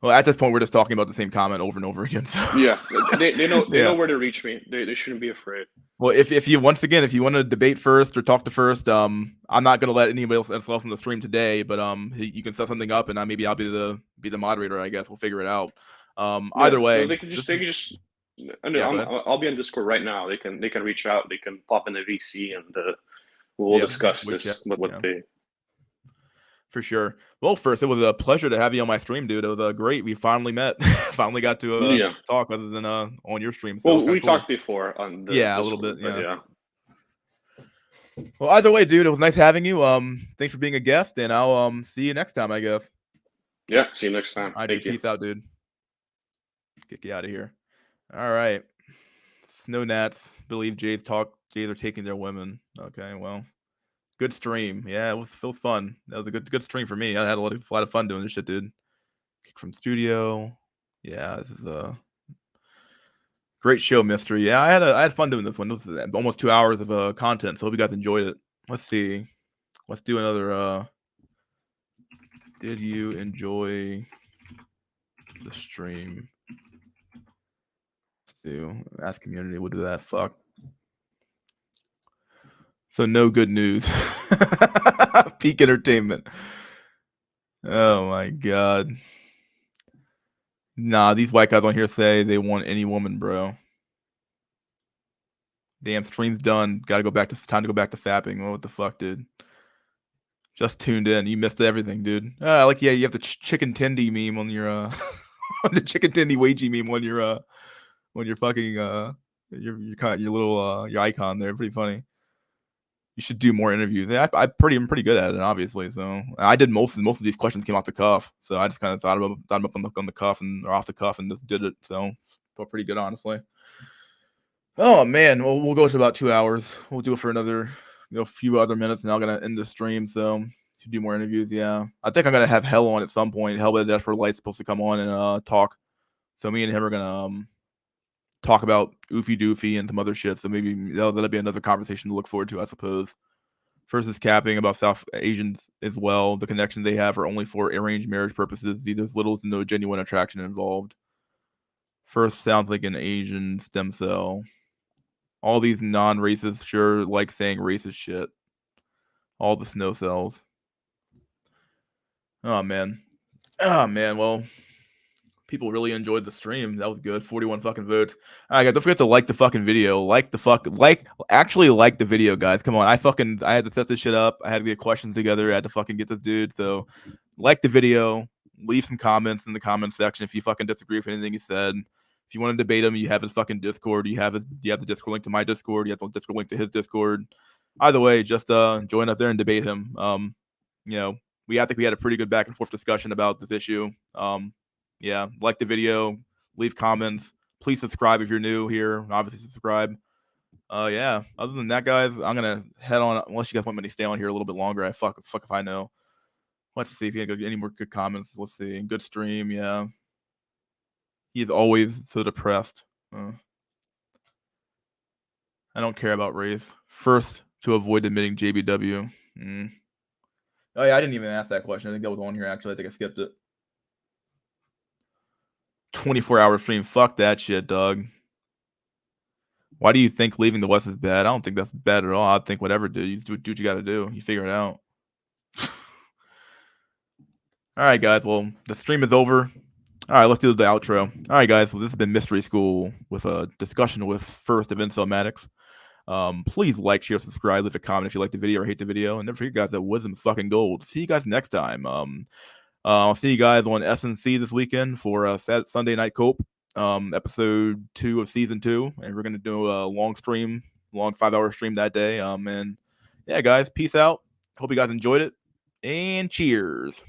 Well, at this point, we're just talking about the same comment over and over again. So. Yeah, they know know where to reach me. They shouldn't be afraid. Well, if you want to debate first or talk to first, I'm not gonna let anybody else on the stream today. But you can set something up, and maybe I'll be the moderator. I guess we'll figure it out. Either way, they can just. I'll be on Discord right now. They can reach out. They can pop in the VC, and we'll discuss this. For sure. Well, first, it was a pleasure to have you on my stream, dude. It was great. We finally met. Finally got to talk other than on your stream. So we talked before on the a little bit. Yeah. Well, either way, dude, it was nice having you. Thanks for being a guest, and I'll see you next time, I guess. Yeah, see you next time. Thank you. Peace out, dude. Kick you out of here. All right. Snow Nats believe Jays are taking their women. Okay, well. Good stream. Yeah, it was fun. That was a good stream for me. I had a lot of fun doing this shit, dude. Kick from studio. Yeah, this is a great show, Mystery. Yeah, I had fun doing this one. This was almost 2 hours of content, so hope you guys enjoyed it. Let's see. Let's do another did you enjoy the stream? Let's see. Ask community. We'll do that. Fuck. So no good news. Peak entertainment. Oh my god. Nah, these white guys on here say they want any woman, bro. Damn, stream's done. Gotta go back to time to go back to fapping. Oh, what the fuck, dude? Just tuned in. You missed everything, dude. Like yeah, you have the chicken tendy meme on your the chicken tendy wagey meme on your fucking your little your icon there. Pretty funny. You should do more interviews. I'm pretty good at it, obviously. So I did most of these questions came off the cuff. So I just kind of thought them up on the cuff or off the cuff and just did it. So felt pretty good, honestly. Oh man, well we'll go to about 2 hours. We'll do it for another few other minutes, and I'm gonna end the stream. So to do more interviews, yeah. I think I'm gonna have Hell on at some point. Hell with Desperate Light's supposed to come on and talk. So me and him are gonna talk about Oofy Doofy and some other shit. So maybe that'll be another conversation to look forward to, I suppose. First is capping about South Asians as well. The connections they have are only for arranged marriage purposes. There's little to no genuine attraction involved. First sounds like an Asian stem cell. All these non-racists sure like saying racist shit. All the snow cells. Oh man. Well, people really enjoyed the stream. That was good. 41 fucking votes. All right, guys, don't forget to like the fucking video. Actually like the video, guys. Come on. I had to set this shit up. I had to get questions together. I had to fucking get this dude. So like the video. Leave some comments in the comment section if you fucking disagree with anything he said. If you want to debate him, you have his fucking Discord. You have the Discord link to my Discord. You have the Discord link to his Discord. Either way, just join up there and debate him. I think we had a pretty good back and forth discussion about this issue. Yeah, like the video, leave comments. Please subscribe if you're new here. Obviously, subscribe. Yeah. Other than that, guys, I'm gonna head on. Unless you guys want me to stay on here a little bit longer, fuck if I know. Let's see if you got any more good comments. Let's see. Good stream. Yeah. He's always so depressed. I don't care about race. First, to avoid admitting JBW. Oh yeah, I didn't even ask that question. I think that was on here actually. I think I skipped it. 24-hour stream. Fuck that shit, dog. Why do you think leaving the West is bad? I don't think that's bad at all. I think whatever, dude. You do what you got to do. You figure it out. All right, guys. Well, the stream is over. All right, let's do the outro. All right, guys. So this has been Mystery School with a discussion with First of Incelmatics. Please like, share, subscribe, leave a comment if you like the video or hate the video. And never forget, guys, that wisdom is fucking gold. See you guys next time. I'll see you guys on SNC this weekend for Sunday Night Cope, episode 2 of season 2, and we're gonna do a long 5-hour stream that day. And yeah, guys, peace out. Hope you guys enjoyed it, and cheers.